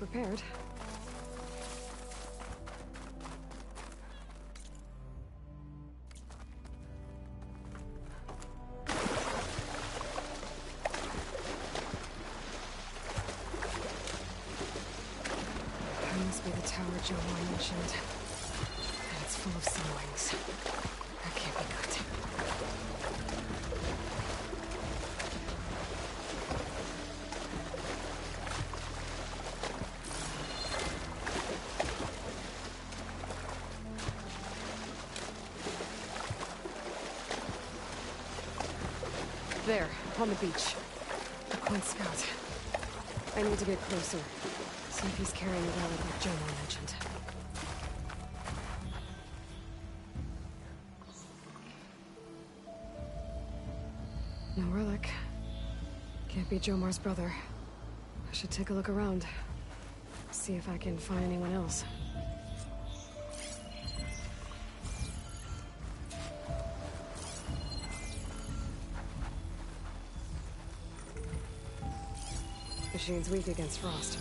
prepared. That must be the tower Jomar mentioned. And it's full of sunwings. That can't be good. There, on the beach. The Quinn Scout. I need to get closer. See if he's carrying the relic like Jomar mentioned. No relic. Can't be Jomar's brother. I should take a look around. See if I can find anyone else. Machine's weak against frost.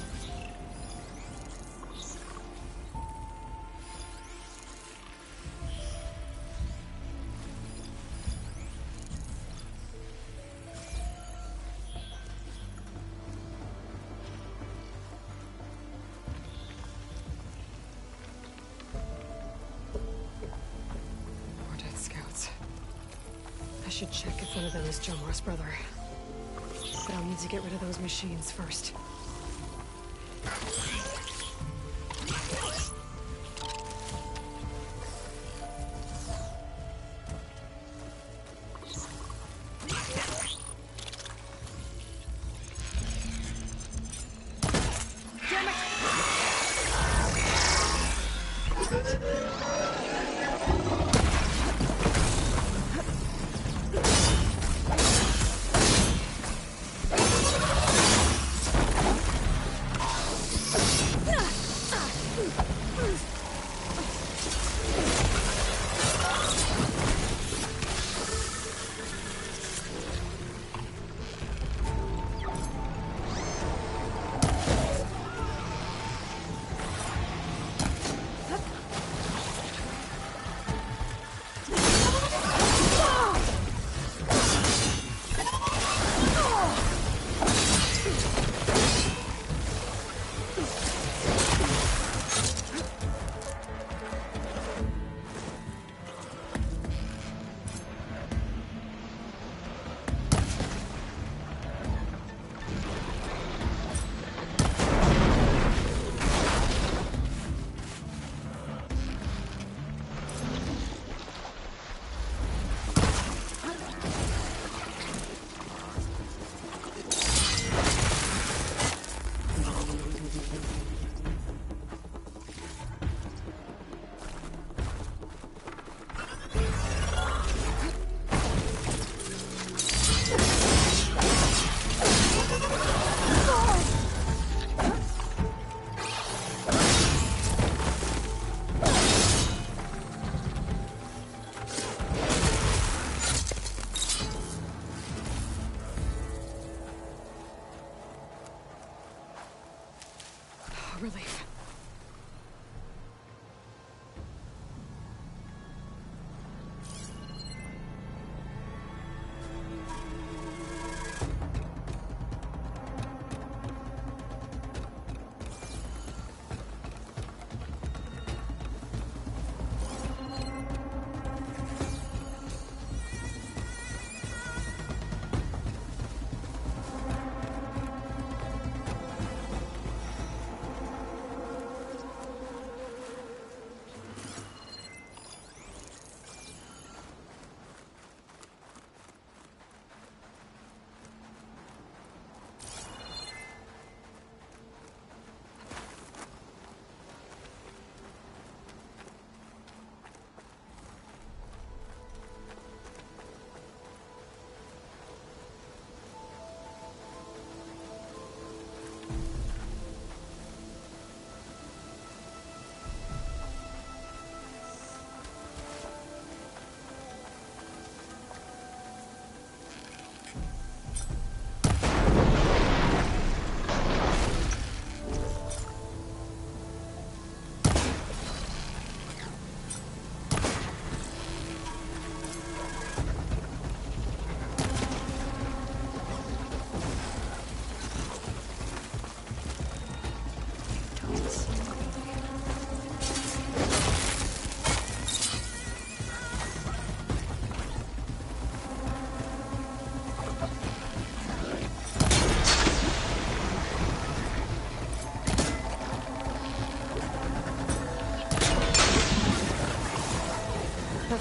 More dead scouts. I should check if one of them is Jomar's brother. But I'll need to get rid of those machines first.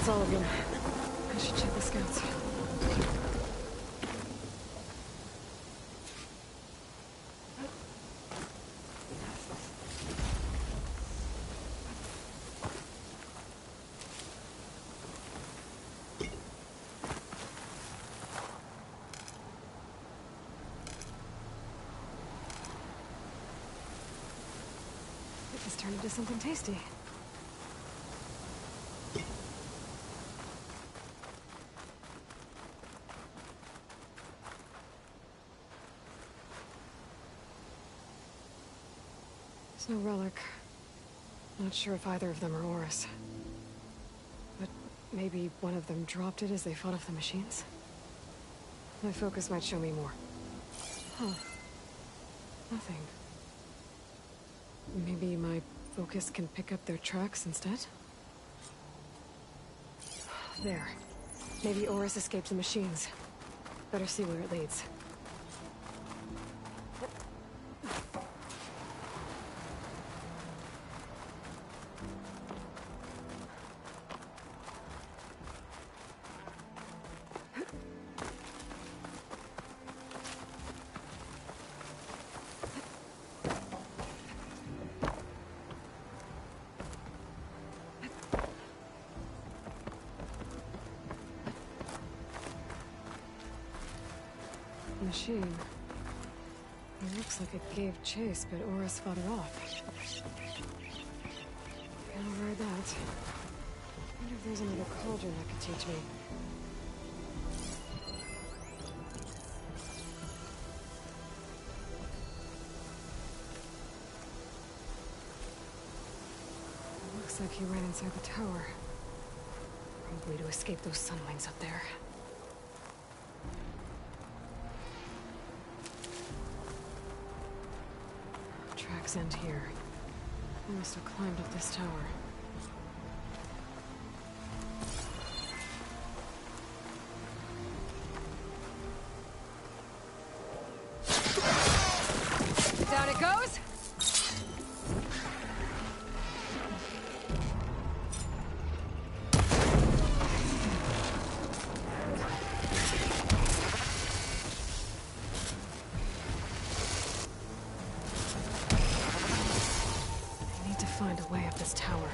That's all of them. I should check the scouts. This turned into something tasty. There's no relic. Not sure if either of them are Horus. But maybe one of them dropped it as they fought off the machines? My focus might show me more. Huh. Nothing. Maybe my focus can pick up their tracks instead? There. Maybe Horus escaped the machines. Better see where it leads. Machine. It looks like it gave chase, but Horus fought it off. Can't override that. Wonder if there's another cauldron that could teach me. Looks like he ran inside the tower. Probably to escape those sunwings up there. Tracks end here. I must have climbed up this tower. Down it goes! Find a way up this tower.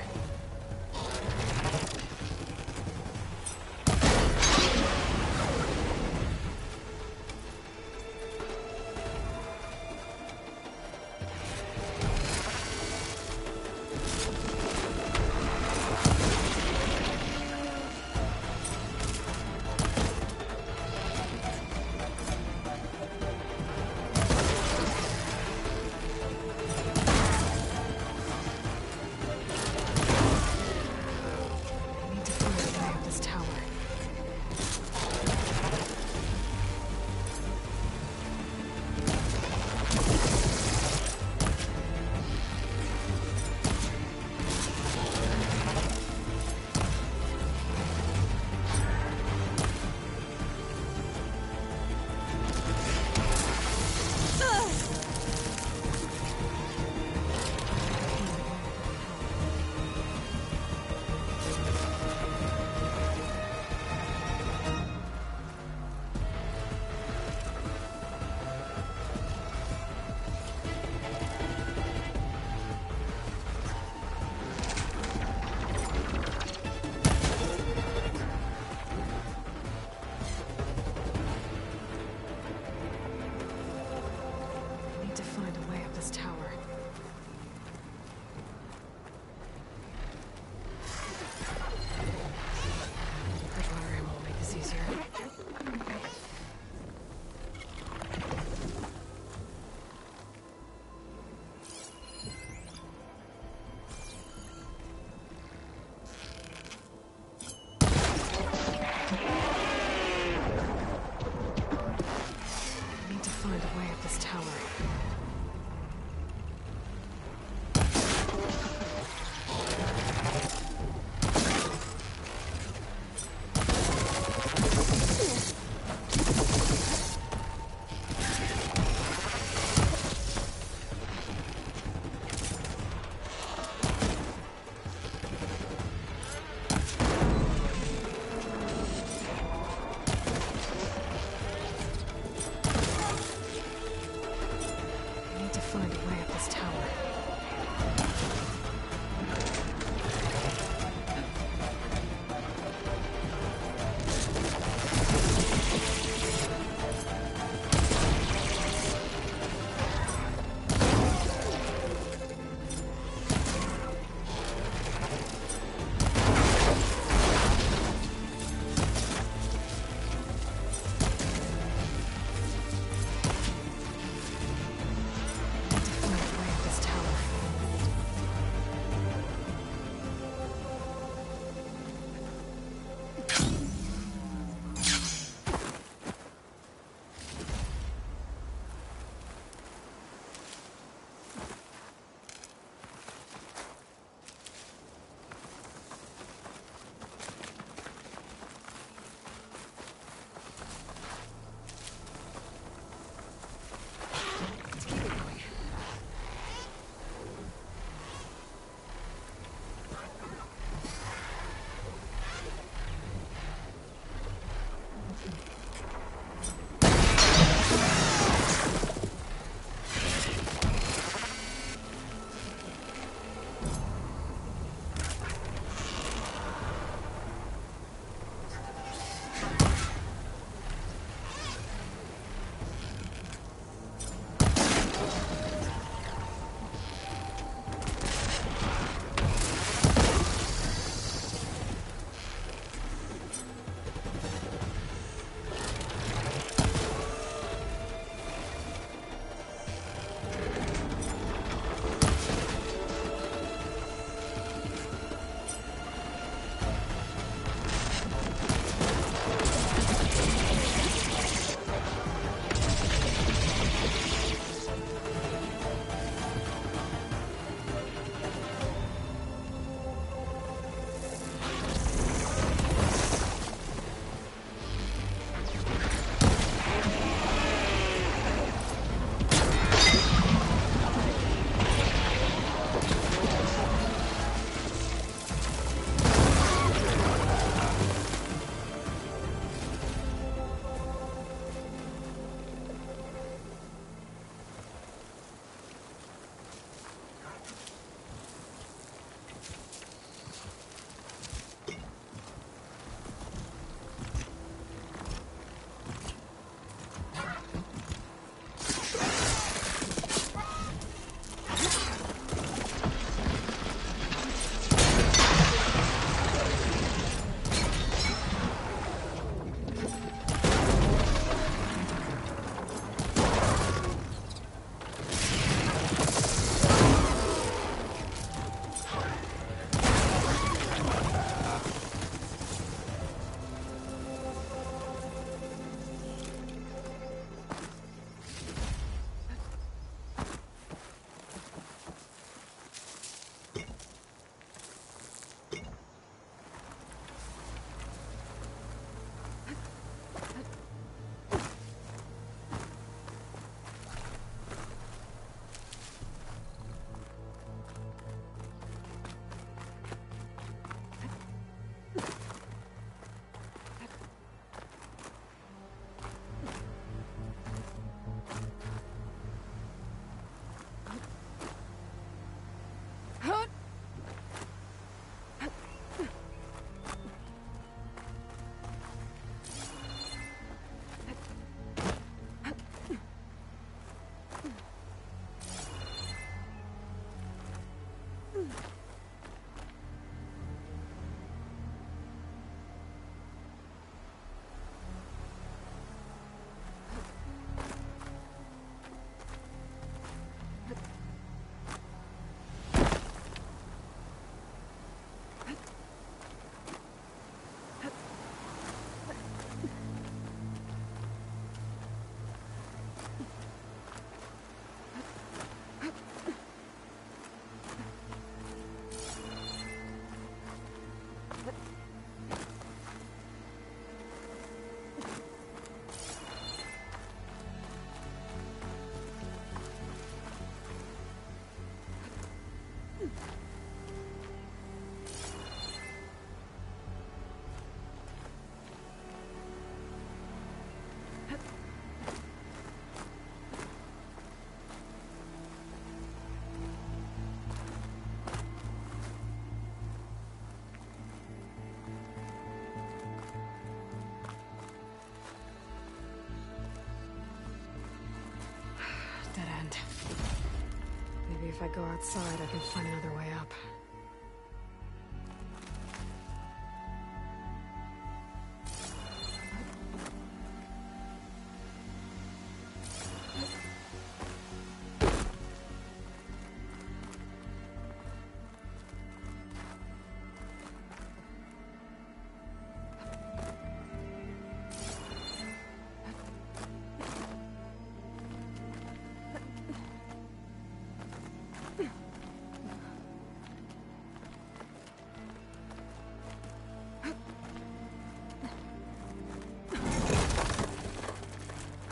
if I go outside, I can find another way up.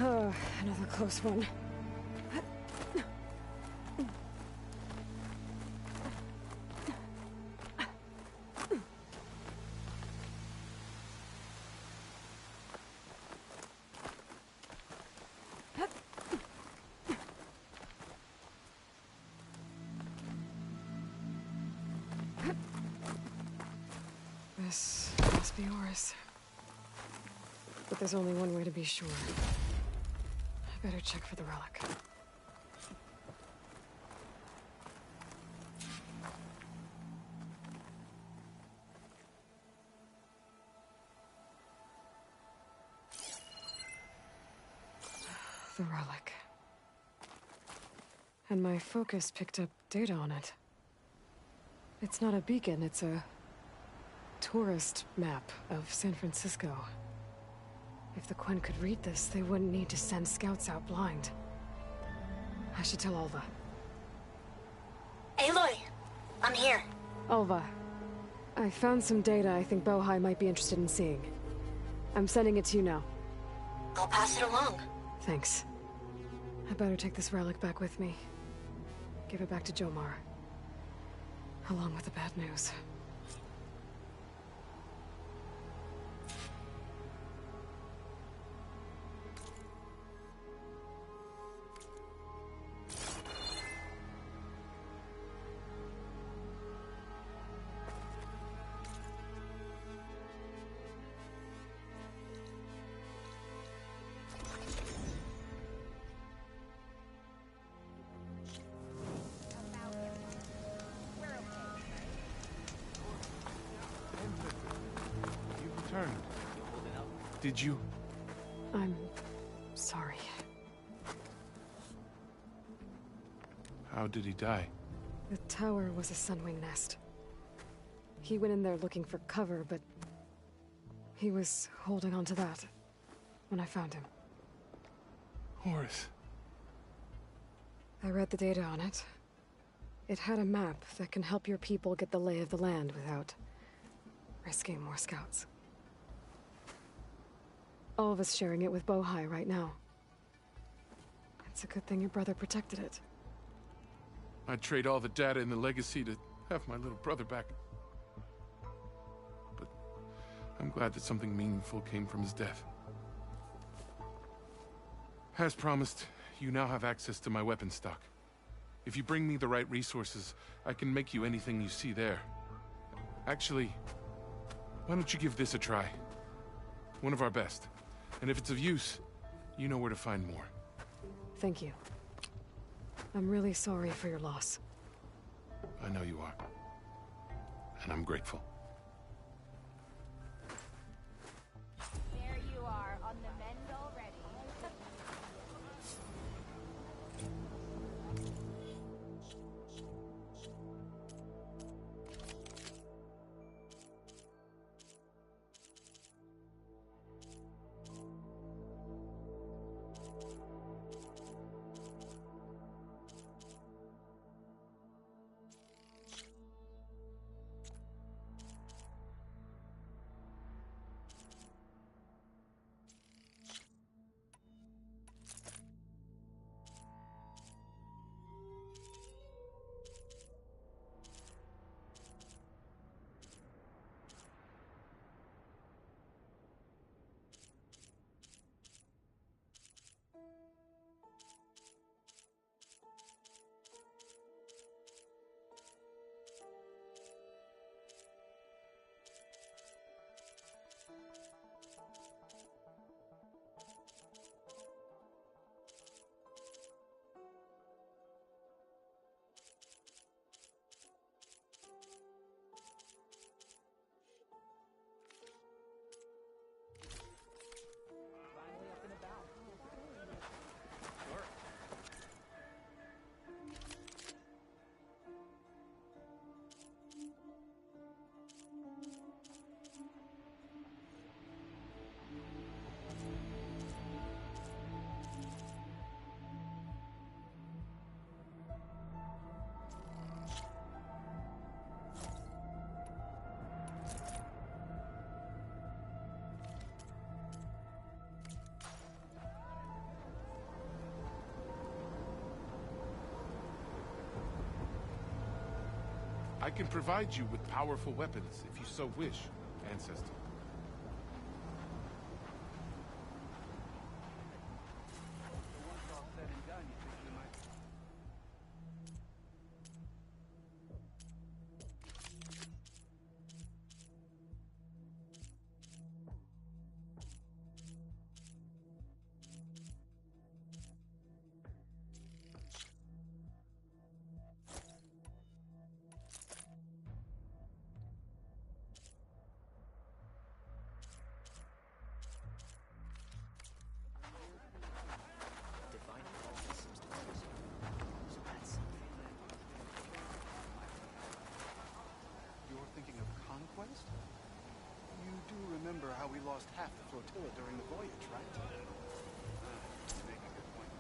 Oh, another close one. This must be Horus. But there's only one way to be sure. I better check for the relic. The relic. And my focus picked up data on it. It's not a beacon, it's a tourist map of San Francisco. If the Quen could read this, they wouldn't need to send scouts out blind. I should tell Alva. Aloy! I'm here. Alva, I found some data I think Bohai might be interested in seeing. I'm sending it to you now. I'll pass it along. Thanks. I better take this relic back with me. Give it back to Jomar. Along with the bad news. Did you? I'm sorry. How did he die? The tower was a sunwing nest. He went in there looking for cover, but he was holding on to that when I found him. Horus. I read the data on it. It had a map that can help your people get the lay of the land without risking more scouts. All of us sharing it with Bohai right now. It's a good thing your brother protected it. I'd trade all the data in the legacy to have my little brother back. But I'm glad that something meaningful came from his death. As promised, you now have access to my weapon stock. If you bring me the right resources, I can make you anything you see there. Actually, why don't you give this a try? One of our best. And if it's of use, you know where to find more. Thank you. I'm really sorry for your loss. I know you are. And I'm grateful. There you are, on the mend already. I can provide you with powerful weapons if you so wish, Ancestor. You're thinking of conquest? You do remember how we lost half the flotilla during the voyage, right? You make a good point.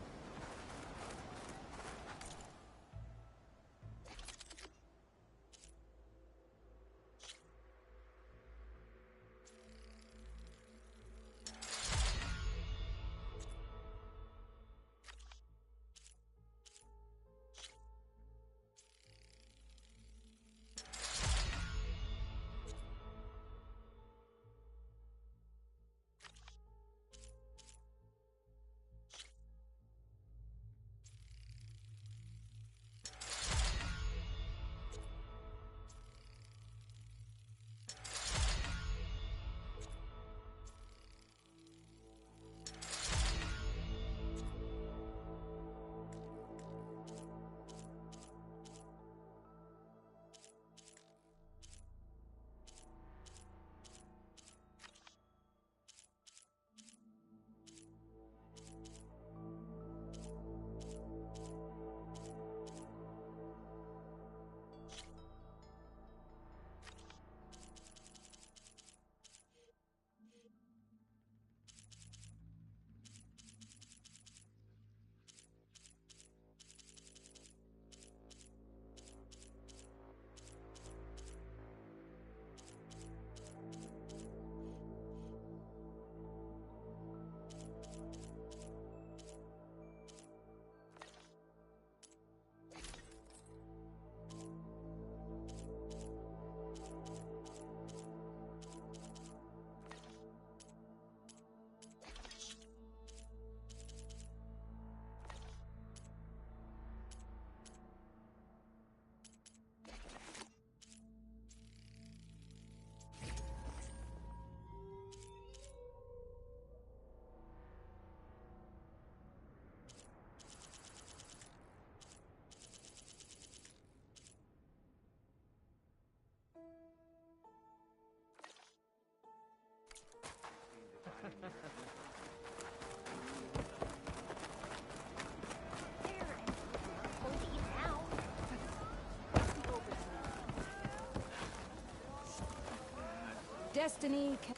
Destiny can...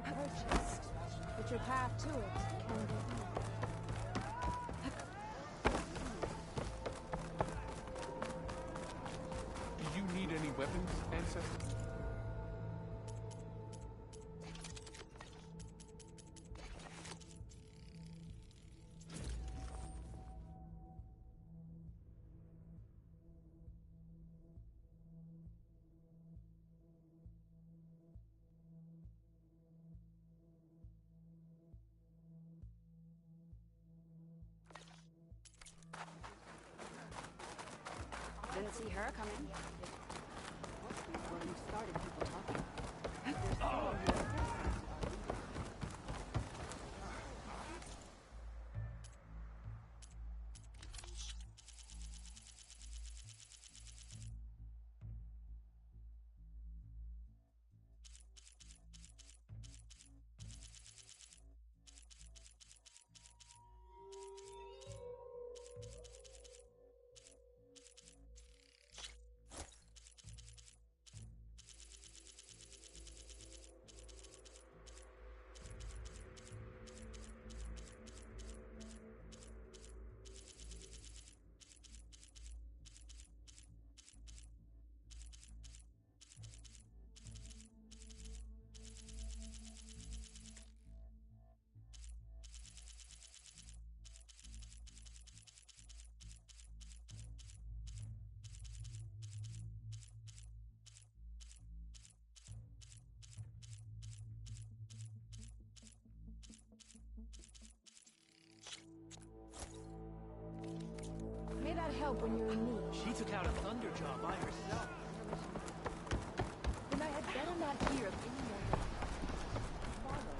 purchased, but your path to it can be easy. Do you need any weapons, Ancestor? Didn't see her coming. Well, you started people talking. help when you're in need. She took out a Thunderjaw by herself. Then I had better not hear of any more. Follow.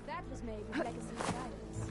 That was made with Legacy's guidance.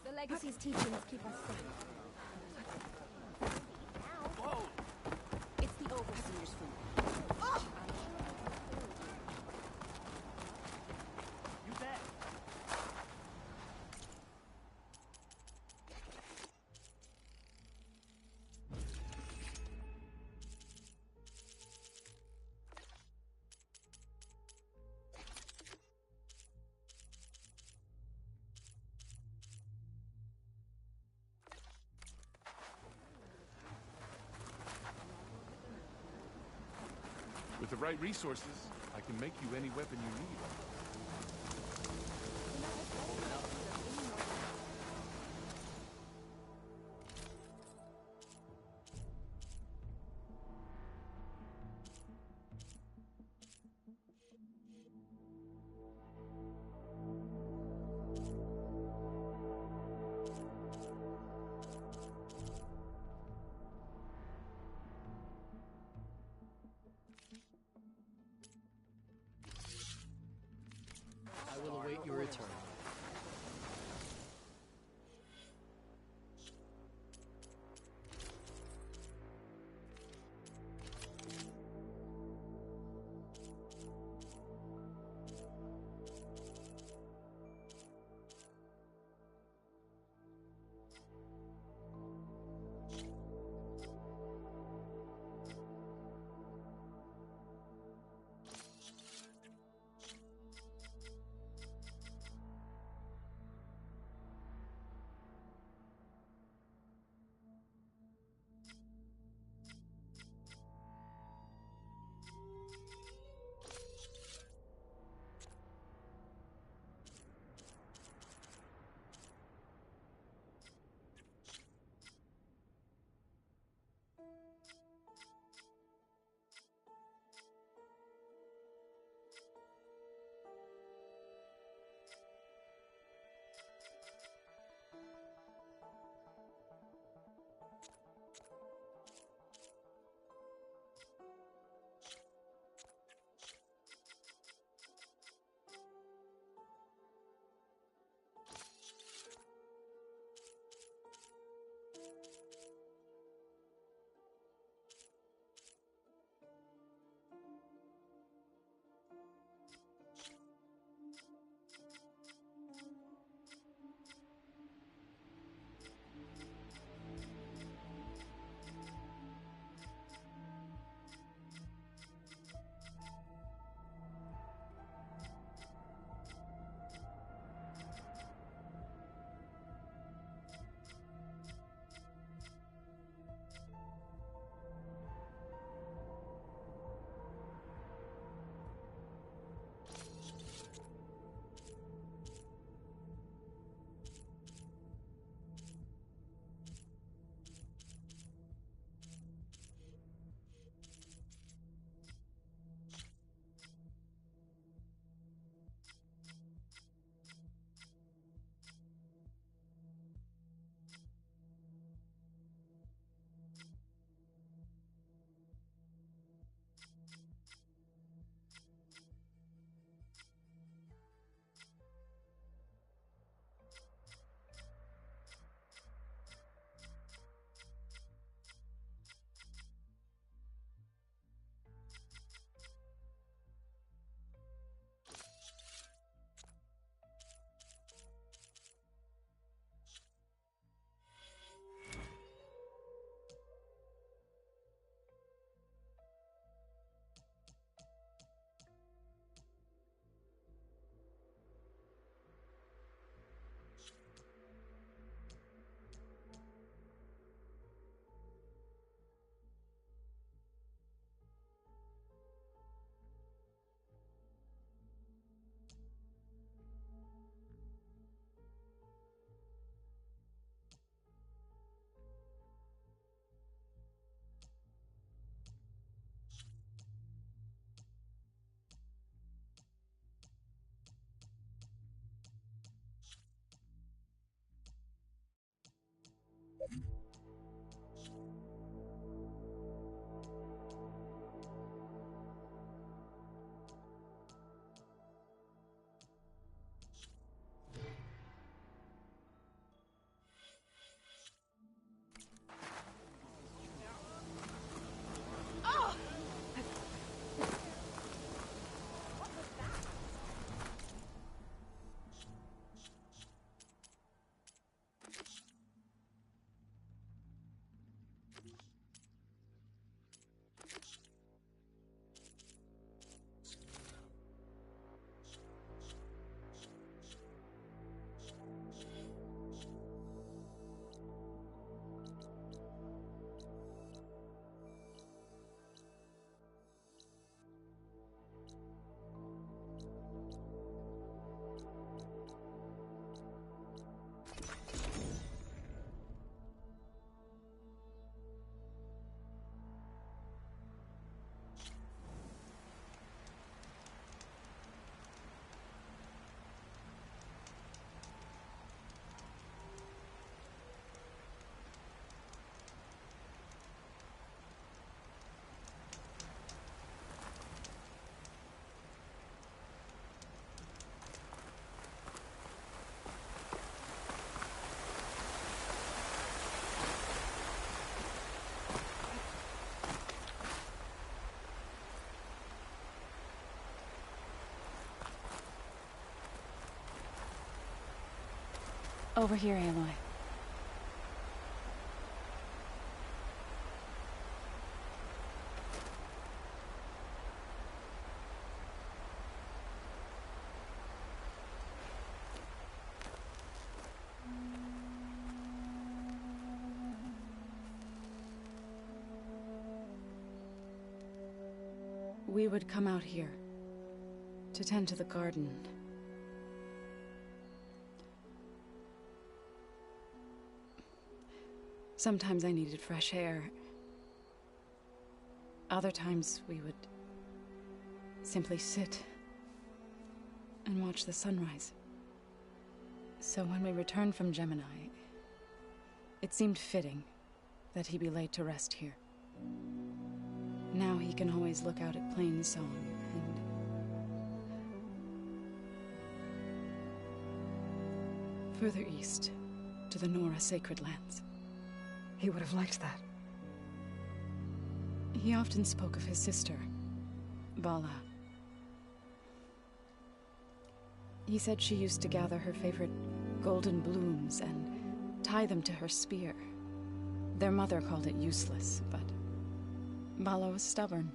The Legacy's teachings keep us safe. Whoa! It's the Overseer's food. You bet. With the right resources, I can make you any weapon you need. Over here, Aloy. We would come out here to tend to the garden. Sometimes I needed fresh air. Other times we would simply sit and watch the sunrise. So when we returned from Gemini, it seemed fitting that he be laid to rest here. Now he can always look out at Plainsong and... further east, to the Nora Sacred Lands. He would have liked that. He often spoke of his sister, Vala. He said she used to gather her favorite golden blooms and tie them to her spear. Their mother called it useless, but Vala was stubborn.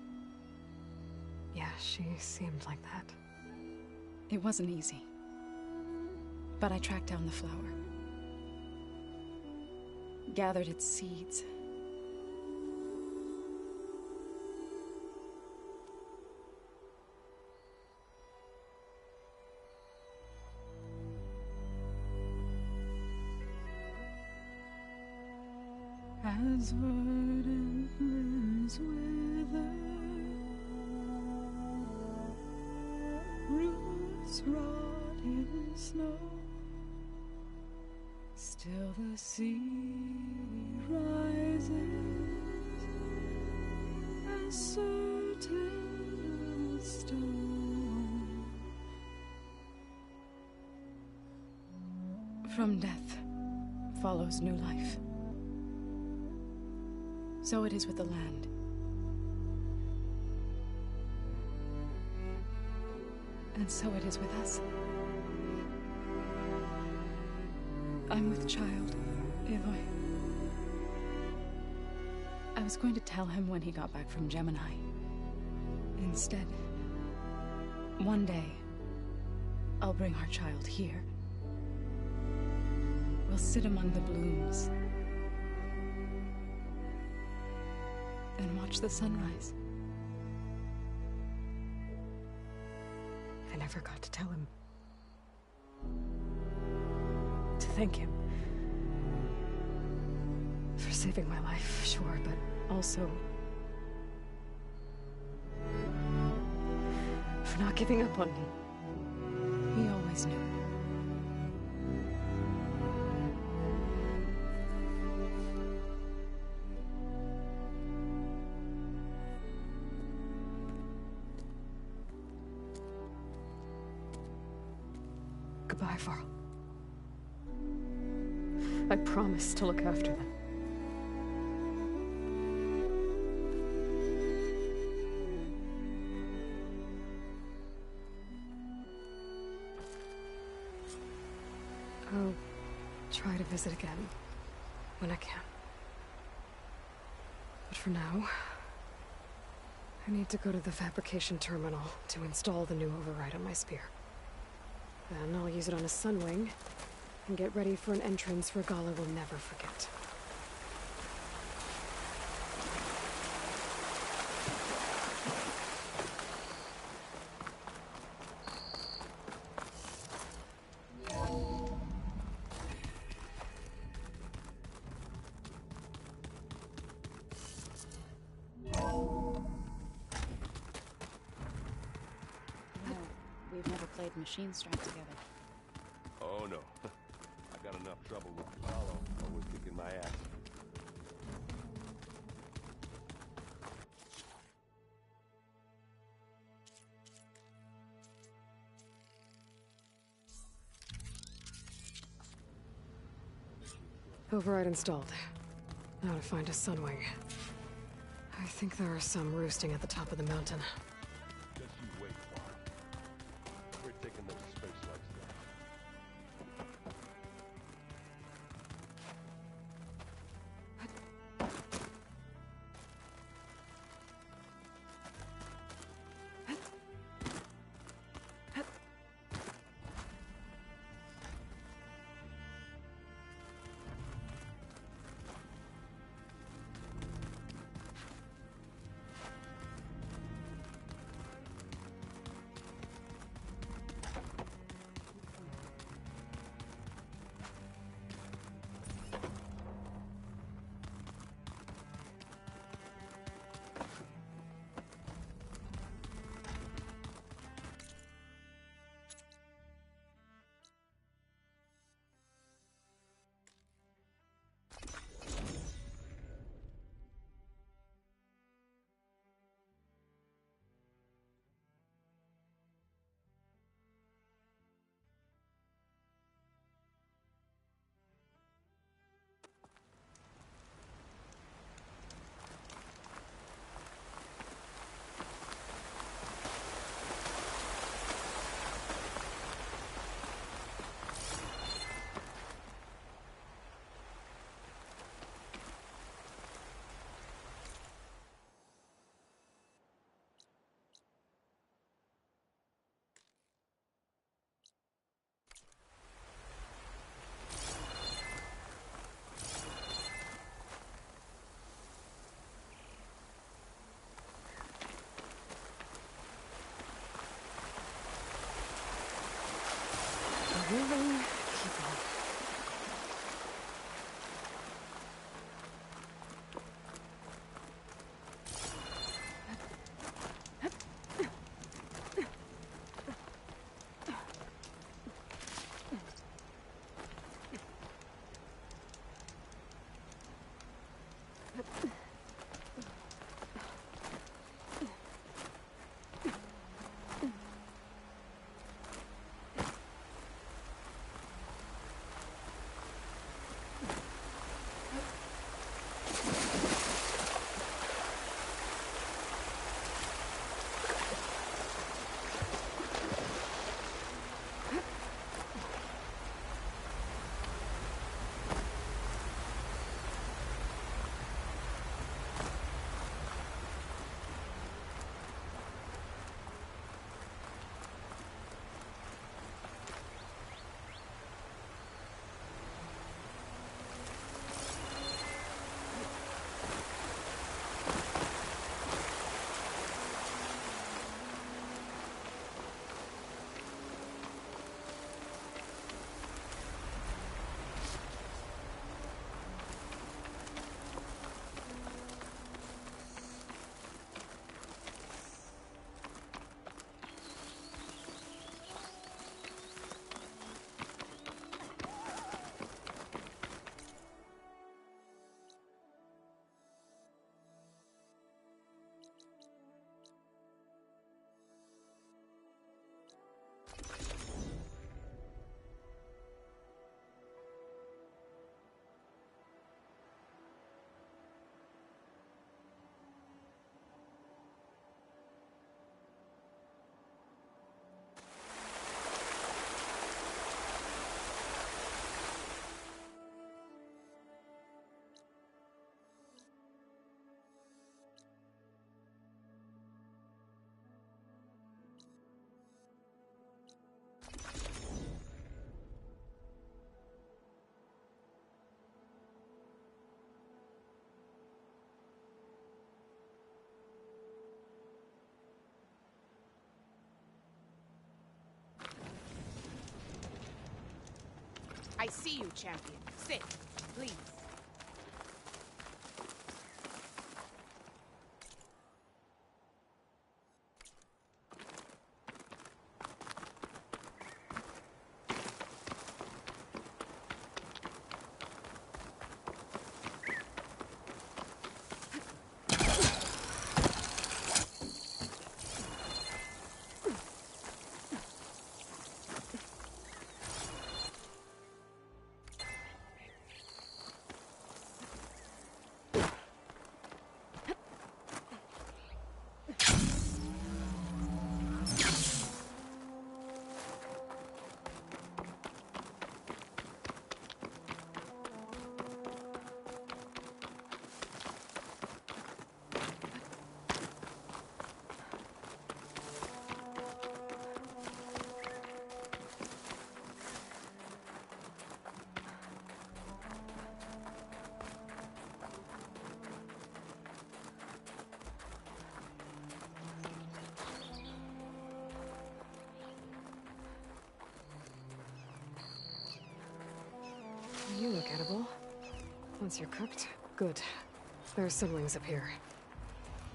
Yeah, she seemed like that. It wasn't easy. But I tracked down the flower. Gathered its seeds. As verdant limbs wither, roots rot in snow, still the sea rises, as certain as stone. From death follows new life. So it is with the land. And so it is with us. I'm with child, Aloy. I was going to tell him when he got back from Gemini. Instead, one day, I'll bring our child here. We'll sit among the blooms and watch the sunrise. I never got to tell him. To thank him. For saving my life, sure, but also... for not giving up on me. He always knew. Goodbye, Varl. I promise to look after them. I'll try to visit again when I can. But for now, I need to go to the fabrication terminal to install the new override on my spear. Then I'll use it on a Sunwing, and get ready for an entrance Regalla will never forget. We've never played Machine Strike together. Oh no. I got enough trouble with Apollo, always kicking my ass. Override installed. Now to find a Sunwing. I think there are some roosting at the top of the mountain. Just you wait, Bart. We're taking those space lights down. moving, keep on. I see you, champion. Sit, please. You look edible. Once you're cooked, good. There are siblings up here.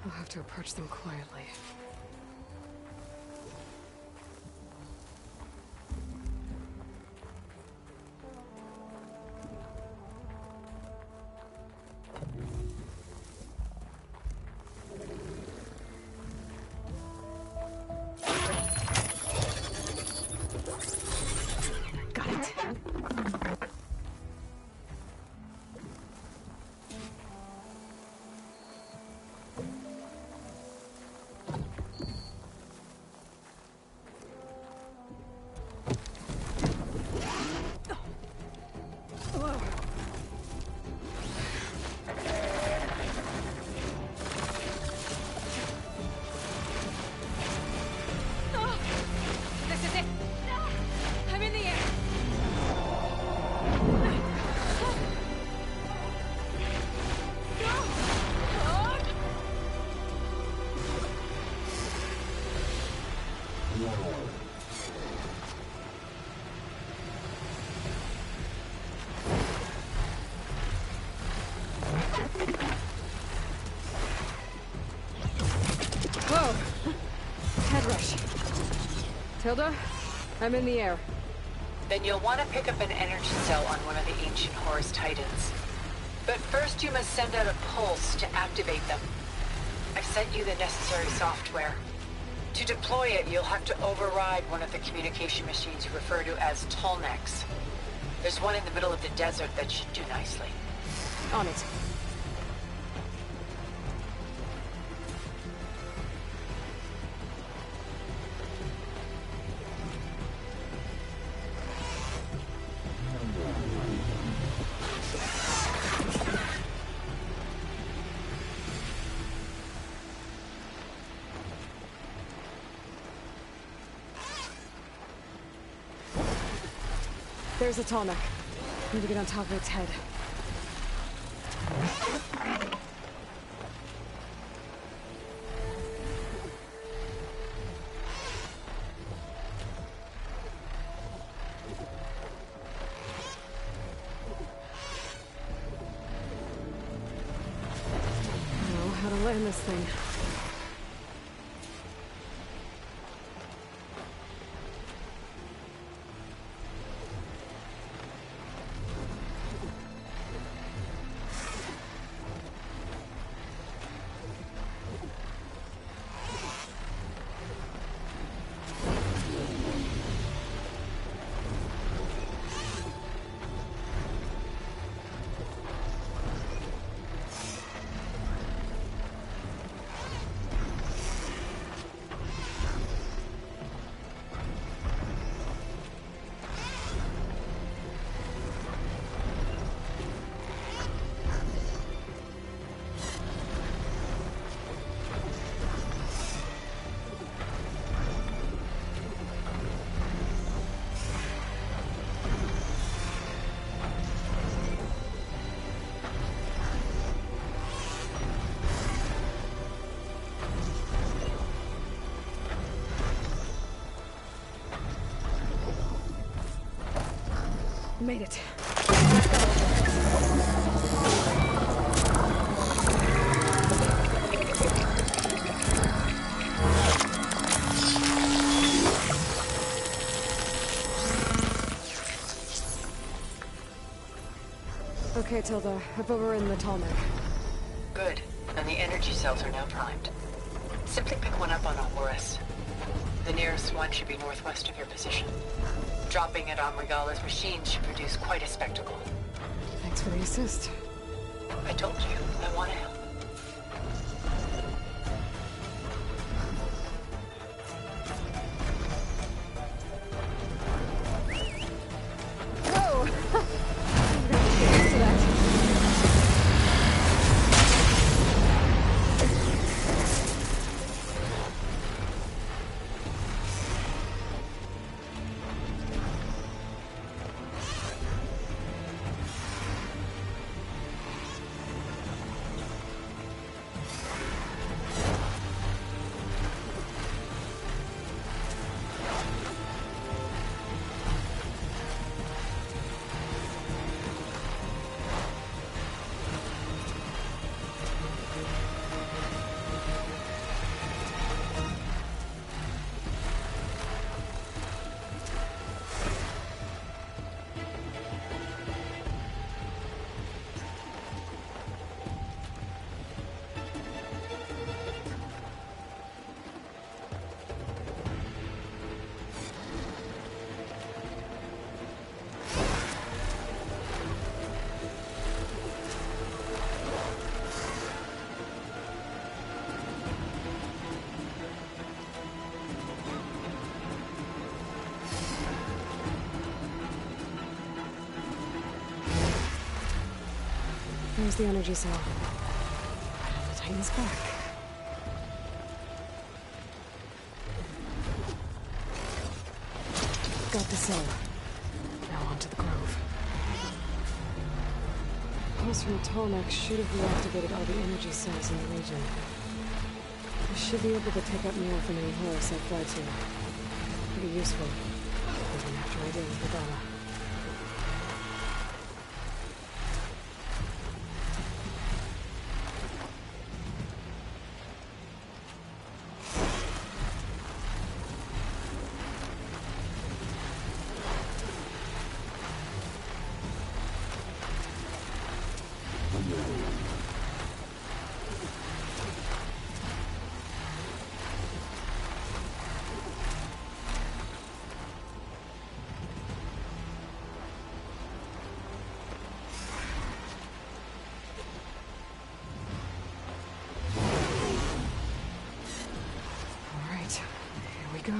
I'll have to approach them quietly. Got it. This is it. I'm in the air. Whoa! Head rush. Tilda, I'm in the air. Then you'll want to pick up an energy cell on one of the ancient Horus Titans. But first you must send out a pulse to activate them. I've sent you the necessary software. To deploy it, you'll have to override one of the communication machines you refer to as Tallnecks. There's one in the middle of the desert that should do nicely. On it. There's a Tallneck. Need to get on top of its head. I know how to land this thing. Made it. Okay, Tilda. I've overridden the Tallneck. Good. And the energy cells are now primed. Simply pick one up on a Horus. The nearest one should be northwest of your position. Dropping it on Regala's machine should produce quite a spectacle. Thanks for the assist. I told you, I want to help. Whoa! I'm gonna have to get used to that. There's the energy cell. The Titan's back. Got the cell. Now on to the Grove. Pulse from Tallneck should have reactivated all the energy cells in the region. I should be able to pick up more from any Horus I fly to. Pretty useful, even after I deal with Regala. we go.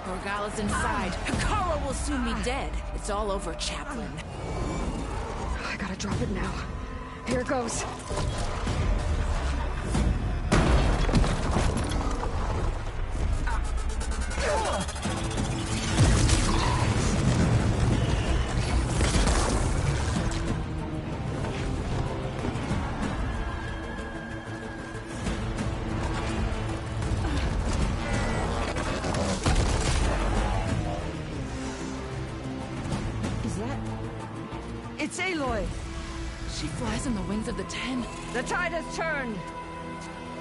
Morgala's inside. Hikaru will soon be dead. It's all over, Chaplain. I gotta drop it now. Here goes. It's Aloy! She flies on the wings of the Ten. The tide has turned!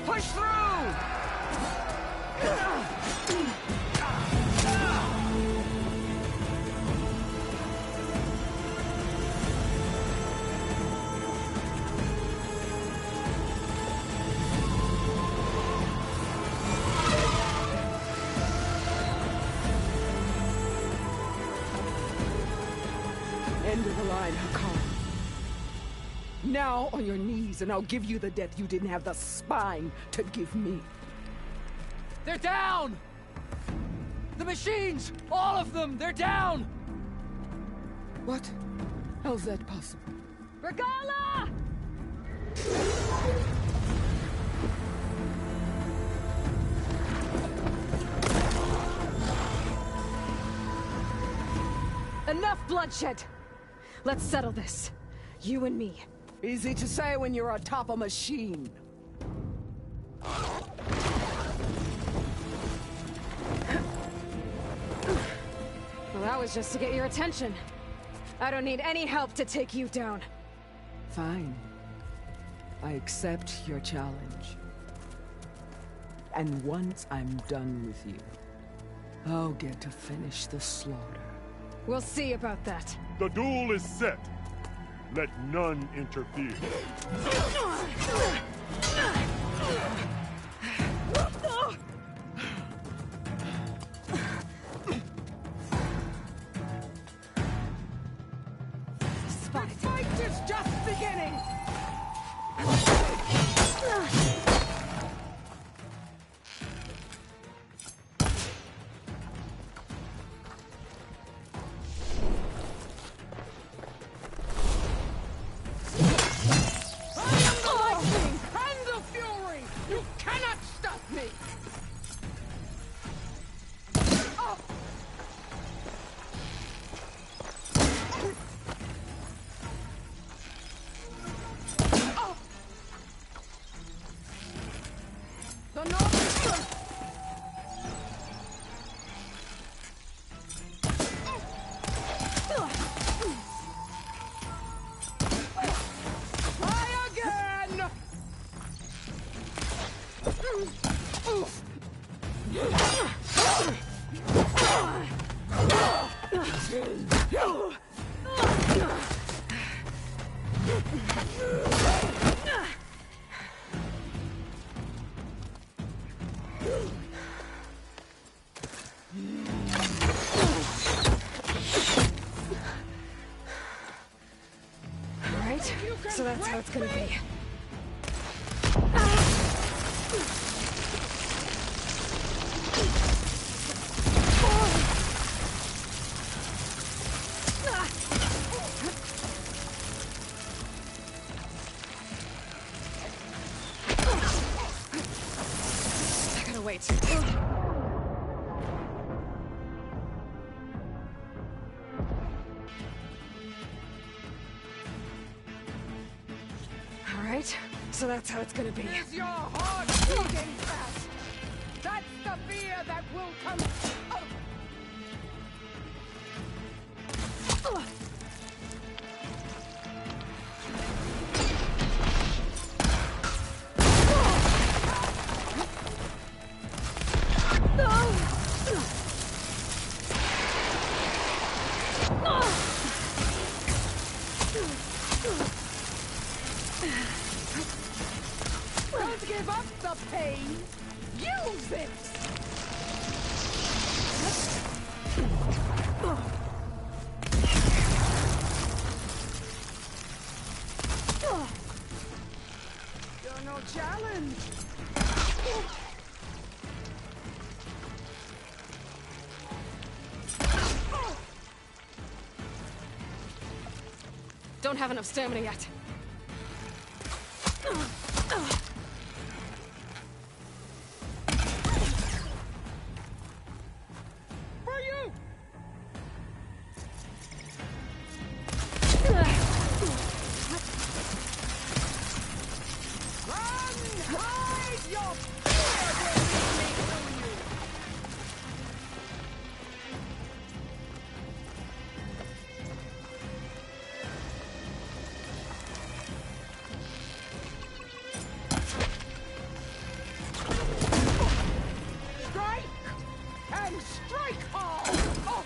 Push through! End of the line, Hikaru. Now on your knees, and I'll give you the death you didn't have the spine to give me. They're down! The machines! All of them! They're down! What? How's that possible? Regala! Enough bloodshed! Let's settle this. You and me. Easy to say when you're atop a machine. Well, that was just to get your attention. I don't need any help to take you down. Fine. I accept your challenge. And once I'm done with you, I'll get to finish the slaughter. We'll see about that. The duel is set. Let none interfere. The fight is just beginning! Alright, so that's how it's gonna be. I gotta wait. Alright, so that's how it's gonna be. Is your heart beating fast? That's the fear that will come. pain! Use it! You're no challenge! Don't have enough stamina yet. For you! Run! Hide your fear will lead me to you! Strike! And strike hard! Oh.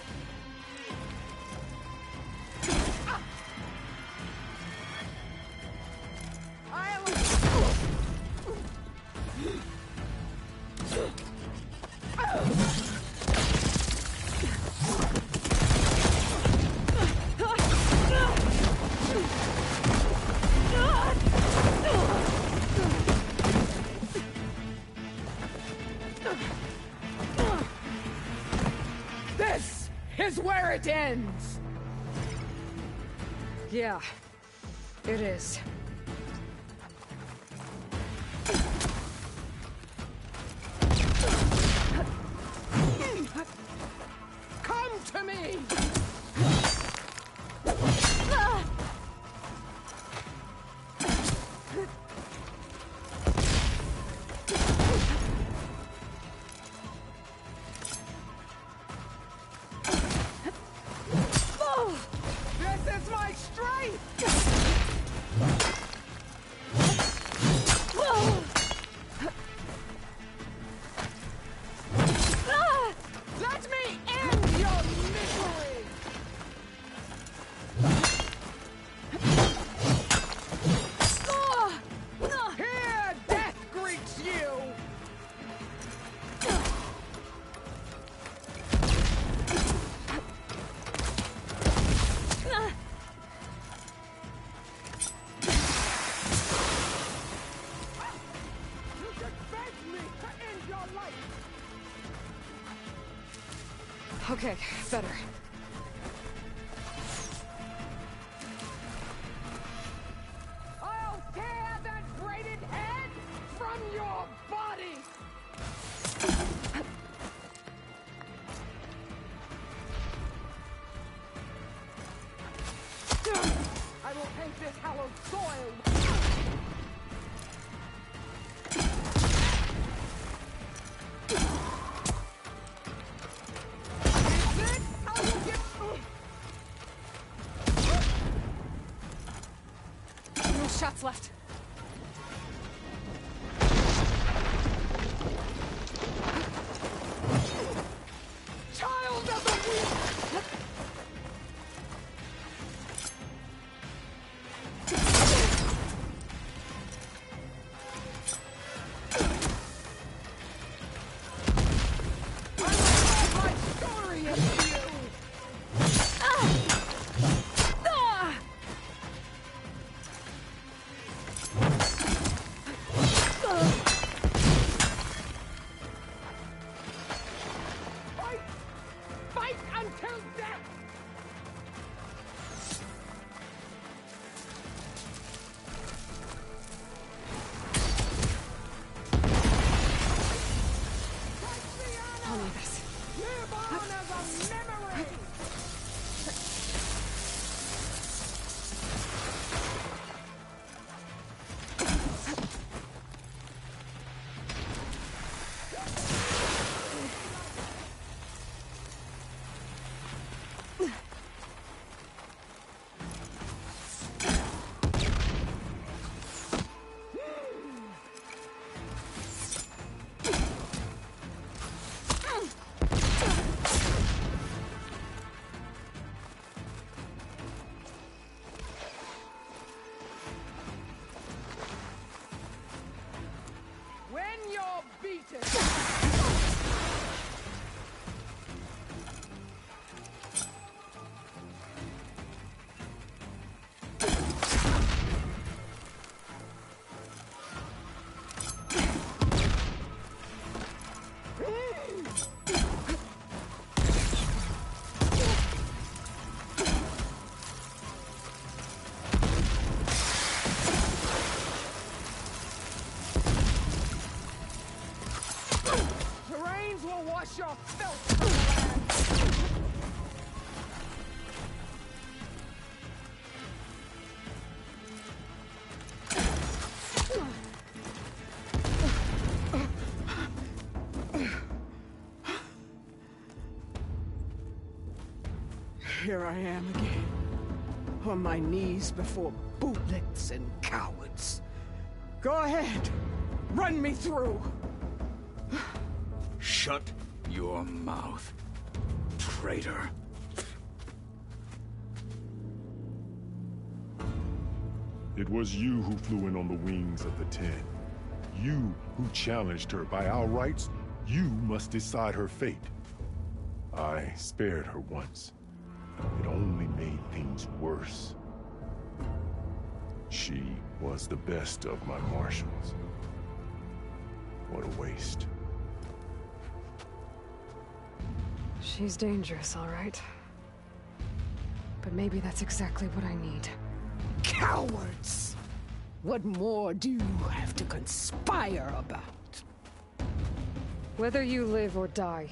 This is where it ends! Yeah, it is. Come to me! This is my strength! Let me end your misery! Here, death greets you! You should beg me to end your life! Okay, better. I'll tear that braided head from your body! I will paint this hallowed soil! Is this how you get... No shots left. Child of the weak! I will tell my story of you! wash your filth! Here I am again, on my knees before bootlets and cowards. Go ahead, run me through. Shut your mouth, traitor. It was you who flew in on the wings of the Ten. You who challenged her. By our rights, you must decide her fate. I spared her once. It only made things worse. She was the best of my marshals. What a waste. She's dangerous, all right. But maybe that's exactly what I need. Cowards! What more do you have to conspire about? Whether you live or die.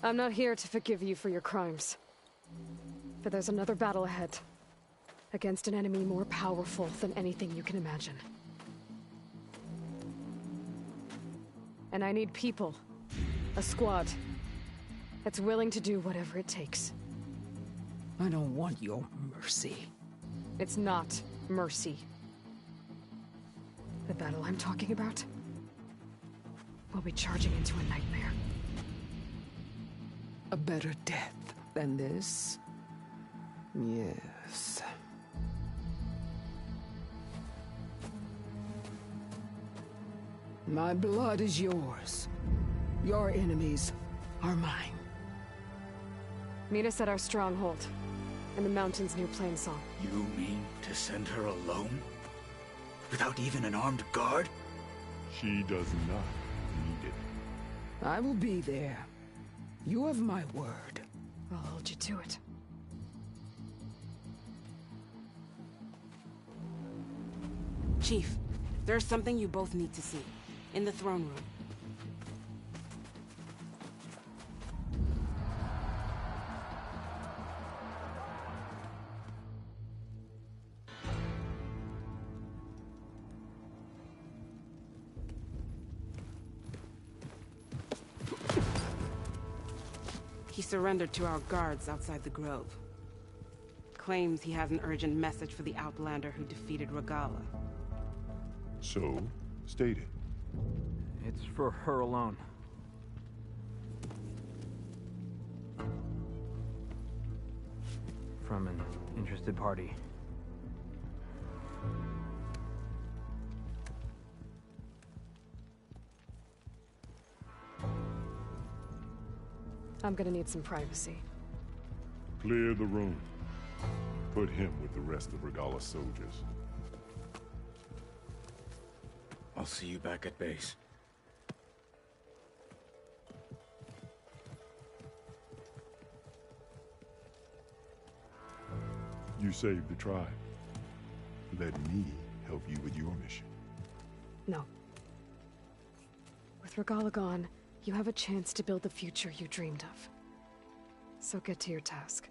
I'm not here to forgive you for your crimes. But there's another battle ahead. Against an enemy more powerful than anything you can imagine. And I need people. A squad. That's willing to do whatever it takes. I don't want your mercy. It's not mercy. The battle I'm talking about will be charging into a nightmare. A better death than this? Yes. My blood is yours. Your enemies are mine. Meet us at our stronghold, in the mountains near Plainsong. You mean to send her alone? Without even an armed guard? She does not need it. I will be there. You have my word. I'll hold you to it. Chief, there's something you both need to see. In the throne room. He surrendered to our guards outside the grove. Claims he has an urgent message for the Outlander who defeated Regalla. So, state it. It's for her alone. From an interested party. I'm gonna need some privacy. Clear the room. Put him with the rest of Regalla's soldiers. I'll see you back at base. You saved the tribe. Let me help you with your mission. No. With Regalla gone, you have a chance to build the future you dreamed of. So get to your task.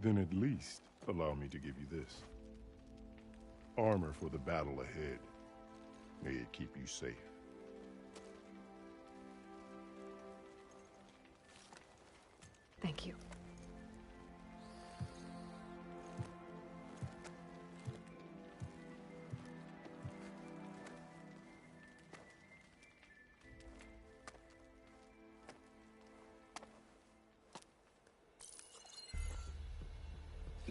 Then at least allow me to give you this. Armor for the battle ahead. May it keep you safe. Thank you.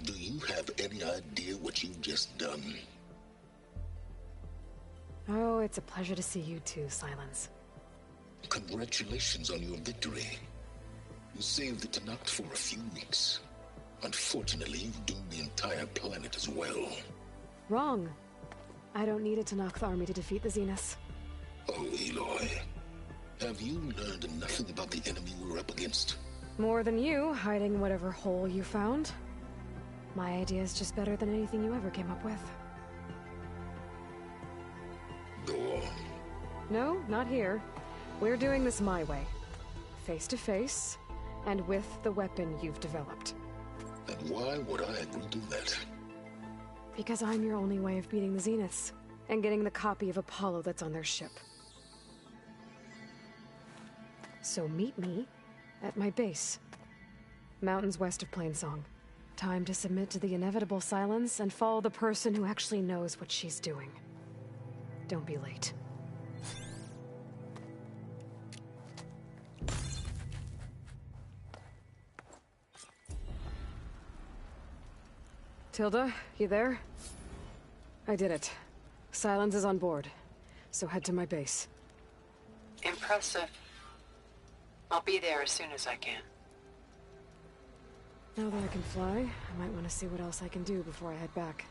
Do you have any idea what you've just done? Oh, it's a pleasure to see you too, Silence. Congratulations on your victory. You saved the Tenakth for a few weeks. Unfortunately, you've doomed the entire planet as well. Wrong. I don't need a Tenakth army to defeat the Zeniths. Oh, Aloy. Have you learned nothing about the enemy we're up against? More than you, hiding whatever hole you found. My idea is just better than anything you ever came up with. Go on. No, not here. We're doing this my way. Face to face, and with the weapon you've developed. And why would I agree to that? Because I'm your only way of beating the Zeniths, and getting the copy of Apollo that's on their ship. So meet me at my base. Mountains west of Plainsong. Time to submit to the inevitable silence and follow the person who actually knows what she's doing. Don't be late. Tilda, you there? I did it. Silence is on board, so head to my base. Impressive. I'll be there as soon as I can. Now that I can fly, I might want to see what else I can do before I head back.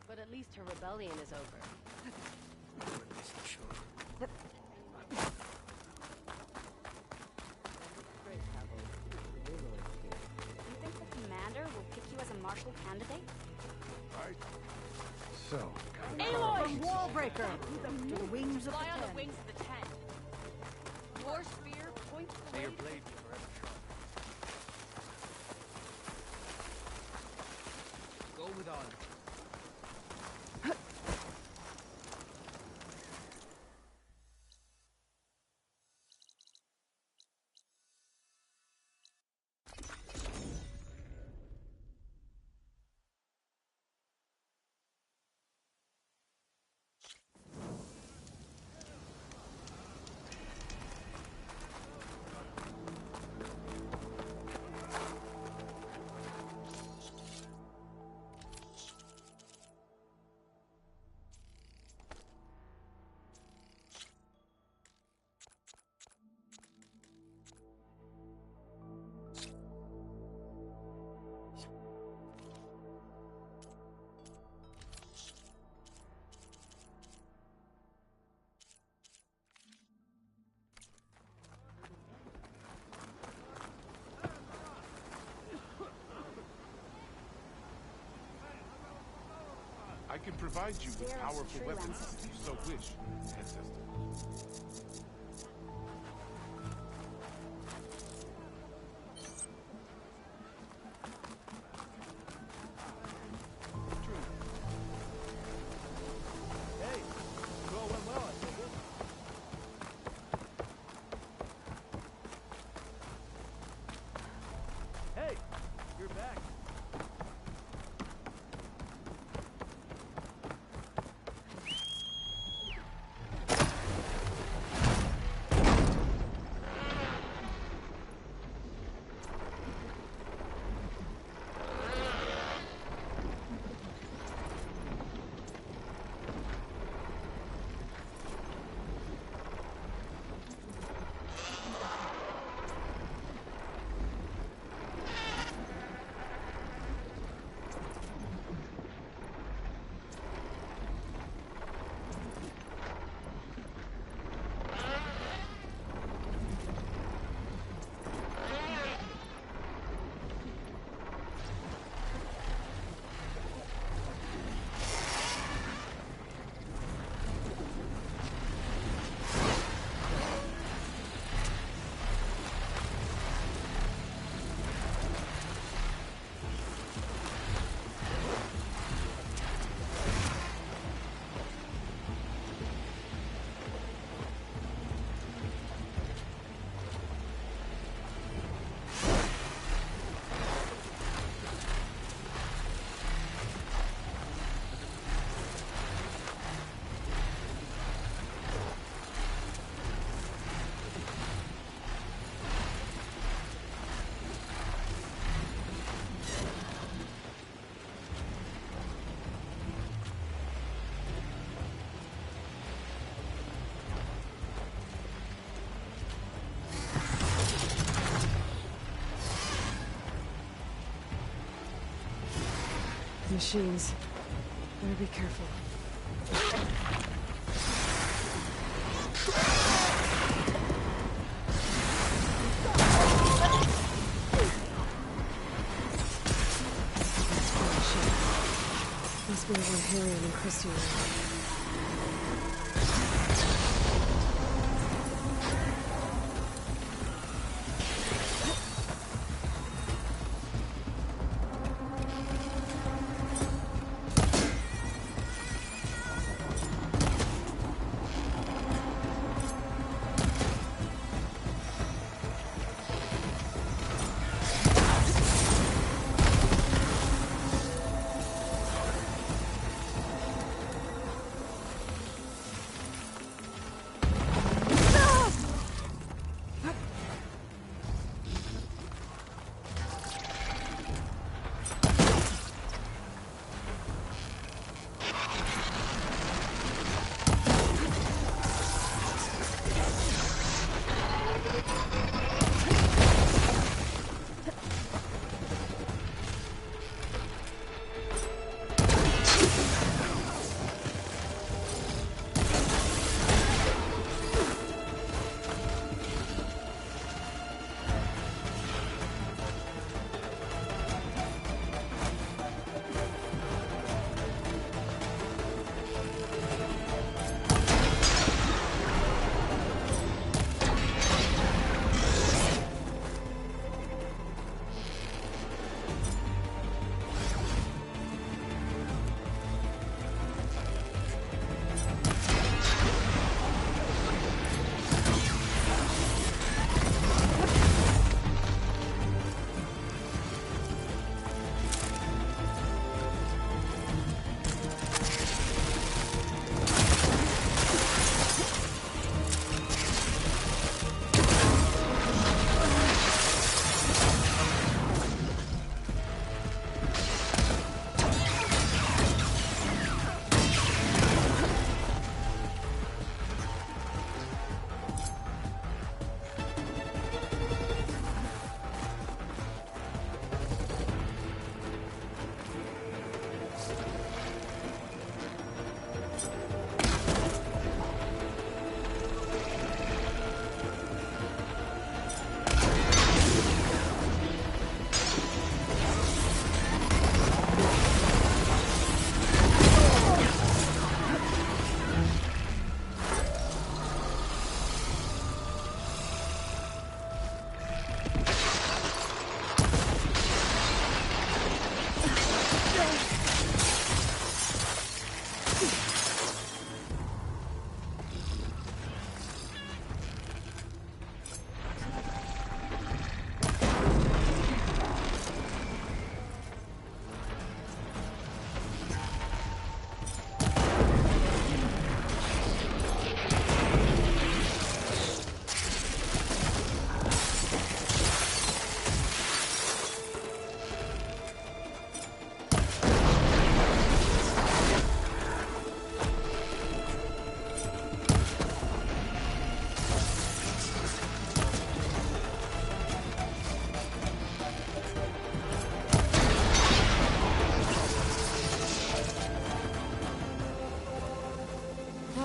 But at least her rebellion is over. You think the commander will pick you as a marshal candidate? Right. So... Aloy! From Wallbreaker to the wings of the Fly on Ten. the wings of the Ten. Your spear points the May your way. blade be forever sharp. Go with honor. I can provide you with powerful weapons if you so wish, Ancestor. you're back. Machines. Better be careful. Must be the one Helium and Christy were in.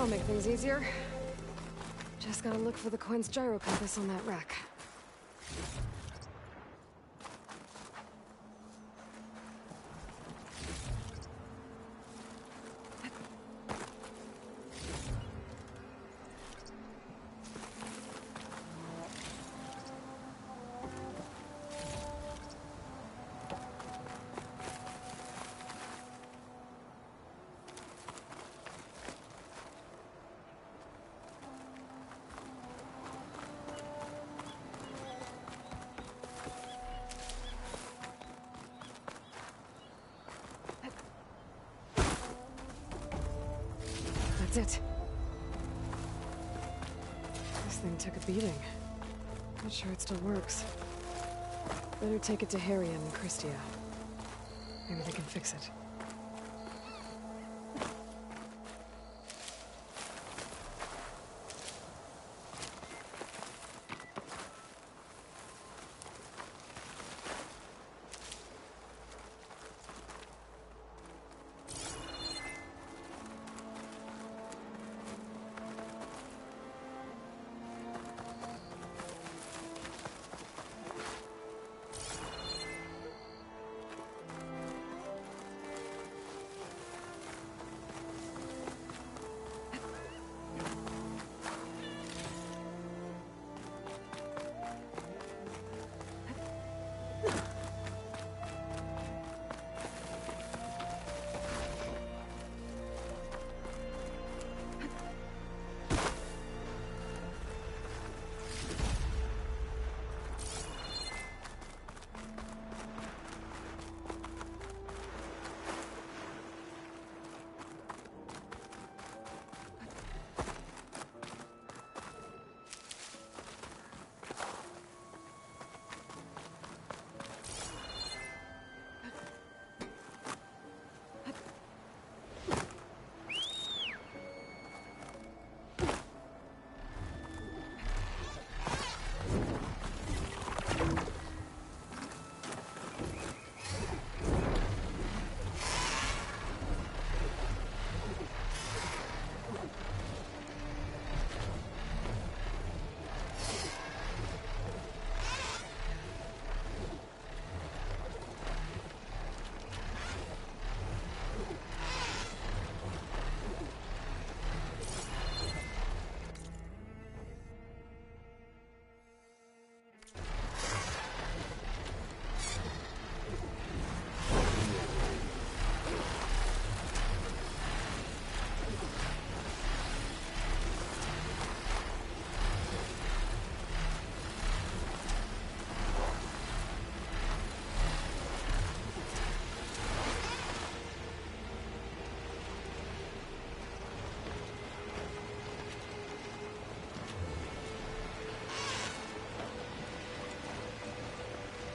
I'll make things easier. Just gotta look for the Quinn's gyro compass on that rack. That's it. This thing took a beating. Not sure it still works. Better take it to Harry and Christia. Maybe they can fix it.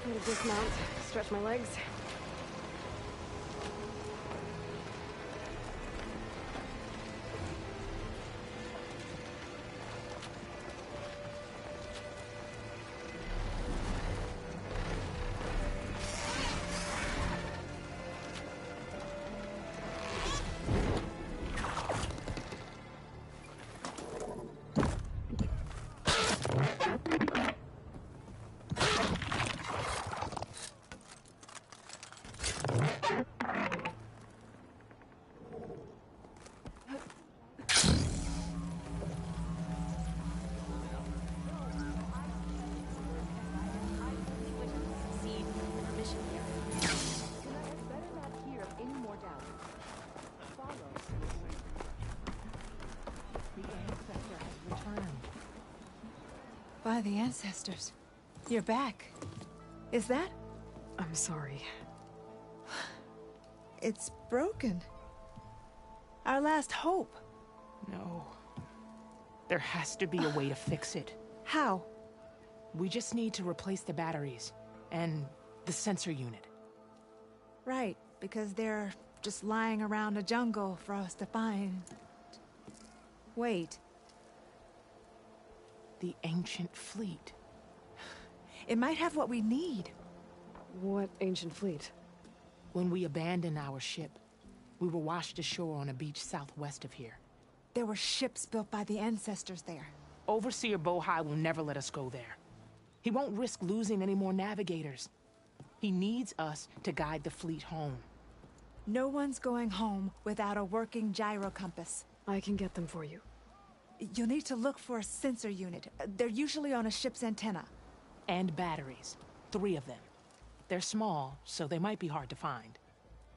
I'm gonna dismount, stretch my legs. By the ancestors. You're back. Is that? I'm sorry. It's broken. Our last hope. No. There has to be a way to fix it. How? We just need to replace the batteries. And the sensor unit. Right, because they're just lying around a jungle for us to find. Wait. The ancient fleet. It might have what we need. What ancient fleet? When we abandoned our ship, we were washed ashore on a beach southwest of here. there were ships built by the ancestors there. Overseer Bohai will never let us go there. He won't risk losing any more navigators. He needs us to guide the fleet home. No one's going home without a working gyro compass. I can get them for you. You'll need to look for a sensor unit. They're usually on a ship's antenna. And batteries. 3 of them. They're small, so they might be hard to find.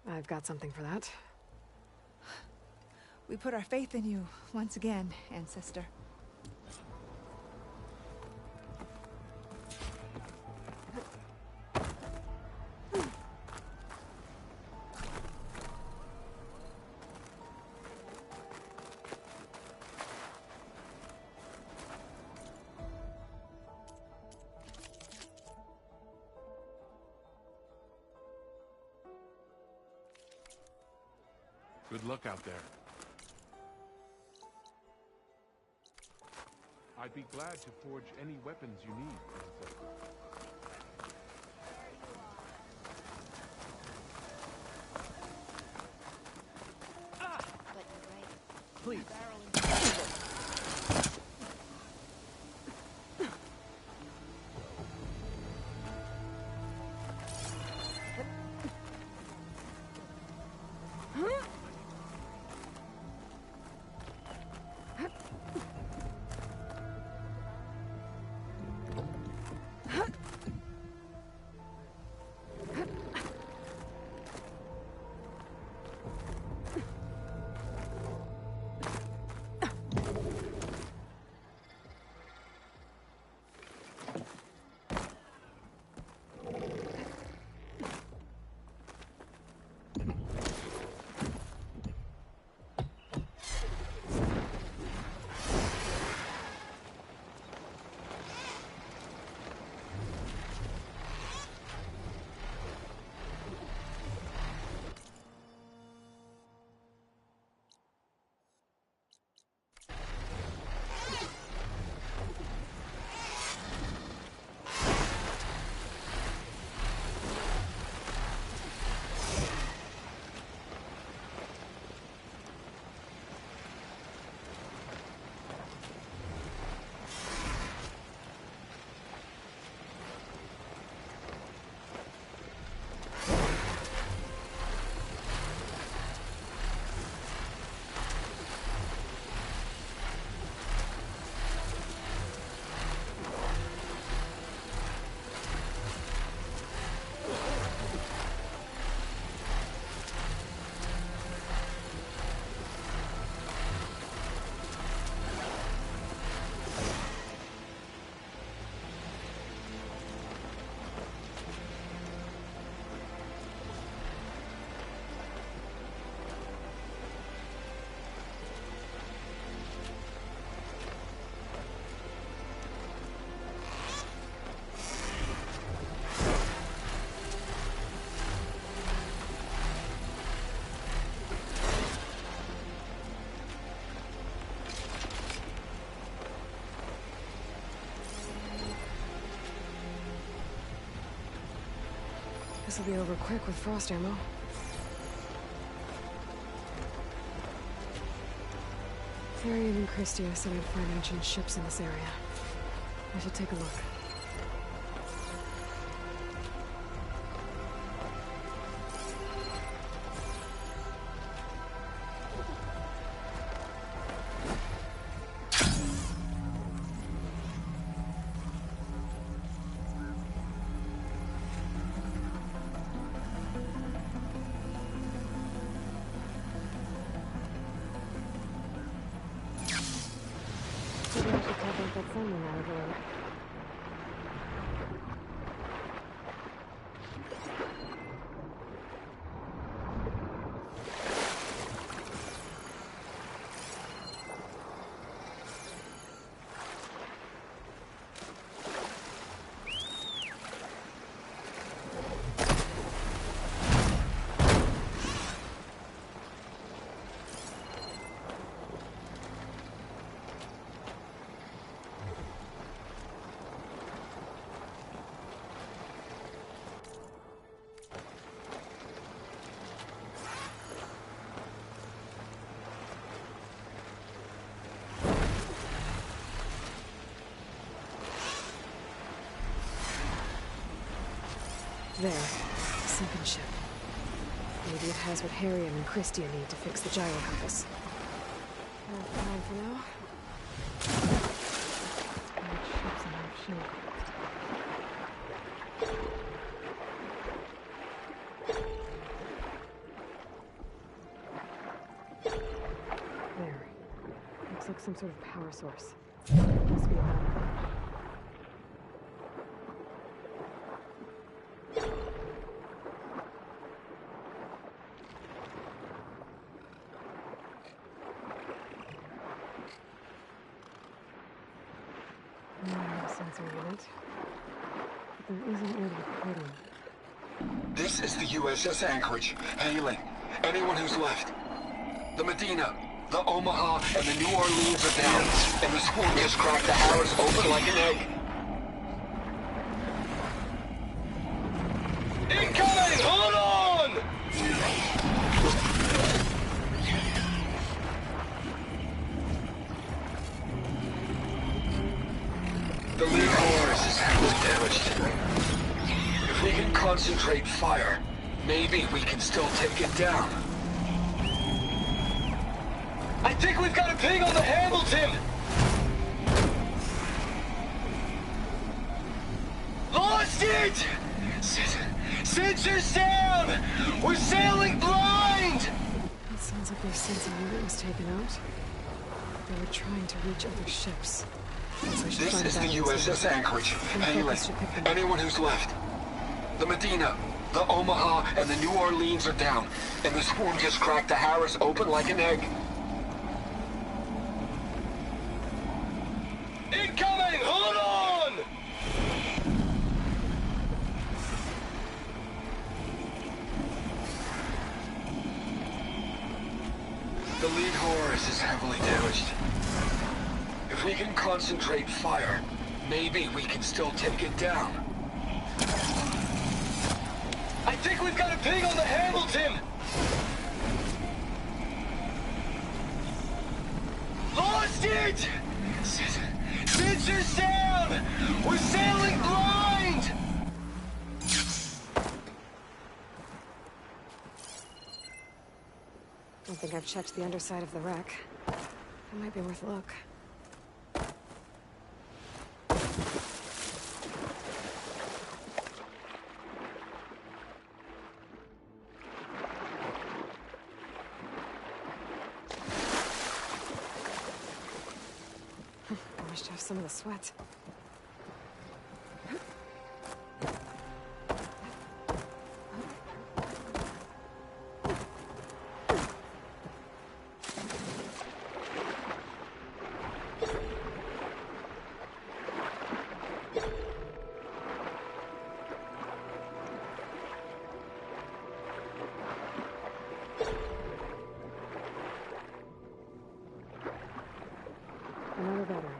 I've got something for that. We put our faith in you once again, Ancestor. Good luck out there. I'd be glad to forge any weapons you need, Ancestor. Please. This'll be over quick with frost ammo. Therian and Christia said I'd find ancient ships in this area. I should take a look. There. Sunken ship. Maybe it has what Harriet and Christia need to fix the gyro compass. Fine for now. That ship's in half shape. There. Looks like some sort of power source. Must be a battery. Sensor unit. But there isn't where to put him. This is the USS Anchorage. Hailing. Anyone who's left. The Medina, the Omaha, and the New Orleans are down. And the swarm just cracked the Harris open like an egg. Incoming! Hold on! The lead horse is heavily damaged. If we can concentrate fire, maybe we can still take it down. I think we've got a ping on the Hamilton! Lost it! Sensors down! We're sailing blind! It sounds like their sensor unit was taken out. They were trying to reach other ships. This is the USS Anchorage. Hailing. Anyone who's left. The Medina, the Omaha, and the New Orleans are down. And the swarm just cracked the Harris open like an egg. Incoming! Hold on! The lead horse is heavily damaged. If we can concentrate fire, maybe we can still take it down. I think we've got a ping on the Hamilton! Lost it! Sensors down! We're sailing blind! I don't think I've checked the underside of the wreck. It might be worth a look. I wish to have some of the sweat. Another battery.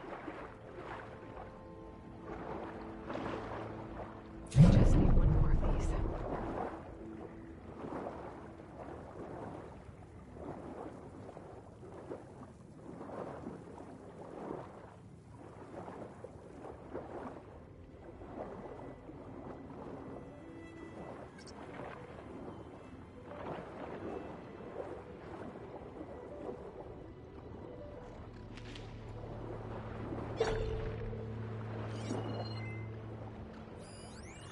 I just need one more of these.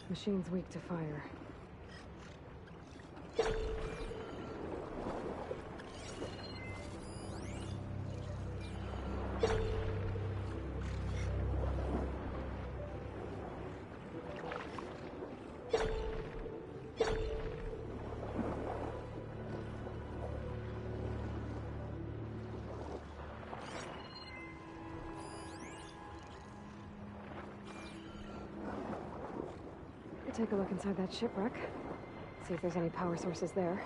Machine's weak to fire. Take a look inside that shipwreck. See if there's any power sources there.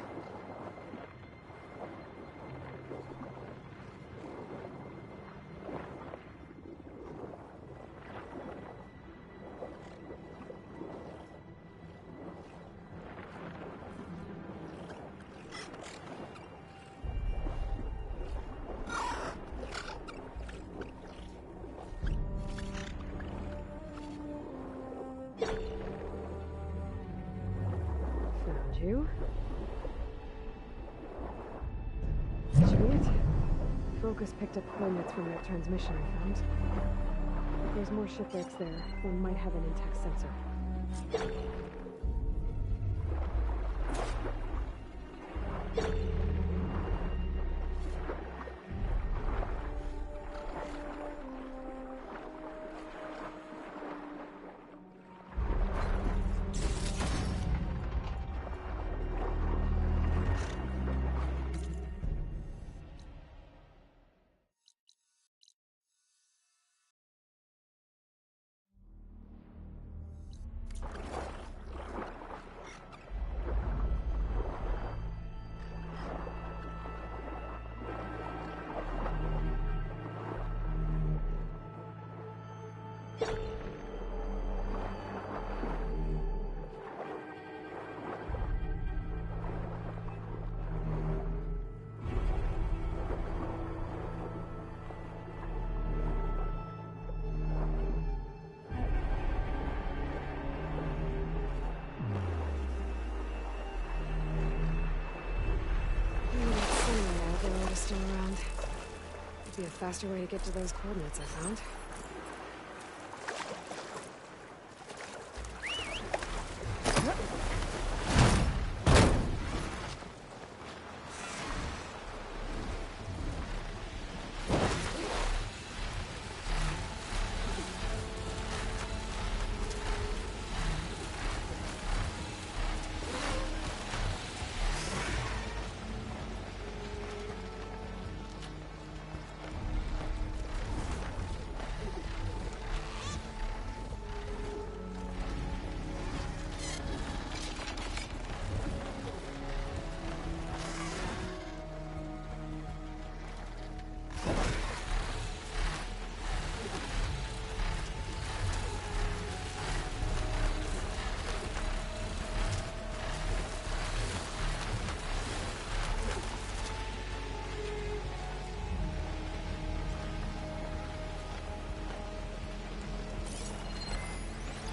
You? Did you read it? Focus picked up coordinates from that transmission I found. If there's more shipwrecks there, one might have an intact sensor. Still around. Would be a faster way to get to those coordinates I found.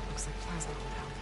Looks like plasma compound.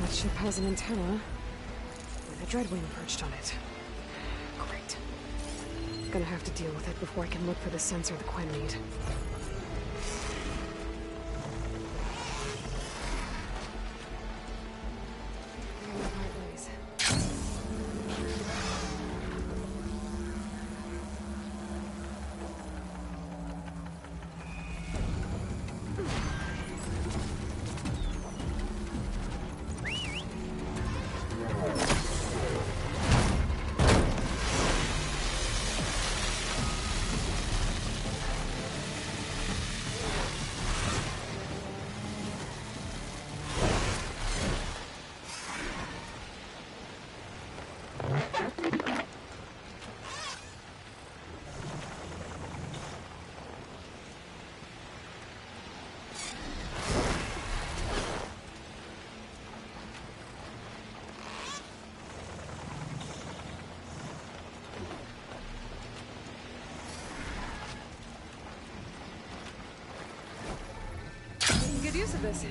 That ship has an antenna with a dreadwing perched on it. Great. Gonna have to deal with it before I can look for the sensor the Quen need. Good use of this.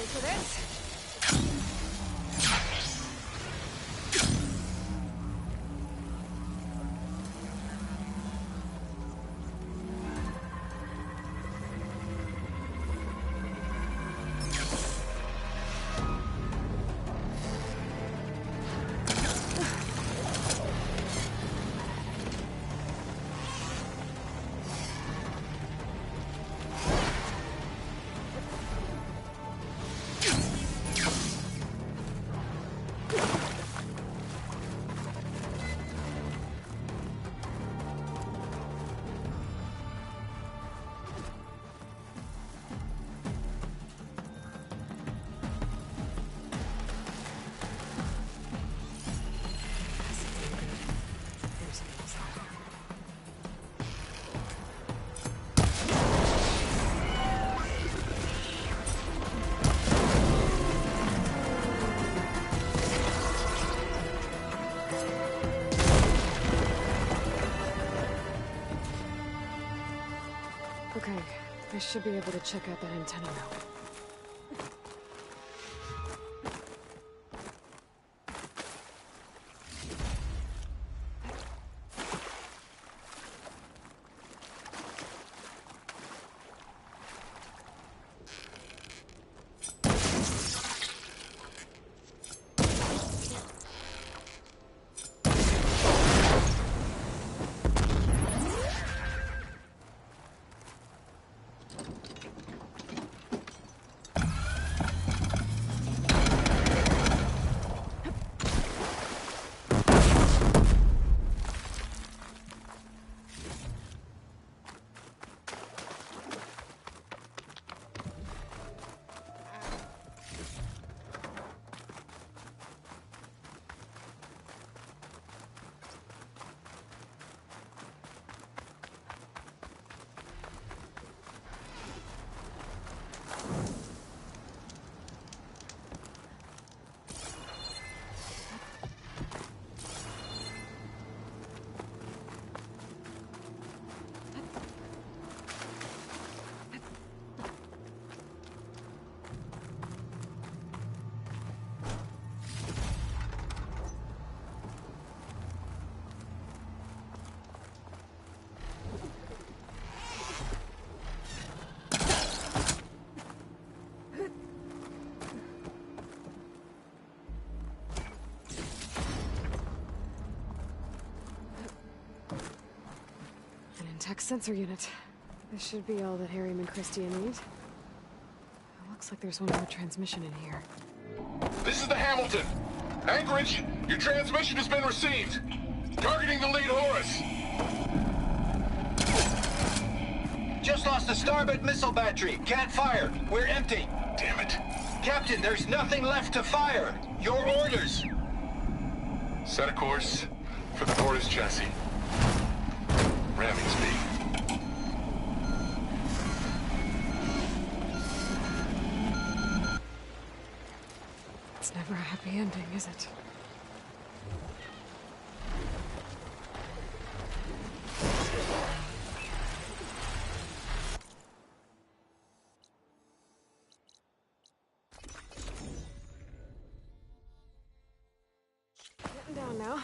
Ready for this? Okay, I should be able to check out that antenna now. Tech sensor unit. This should be all that Harry and Christia need. It looks like there's one more transmission in here. This is the Hamilton. Anchorage, your transmission has been received. Targeting the lead Horus. Just lost the starboard missile battery. Can't fire. We're empty. Damn it. Captain, there's nothing left to fire. Your orders. Set a course for the Horus chassis. Ramming speed. It's never a happy ending, is it? Getting down now.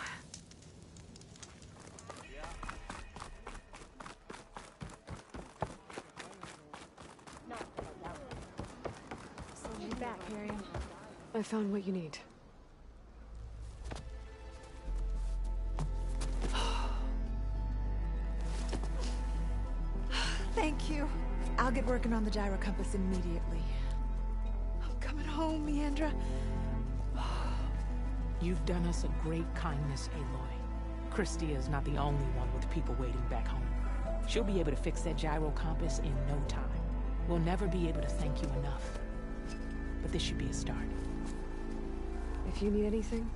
Back, Harry. I found what you need. Thank you. I'll get working on the gyro compass immediately. I'm coming home, Leandra. You've done us a great kindness, Aloy. Christia is not the only one with people waiting back home. She'll be able to fix that gyro compass in no time. We'll never be able to thank you enough. But this should be a start. If you need anything,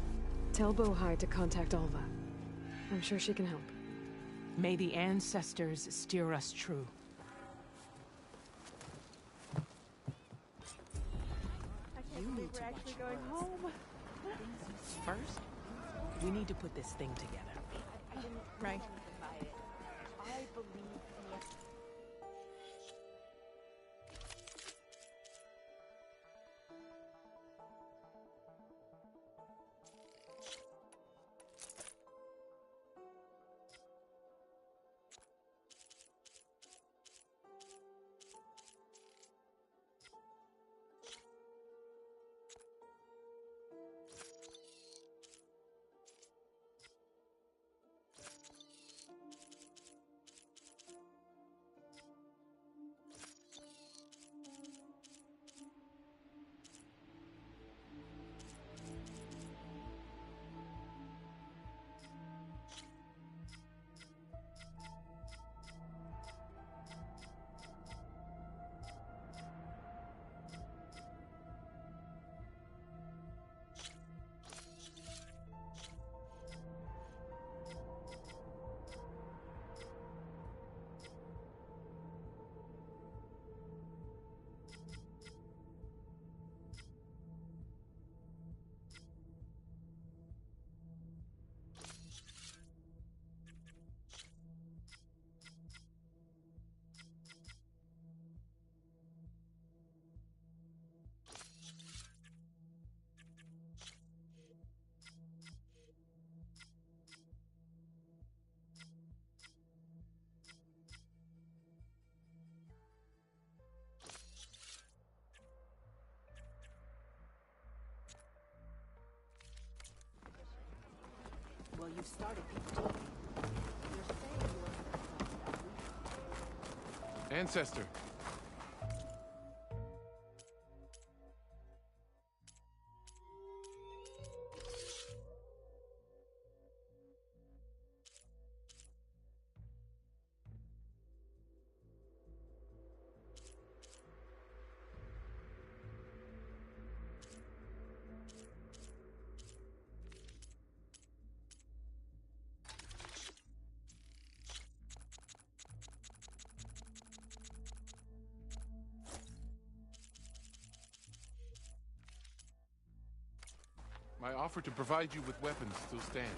tell Bohai to contact Alva. I'm sure she can help. May the ancestors steer us true. You need to actually going home. First, we need to put this thing together. Right. I believe in it. Well, you've started people talking. You're saying you're... Ancestor. My offer to provide you with weapons still stands.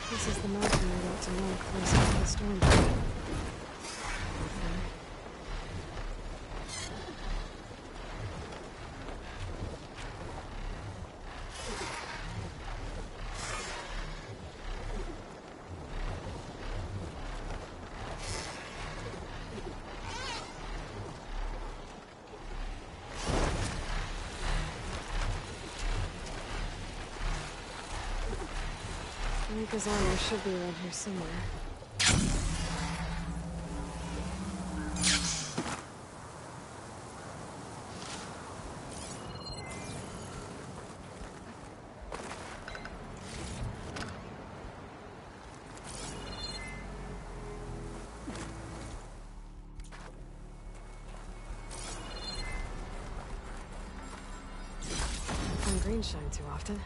This is the mountain we went to Monk for a second storm. Rika's armor should be around here somewhere. Don't green shine too often.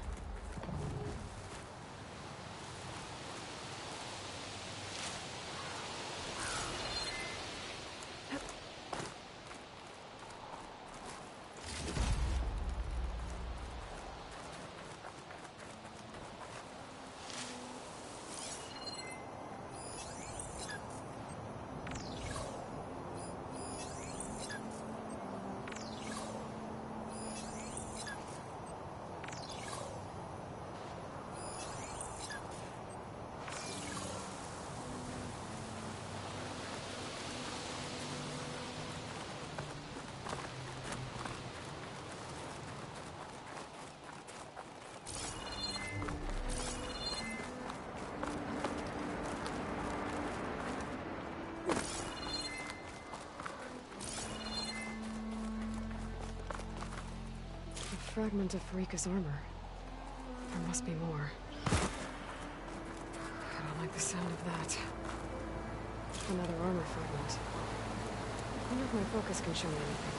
Fragment of Rika's armor. There must be more. I don't like the sound of that. Another armor fragment. I wonder if my focus can show me anything.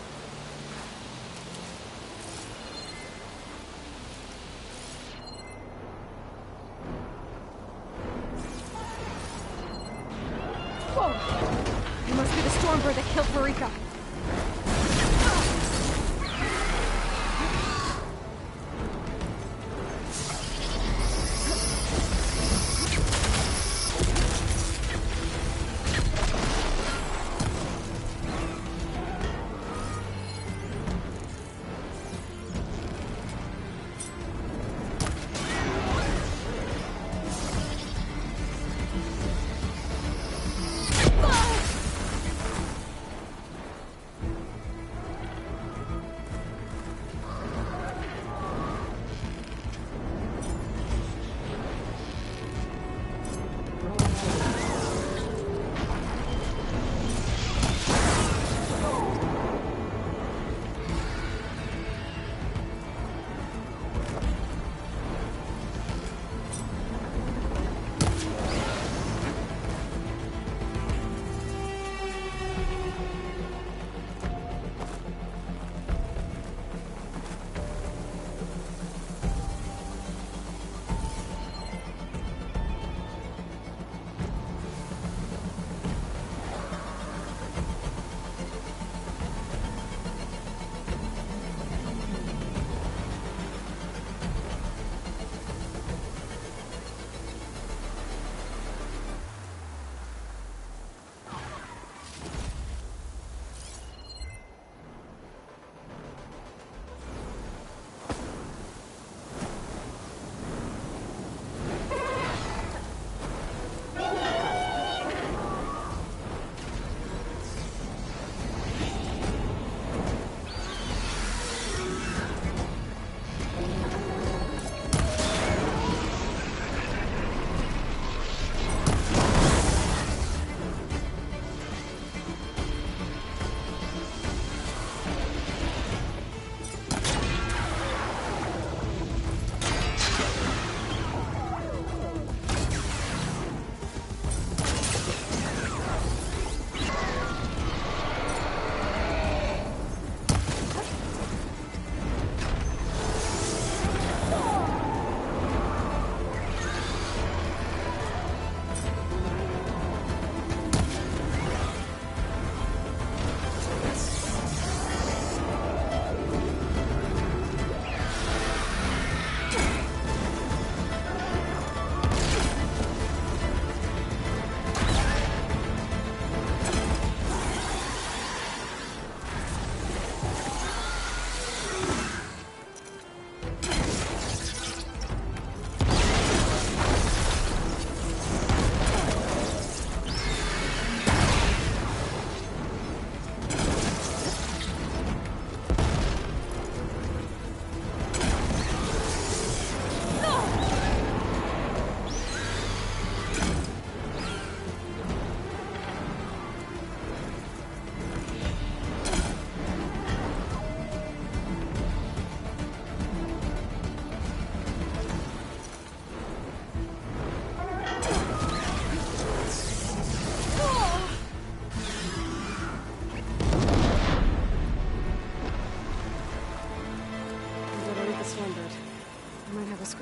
Whoa! It must be the Stormbird that killed Marika.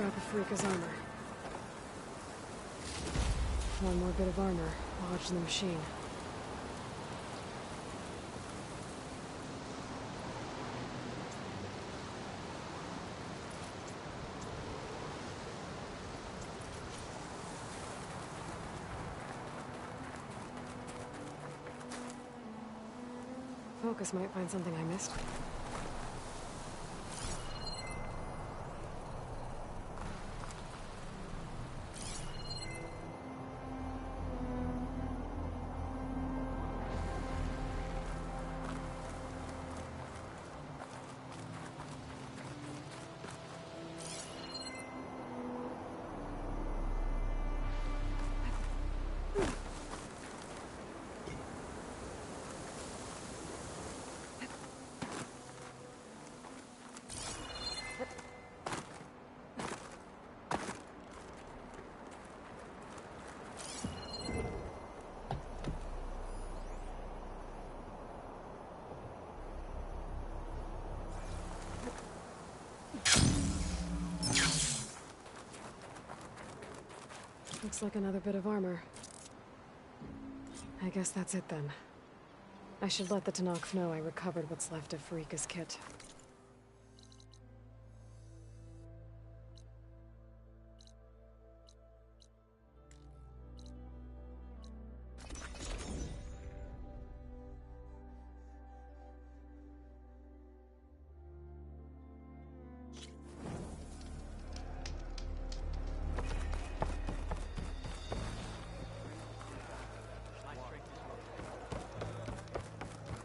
scrap of Farika's armor. One more bit of armor lodged in the machine. Focus might find something I missed. Looks like another bit of armor. I guess that's it then. I should let the Tenakth know I recovered what's left of Farika's kit.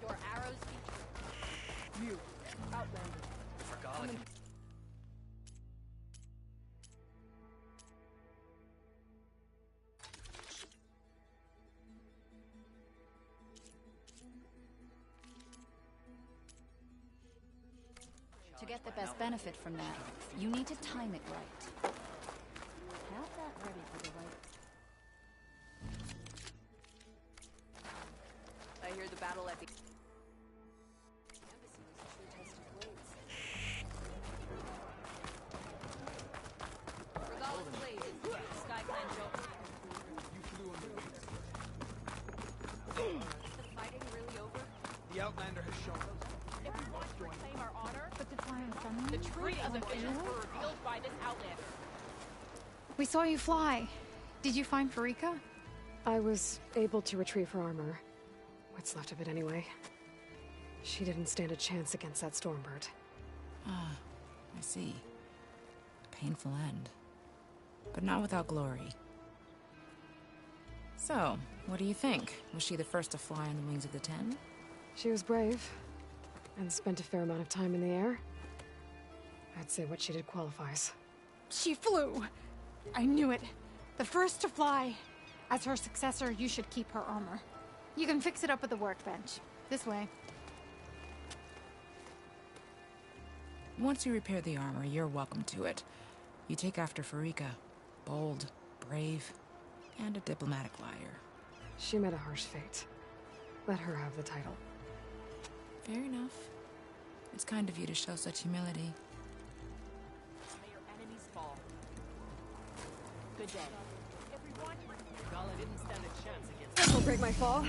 Your arrows feature. Outlander. Coming. To get the best benefit from that, you need to time it right. Have that ready for the right... I hear the battle at the... Regalla's blade. Sky Clan Joker. You flew on the wings. Is the fighting really over? The Outlander has shown us. If we want to reclaim our honor, but the truth of the visions were revealed by this Outlander. We saw you fly. Did you find Farika? I was able to retrieve her armor. What's left of it anyway. She didn't stand a chance against that Stormbird. Ah, I see. Painful end. But not without glory. So, what do you think? Was she the first to fly on the wings of the Ten? She was brave, and spent a fair amount of time in the air. I'd say what she did qualifies. She flew! I knew it. The first to fly. As her successor, you should keep her armor. You can fix it up at the workbench. This way. Once you repair the armor, you're welcome to it. You take after Farika. Bold, brave, and a diplomatic liar. She met a harsh fate. Let her have the title. Fair enough. It's kind of you to show such humility. May your enemies fall. Good day. Everyone, Regalla didn't stand a chance against... This will break my fall.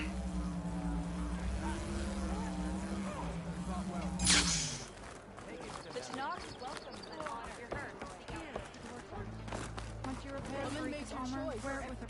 The Tenakth welcome the honor. You're hurt. Once you repair Farika's armor, wear it with her.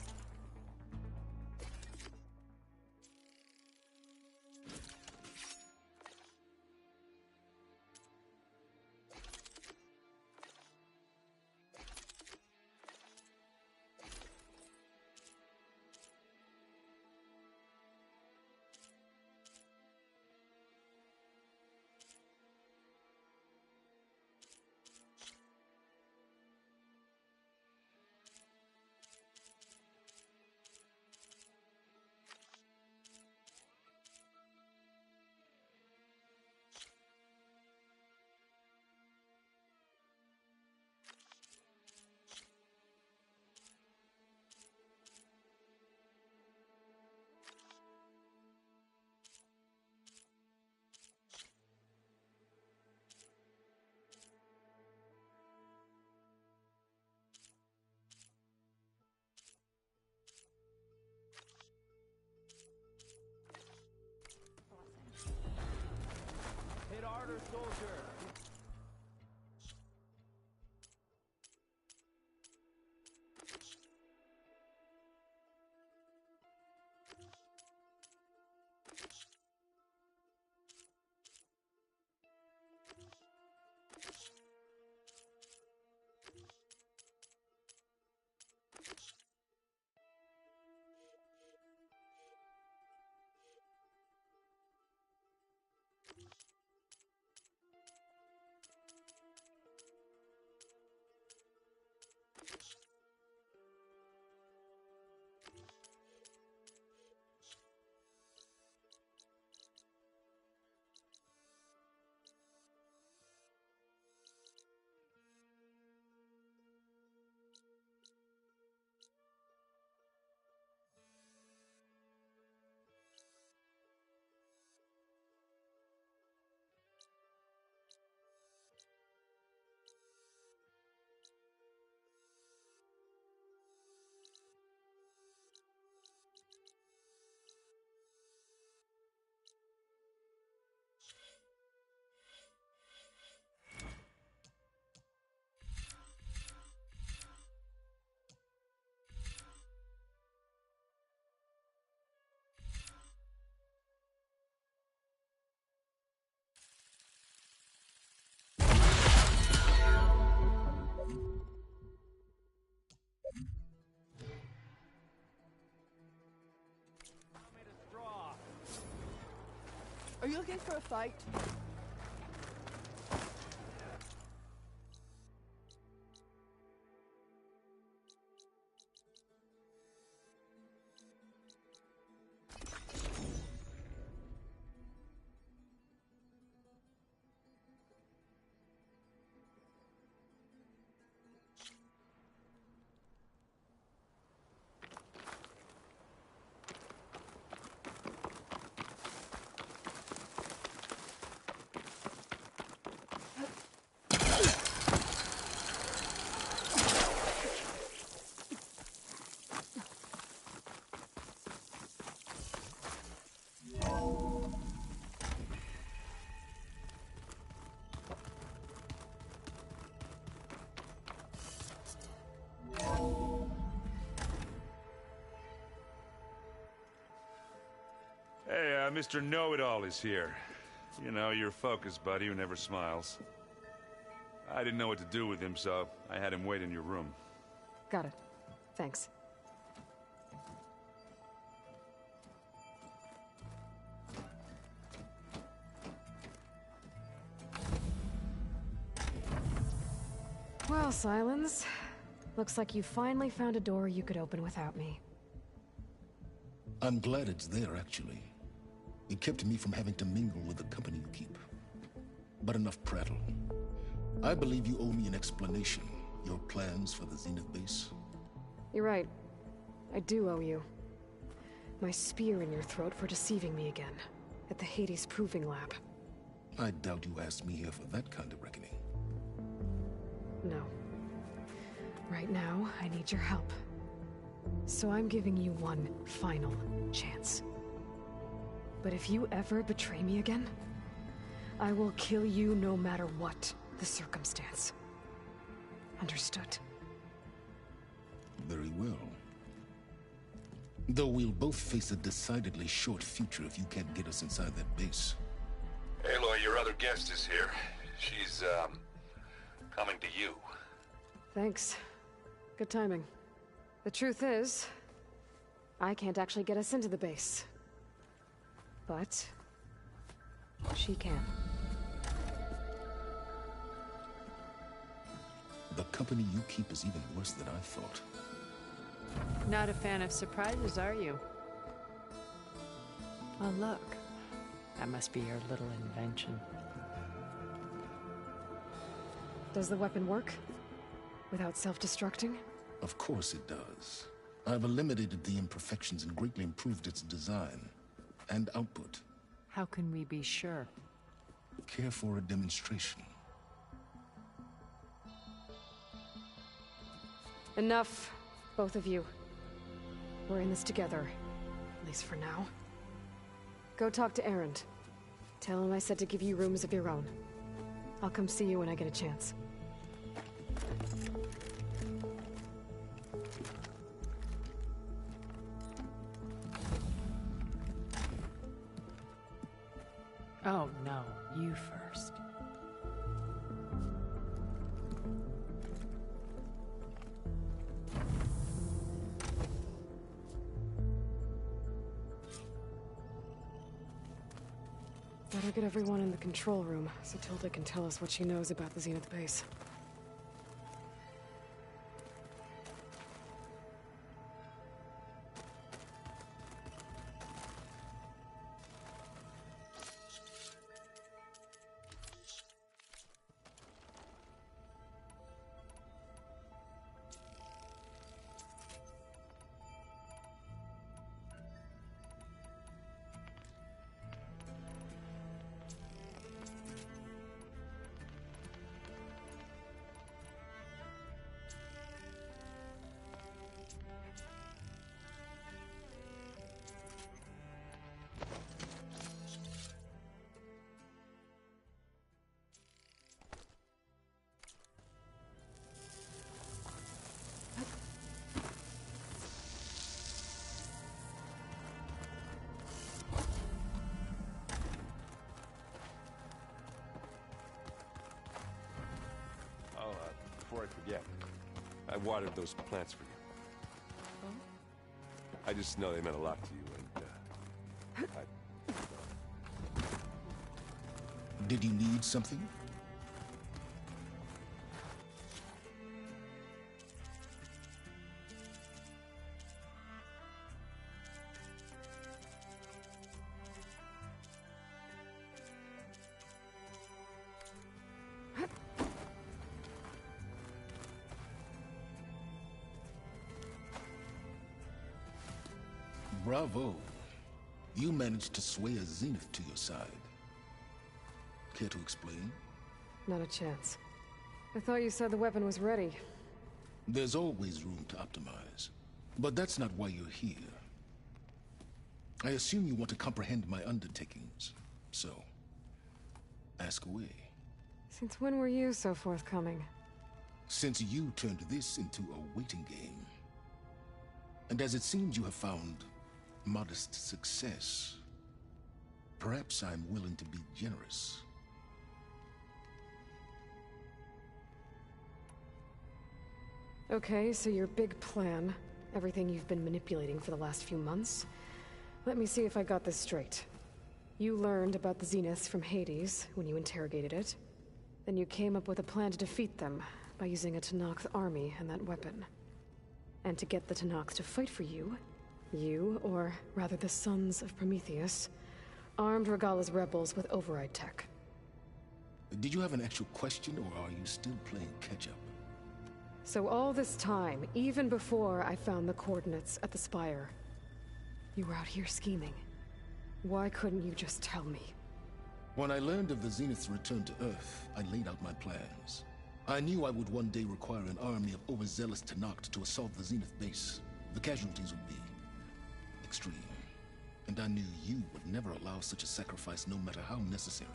harder, soldier. Are you looking for a fight? Hey, Mr. Know-It-All is here. You know, your focus buddy who never smiles. I didn't know what to do with him, so I had him wait in your room. Got it. Thanks. Well, Silence. Looks like you finally found a door you could open without me. I'm glad it's there, actually. It kept me from having to mingle with the company you keep. But enough prattle. I believe you owe me an explanation. Your plans for the Zenith base? You're right. I do owe you. My spear in your throat for deceiving me again. At the Hades Proving Lab. I doubt you asked me here for that kind of reckoning. No. Right now, I need your help. So I'm giving you one final chance. But if you ever betray me again, I will kill you no matter what the circumstance. Understood? Very well. Though we'll both face a decidedly short future if you can't get us inside that base. Aloy, your other guest is here. She's, coming to you. Thanks. Good timing. The truth is, I can't actually get us into the base. But she can. The company you keep is even worse than I thought. Not a fan of surprises, are you? Oh, look. That must be your little invention. Does the weapon work? Without self-destructing? Of course it does. I've eliminated the imperfections and greatly improved its design and output. How can we be sure? Care for a demonstration? Enough, both of you. We're in this together, at least for now. Go talk to Erend. Tell him I said to give you rooms of your own. I'll come see you when I get a chance. Oh, no. You first. Better get everyone in the control room so Tilda can tell us what she knows about the Zenith base. Before I forget, I watered those plants for you. I just know they meant a lot to you, and, Did you need something? Bravo. You managed to sway a Zenith to your side. Care to explain? Not a chance. I thought you said the weapon was ready. There's always room to optimize. But that's not why you're here. I assume you want to comprehend my undertakings. So, ask away. Since when were you so forthcoming? Since you turned this into a waiting game. And as it seems you have found modest success, perhaps I'm willing to be generous. Okay, so your big plan, everything you've been manipulating for the last few months. Let me see if I got this straight. You learned about the Zeniths from Hades when you interrogated it. Then you came up with a plan to defeat them by using a Tenakth army and that weapon. And to get the Tenakth to fight for you, or rather the Sons of Prometheus, armed Regalla's rebels with override tech. Did you have an actual question, or are you still playing catch-up? So all this time, even before I found the coordinates at the Spire, you were out here scheming. Why couldn't you just tell me? When I learned of the Zenith's return to Earth, I laid out my plans. I knew I would one day require an army of overzealous Tenakth to assault the Zenith base. The casualties would be extreme. And I knew you would never allow such a sacrifice, no matter how necessary.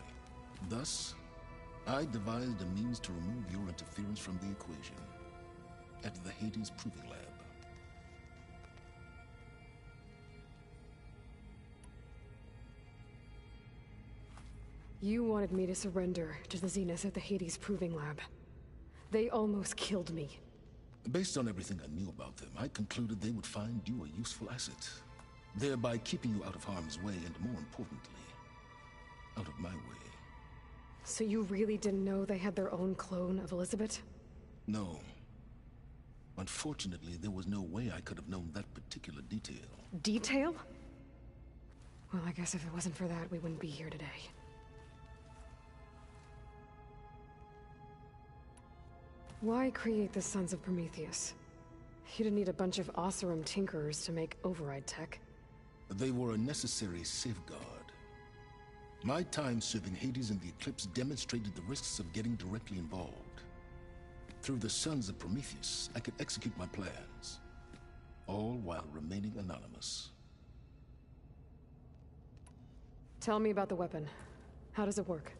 Thus, I devised a means to remove your interference from the equation at the Hades Proving Lab. You wanted me to surrender to the Zenith at the Hades Proving Lab. They almost killed me. Based on everything I knew about them, I concluded they would find you a useful asset, thereby keeping you out of harm's way and, more importantly, out of my way. So you really didn't know they had their own clone of Elizabeth? No. Unfortunately, there was no way I could have known that particular detail. Detail? Well, I guess if it wasn't for that, we wouldn't be here today. Why create the Sons of Prometheus? You didn't need a bunch of Oseram tinkerers to make override tech. They were a necessary safeguard. My time serving Hades and the Eclipse demonstrated the risks of getting directly involved. Through the Sons of Prometheus, I could execute my plans, all while remaining anonymous. Tell me about the weapon. How does it work?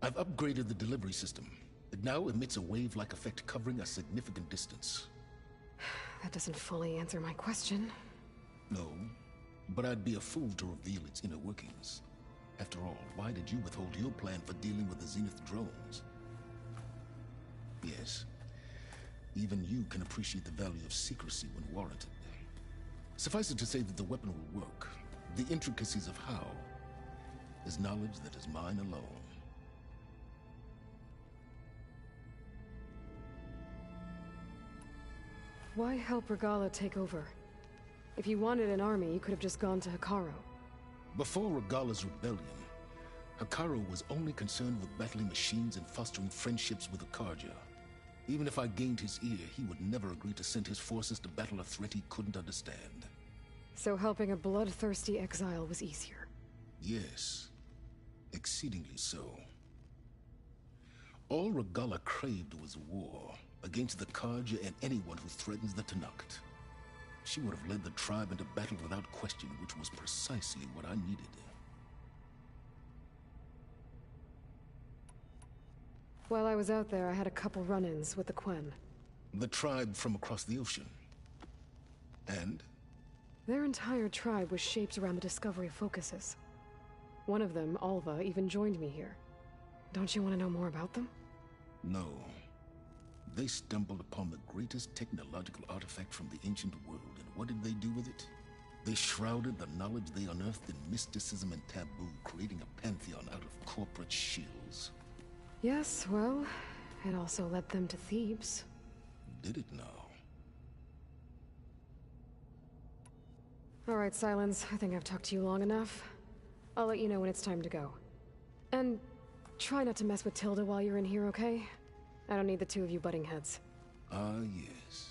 I've upgraded the delivery system. It now emits a wave-like effect covering a significant distance. That doesn't fully answer my question. No, but I'd be a fool to reveal its inner workings. After all, why did you withhold your plan for dealing with the Zenith drones? Yes, even you can appreciate the value of secrecy when warranted. Suffice it to say that the weapon will work. The intricacies of how is knowledge that is mine alone. Why help Regalla take over? If you wanted an army, you could have just gone to Hekarro. Before Regalla's rebellion, Hekarro was only concerned with battling machines and fostering friendships with the Carja. Even if I gained his ear, he would never agree to send his forces to battle a threat he couldn't understand. So helping a bloodthirsty exile was easier? Yes, exceedingly so. All Regalla craved was war against the Carja and anyone who threatens the Tenakth. She would have led the tribe into battle without question, which was precisely what I needed. While I was out there, I had a couple run-ins with the Quen. The tribe from across the ocean. And? Their entire tribe was shaped around the discovery of focuses. One of them, Alva, even joined me here. Don't you want to know more about them? No. They stumbled upon the greatest technological artifact from the ancient world, and what did they do with it? They shrouded the knowledge they unearthed in mysticism and taboo, creating a pantheon out of corporate shills. Yes, well, it also led them to Thebes. Did it now? All right, Silence. I think I've talked to you long enough. I'll let you know when it's time to go. And try not to mess with Tilda while you're in here, okay? I don't need the two of you butting heads. Ah, yes.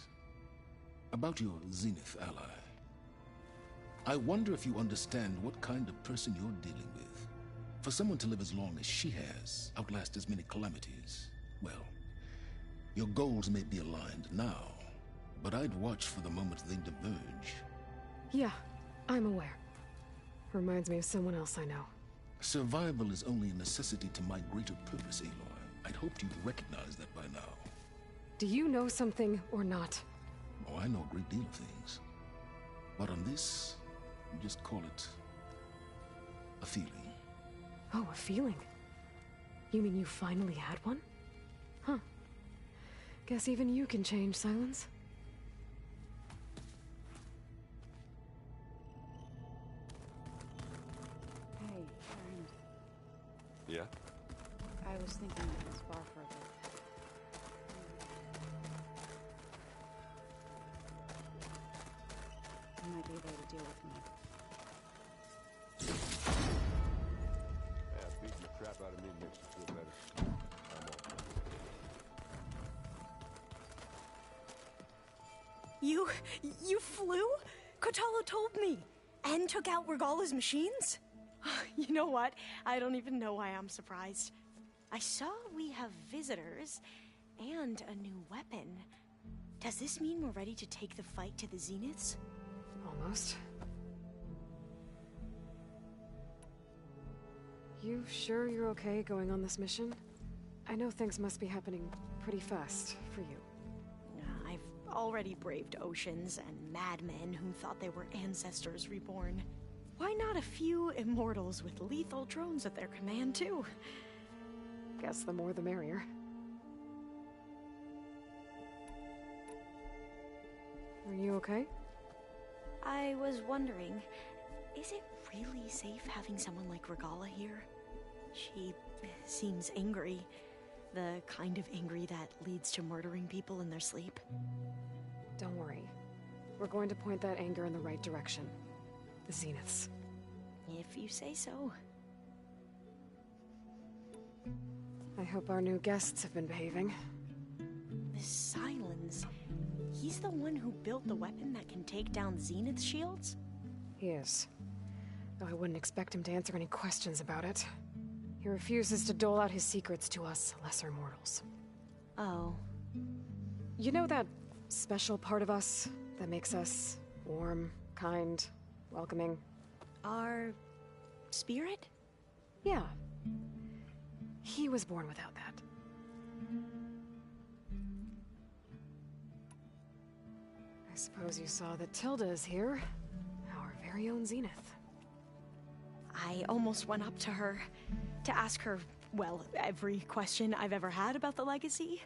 About your Zenith ally. I wonder if you understand what kind of person you're dealing with. For someone to live as long as she has, outlast as many calamities, well, your goals may be aligned now, but I'd watch for the moment they diverge. Yeah, I'm aware. Reminds me of someone else I know. Survival is only a necessity to my greater purpose, Aloy. I'd hoped you'd recognize that by now. Do you know something or not? Oh, I know a great deal of things. But on this, you just call it a feeling. Oh, a feeling? You mean you finally had one? Huh. Guess even you can change, Silence. Hey, friend. Yeah? I was thinking it was far further. You might be able to deal with me. Yeah, beating the crap out of me makes you feel better. I'm all. You flew? Kotallo told me. And took out Regalla's machines? You know what? I don't even know why I'm surprised. I saw we have visitors and a new weapon. Does this mean we're ready to take the fight to the Zeniths? Almost. You sure you're okay going on this mission? I know things must be happening pretty fast for you. I've already braved oceans and madmen who thought they were ancestors reborn. Why not a few immortals with lethal drones at their command, too? Guess the more the merrier. Are you okay? I was wondering, is it really safe having someone like Regalla here? She seems angry. The kind of angry that leads to murdering people in their sleep. Don't worry. We're going to point that anger in the right direction. The Zeniths. If you say so. I hope our new guests have been behaving. This Silence, he's the one who built the weapon that can take down Zenith shields? He is. Though I wouldn't expect him to answer any questions about it. He refuses to dole out his secrets to us lesser mortals. Oh. You know that special part of us that makes us warm, kind, welcoming? Our spirit? Yeah. He was born without that. I suppose you saw that Tilda is here. Our very own Zenith. I almost went up to her to ask her, well, every question I've ever had about the legacy.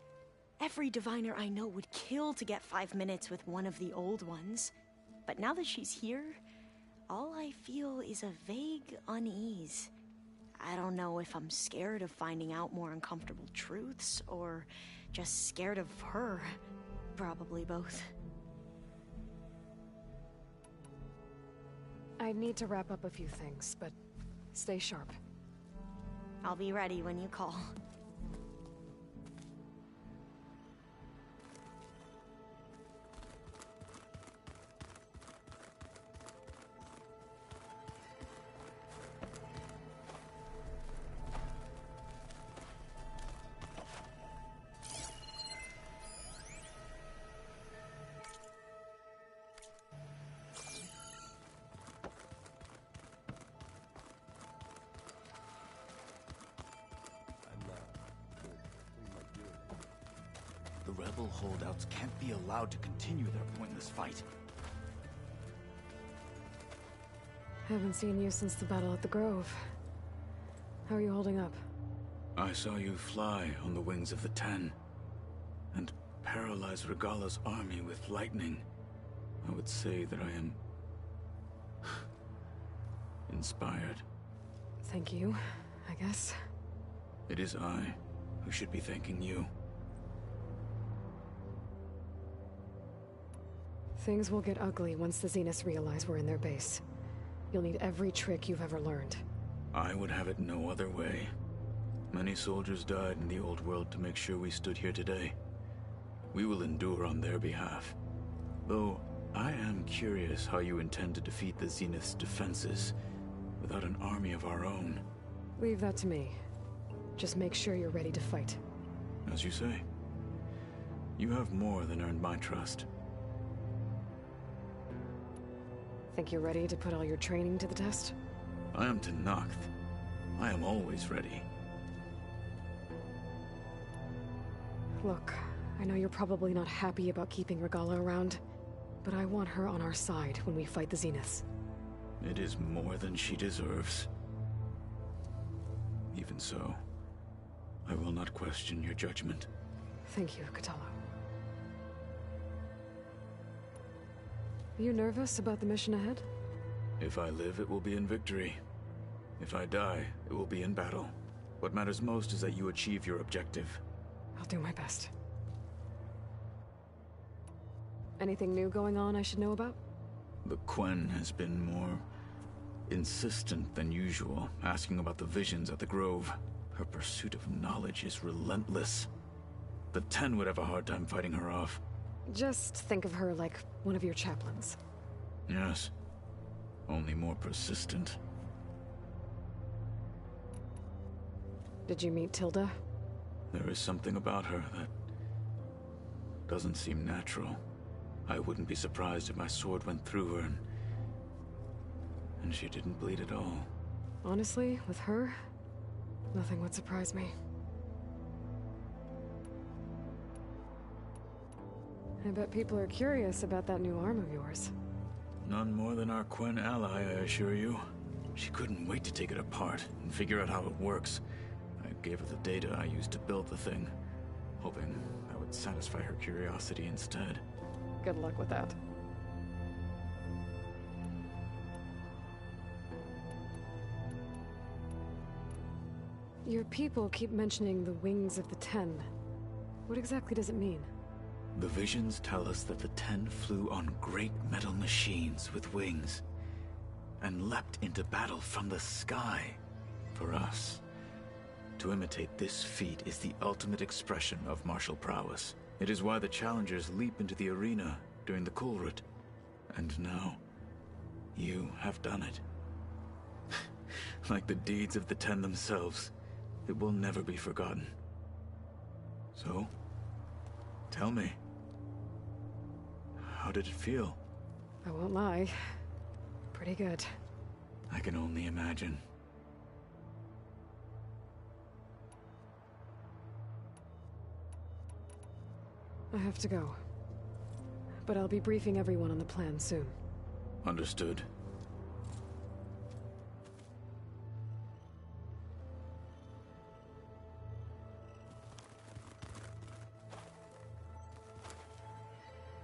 Every diviner I know would kill to get 5 minutes with one of the old ones. But now that she's here, all I feel is a vague unease. I don't know if I'm scared of finding out more uncomfortable truths, or just scared of her. Probably both. I need to wrap up a few things, but stay sharp. I'll be ready when you call. The rebel holdouts can't be allowed to continue their pointless fight. Haven't seen you since the battle at the Grove. How are you holding up? I saw you fly on the wings of the Ten, and paralyze Regala's army with lightning. I would say that I am inspired. Thank you, I guess. It is I who should be thanking you. Things will get ugly once the Zeniths realize we're in their base. You'll need every trick you've ever learned. I would have it no other way. Many soldiers died in the old world to make sure we stood here today. We will endure on their behalf. Though, I am curious how you intend to defeat the Zenith's defenses without an army of our own. Leave that to me. Just make sure you're ready to fight. As you say. You have more than earned my trust. Think you're ready to put all your training to the test? I am Tenakth. I am always ready. Look, I know you're probably not happy about keeping Regala around, but I want her on our side when we fight the Zeniths. It is more than she deserves. Even so, I will not question your judgment. Thank you, Kotallo. You nervous about the mission ahead? If I live, it will be in victory. If I die, it will be in battle. What matters most is that you achieve your objective. I'll do my best. Anything new going on I should know about? The Quen has been more insistent than usual, asking about the visions at the Grove. Her pursuit of knowledge is relentless. The Ten would have a hard time fighting her off. Just think of her like one of your chaplains. Yes. Only more persistent. Did you meet Tilda? There is something about her that doesn't seem natural. I wouldn't be surprised if my sword went through her and she didn't bleed at all. Honestly, with her, nothing would surprise me. I bet people are curious about that new arm of yours. None more than our Quen ally, I assure you. She couldn't wait to take it apart and figure out how it works. I gave her the data I used to build the thing, hoping that would satisfy her curiosity instead. Good luck with that. Your people keep mentioning the wings of the Ten. What exactly does it mean? The visions tell us that the Ten flew on great metal machines with wings, and leapt into battle from the sky. For us, to imitate this feat is the ultimate expression of martial prowess. It is why the challengers leap into the arena during the Kulrut. And now, you have done it. Like the deeds of the Ten themselves, it will never be forgotten. So, tell me, how did it feel? I won't lie. Pretty good. I can only imagine. I have to go. But I'll be briefing everyone on the plan soon. Understood.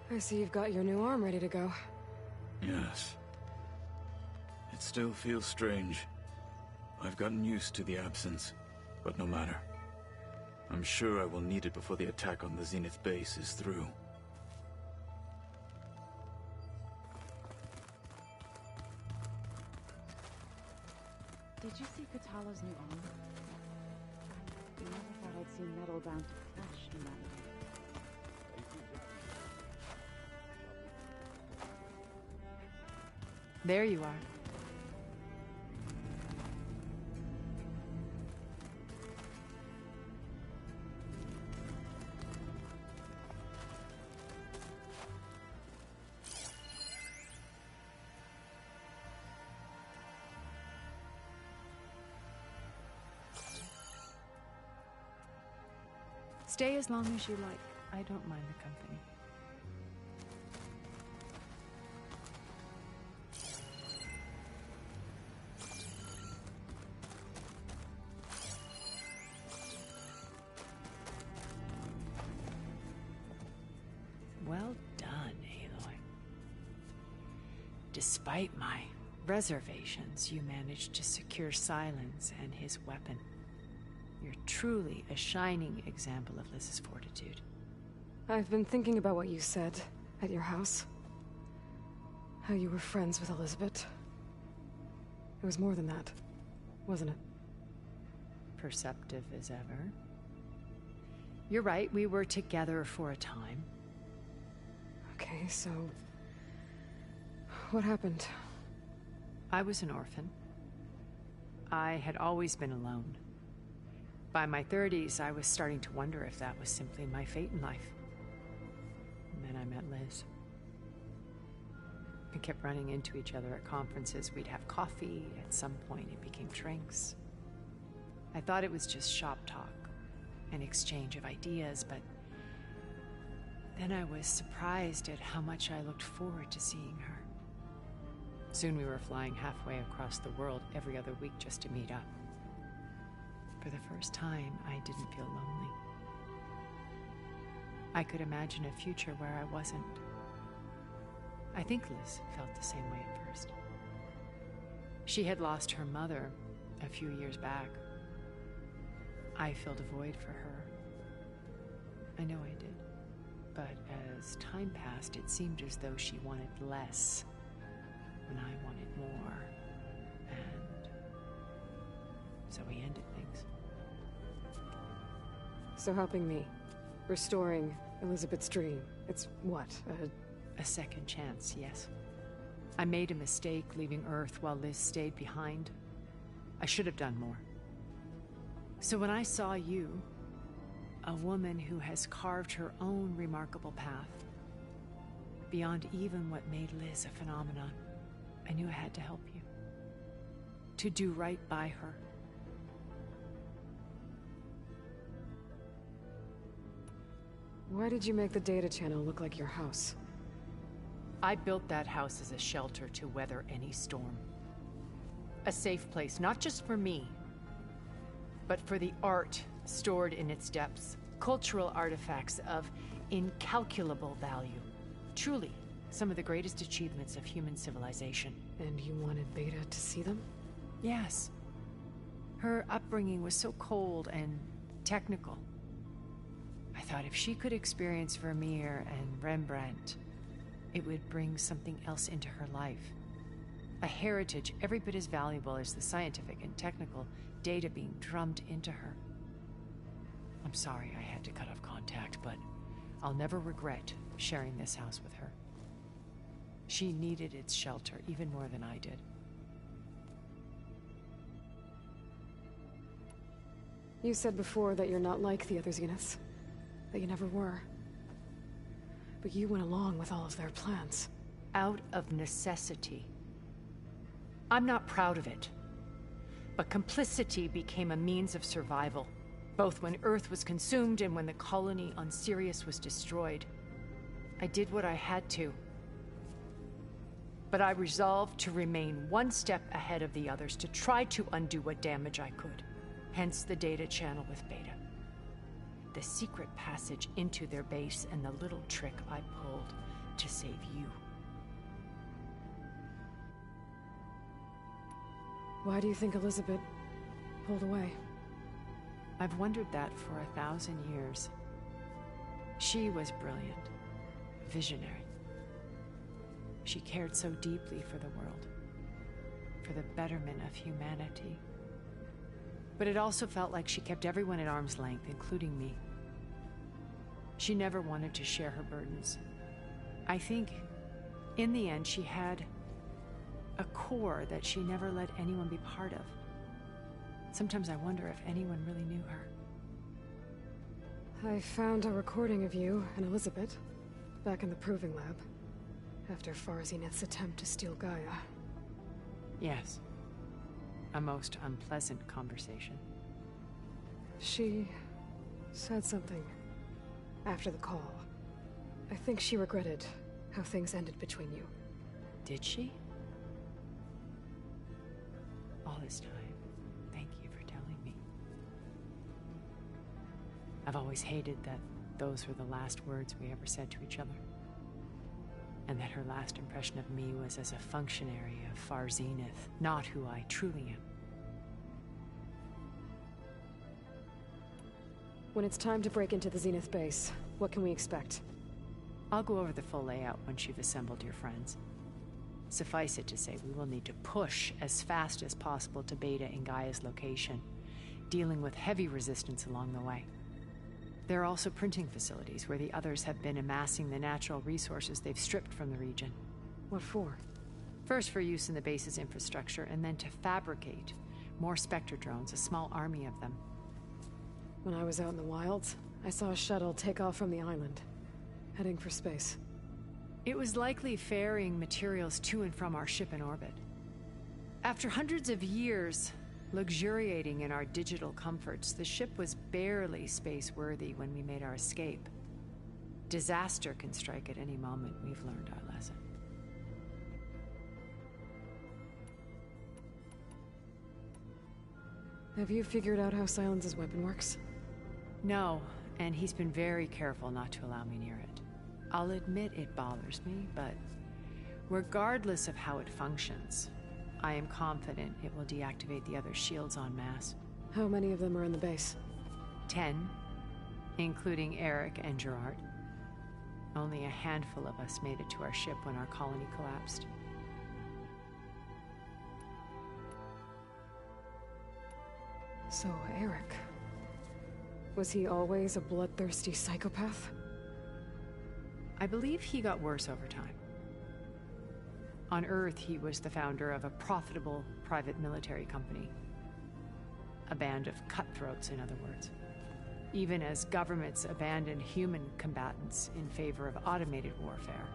I see you've got your new arm ready to go. Yes. It still feels strange. I've gotten used to the absence, but no matter. I'm sure I will need it before the attack on the Zenith base is through. Did you see Katala's new armor? I never thought I'd see metal down to flesh in that way. There you are. Stay as long as you like. I don't mind the company. Well done, Aloy. Despite my reservations, you managed to secure Silence and his weapon. You're truly a shining example of Liz's fortitude. I've been thinking about what you said at your house. How you were friends with Elizabeth. It was more than that, wasn't it? Perceptive as ever. You're right, we were together for a time. Okay, so... what happened? I was an orphan. I had always been alone. By my 30s, I was starting to wonder if that was simply my fate in life. And then I met Liz. We kept running into each other at conferences. We'd have coffee. At some point, it became drinks. I thought it was just shop talk, an exchange of ideas, but then I was surprised at how much I looked forward to seeing her. Soon we were flying halfway across the world every other week just to meet up. For the first time, I didn't feel lonely. I could imagine a future where I wasn't. I think Liz felt the same way at first. She had lost her mother a few years back. I filled a void for her. I know I did. But as time passed, it seemed as though she wanted less, and I wanted more. And so we ended things. So helping me, restoring Elizabeth's dream, it's what, a second chance, yes. I made a mistake leaving Earth while Liz stayed behind. I should have done more. So when I saw you, a woman who has carved her own remarkable path, beyond even what made Liz a phenomenon, I knew I had to help you. To do right by her. Why did you make the data channel look like your house? I built that house as a shelter to weather any storm. A safe place, not just for me, but for the art stored in its depths. Cultural artifacts of incalculable value. Truly, some of the greatest achievements of human civilization. And you wanted Beta to see them? Yes. Her upbringing was so cold and technical. I thought if she could experience Vermeer and Rembrandt, it would bring something else into her life. A heritage every bit as valuable as the scientific and technical data being drummed into her. I'm sorry I had to cut off contact, but I'll never regret sharing this house with her. She needed its shelter even more than I did. You said before that you're not like the other Zeniths. That you never were. But you went along with all of their plans. Out of necessity. I'm not proud of it. But complicity became a means of survival. both when Earth was consumed and when the colony on Sirius was destroyed. I did what I had to. But I resolved to remain one step ahead of the others, to try to undo what damage I could. Hence the data channel with Beta. The secret passage into their base and the little trick I pulled to save you. Why do you think Elizabeth pulled away? I've wondered that for 1,000 years. She was brilliant, visionary. She cared so deeply for the world, for the betterment of humanity. But it also felt like she kept everyone at arm's length, including me. She never wanted to share her burdens. I think, in the end, she had a core that she never let anyone be part of. Sometimes I wonder if anyone really knew her. I found a recording of you and Elizabeth back in the Proving Lab after Far Zenith's attempt to steal Gaia. Yes. A most unpleasant conversation. She said something after the call. I think she regretted how things ended between you. Did she? All this time, thank you for telling me. I've always hated that those were the last words we ever said to each other. And that her last impression of me was as a functionary of Far Zenith, not who I truly am. When it's time to break into the Zenith base, what can we expect? I'll go over the full layout once you've assembled your friends. Suffice it to say, we will need to push as fast as possible to Beta and Gaia's location, dealing with heavy resistance along the way. There are also printing facilities where the others have been amassing the natural resources they've stripped from the region. What for? First for use in the base's infrastructure, and then to fabricate more Spectre drones, a small army of them. When I was out in the wilds, I saw a shuttle take off from the island, heading for space. It was likely ferrying materials to and from our ship in orbit. After hundreds of years luxuriating in our digital comforts, the ship was barely space-worthy when we made our escape. Disaster can strike at any moment. We've learned our lesson. Have you figured out how Silence's weapon works? No, and he's been very careful not to allow me near it. I'll admit it bothers me, but regardless of how it functions, I am confident it will deactivate the other shields en masse. How many of them are in the base? 10, including Eric and Gerard. Only a handful of us made it to our ship when our colony collapsed. So, Eric... was he always a bloodthirsty psychopath? I believe he got worse over time. On Earth, he was the founder of a profitable private military company. A band of cutthroats, in other words. Even as governments abandoned human combatants in favor of automated warfare.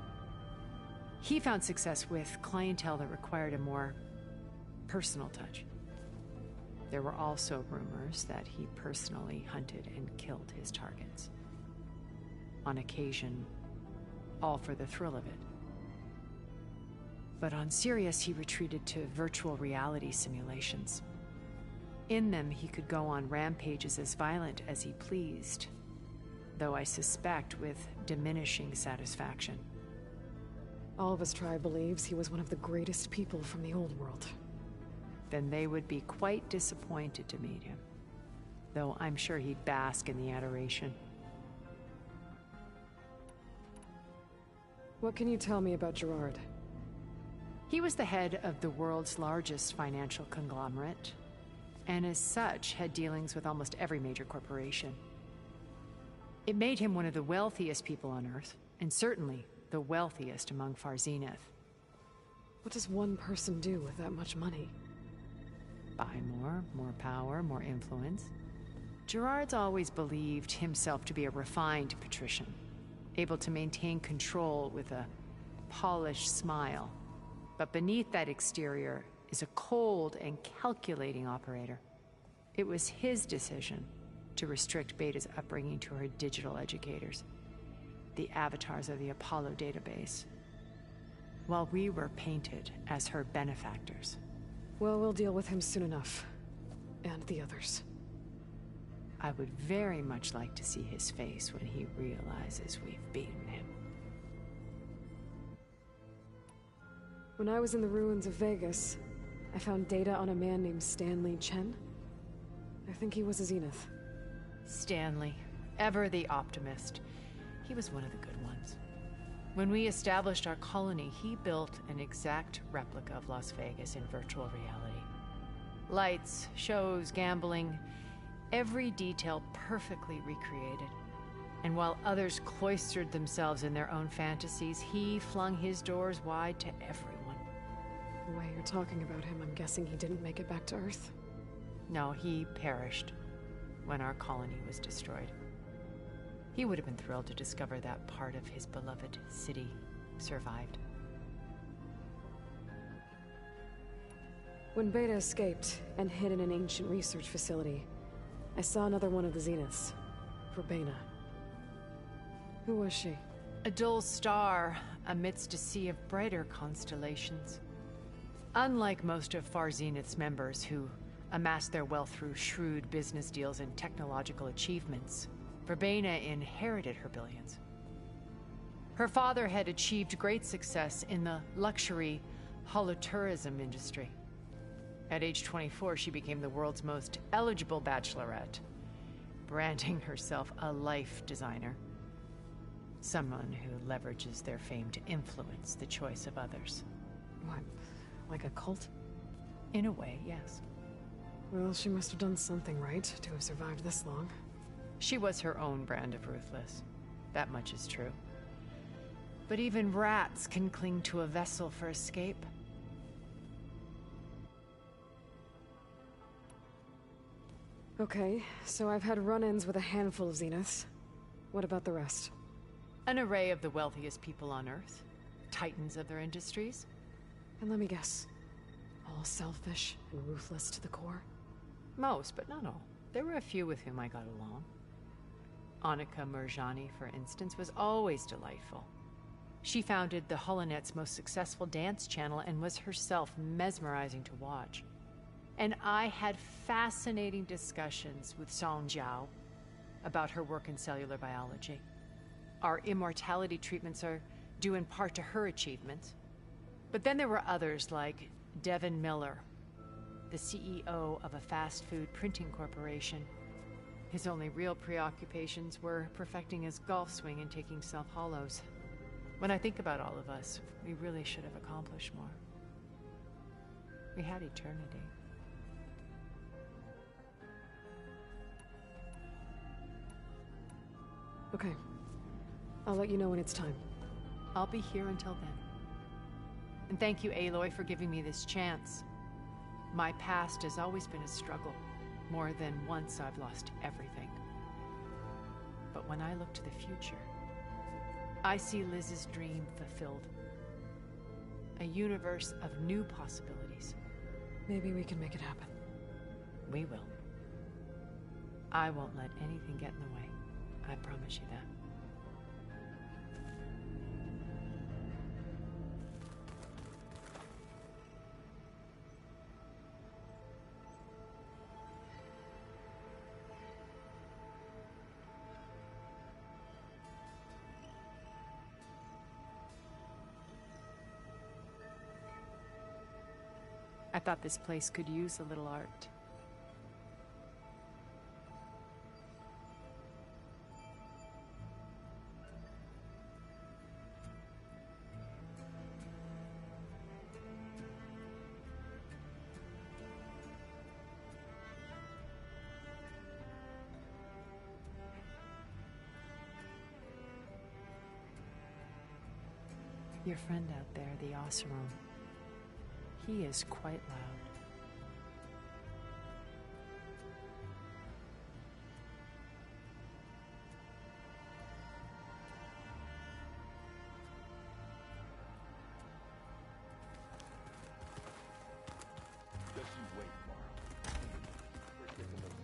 He found success with clientele that required a more personal touch. There were also rumors that he personally hunted and killed his targets. On occasion, all for the thrill of it. But on Sirius, he retreated to virtual reality simulations. In them, he could go on rampages as violent as he pleased, though I suspect with diminishing satisfaction. All of his tribe believes he was one of the greatest people from the old world. Then they would be quite disappointed to meet him, though I'm sure he'd bask in the adoration. What can you tell me about Gerard? He was the head of the world's largest financial conglomerate, and as such had dealings with almost every major corporation. It made him one of the wealthiest people on Earth, and certainly the wealthiest among Far Zenith. What does one person do with that much money? Buy more power, more influence. Gerard's always believed himself to be a refined patrician, able to maintain control with a polished smile. But beneath that exterior is a cold and calculating operator. It was his decision, to restrict Beta's upbringing to her digital educators, the avatars of the Apollo database, while we were painted as her benefactors. Well, we'll deal with him soon enough. And the others. I would very much like to see his face when he realizes we've beaten him. When I was in the ruins of Vegas, I found data on a man named Stanley Chen. I think he was a Zenith. Stanley, ever the optimist. He was one of the good ones. When we established our colony, he built an exact replica of Las Vegas in virtual reality. Lights, shows, gambling, every detail perfectly recreated. And while others cloistered themselves in their own fantasies, he flung his doors wide to everyone. The way you're talking about him, I'm guessing he didn't make it back to Earth? No, he perished when our colony was destroyed. He would have been thrilled to discover that part of his beloved city survived. When Beta escaped and hid in an ancient research facility, I saw another one of the Zeniths, Verbena. Who was she? A dull star amidst a sea of brighter constellations. Unlike most of Far Zenith's members who amassed their wealth through shrewd business deals and technological achievements, Verbena inherited her billions. Her father had achieved great success in the luxury holotourism industry. At age 24, she became the world's most eligible bachelorette, branding herself a life designer. Someone who leverages their fame to influence the choice of others. What, like a cult? In a way, yes. Well, she must have done something right to have survived this long. She was her own brand of ruthless. That much is true. But even rats can cling to a vessel for escape. Okay, so I've had run-ins with a handful of Zeniths. What about the rest? An array of the wealthiest people on Earth. Titans of their industries. And let me guess. All selfish and ruthless to the core? Most, but not all. There were a few with whom I got along. Annika Murjani, for instance, was always delightful. She founded the Holonet's most successful dance channel and was herself mesmerizing to watch. And I had fascinating discussions with Song Jiao about her work in cellular biology. Our immortality treatments are due in part to her achievements. But then there were others like Devin Miller, the CEO of a fast food printing corporation. His only real preoccupations were perfecting his golf swing and taking self-hollows. When I think about all of us, we really should have accomplished more. We had eternity. Okay. I'll let you know when it's time. I'll be here until then. And thank you, Aloy, for giving me this chance. My past has always been a struggle. More than once I've lost everything. But when I look to the future, I see Liz's dream fulfilled. A universe of new possibilities. Maybe we can make it happen. We will. I won't let anything get in the way. I promise you that. I thought this place could use a little art. Your friend out there, the Oseram. He is quite loud. Just you wait, Mara. We're getting those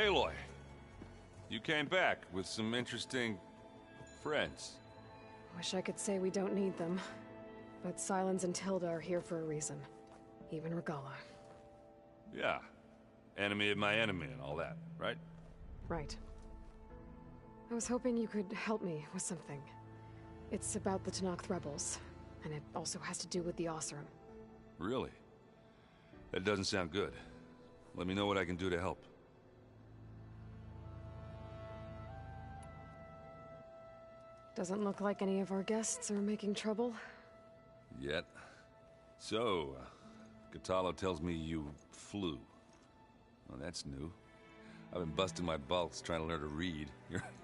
Aloy, you came back with some interesting friends. Wish I could say we don't need them. But Sylens and Tilda are here for a reason. Even Regalla. Yeah. Enemy of my enemy and all that, right? Right. I was hoping you could help me with something. It's about the Tenakth rebels, and it also has to do with the Oseram. Really? That doesn't sound good. Let me know what I can do to help. Doesn't look like any of our guests are making trouble. Yet. So, Kotallo tells me you flew. Well, that's new. I've been busting my balls trying to learn to read.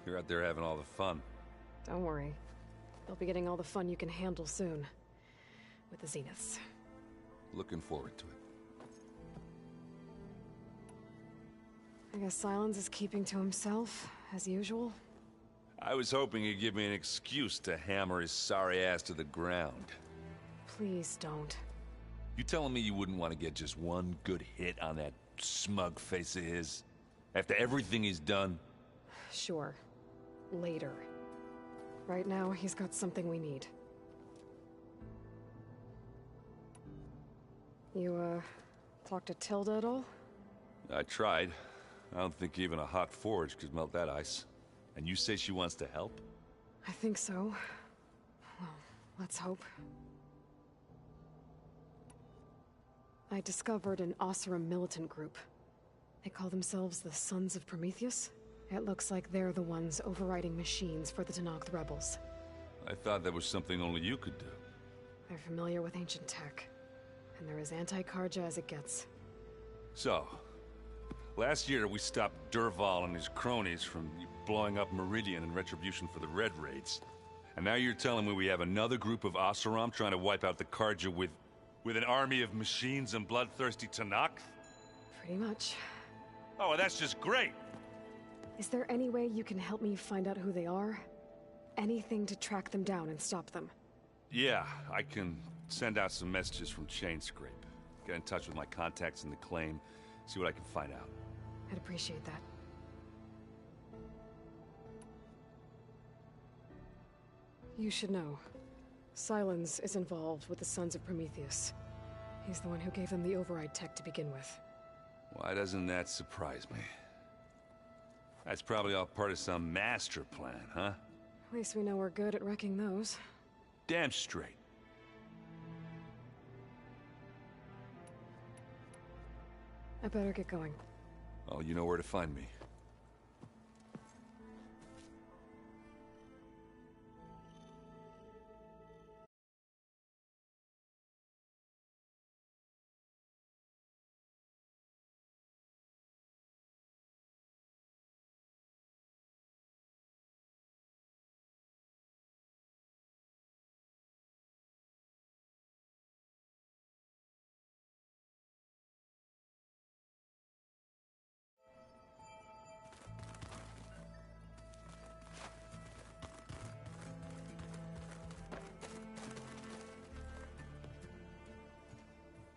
You're out there having all the fun. Don't worry. You'll be getting all the fun you can handle soon. With the Zeniths. Looking forward to it. I guess Sylens is keeping to himself, as usual. I was hoping he'd give me an excuse to hammer his sorry ass to the ground. Please don't. You telling me you wouldn't want to get just one good hit on that smug face of his? After everything he's done? Sure. Later. Right now, he's got something we need. You, talked to Tilda at all? I tried. I don't think even a hot forge could melt that ice. And you say she wants to help? I think so. Well, let's hope. I discovered an Oseram militant group. They call themselves the Sons of Prometheus. It looks like they're the ones overriding machines for the Tenakth rebels. I thought that was something only you could do. They're familiar with ancient tech. And they're as anti-Carja as it gets. So, last year we stopped Dervahl and his cronies from blowing up Meridian in retribution for the Red Raids. And now you're telling me we have another group of Oseram trying to wipe out the Carja with an army of machines and bloodthirsty Tenakth? Pretty much. Oh, well, that's just great! Is there any way you can help me find out who they are? Anything to track them down and stop them? Yeah, I can send out some messages from Chainscrape. Get in touch with my contacts in the claim, see what I can find out. I'd appreciate that. You should know. Sylens is involved with the Sons of Prometheus. He's the one who gave them the override tech to begin with. Why doesn't that surprise me? That's probably all part of some master plan, huh? At least we know we're good at wrecking those. Damn straight. I better get going. Oh, you know where to find me.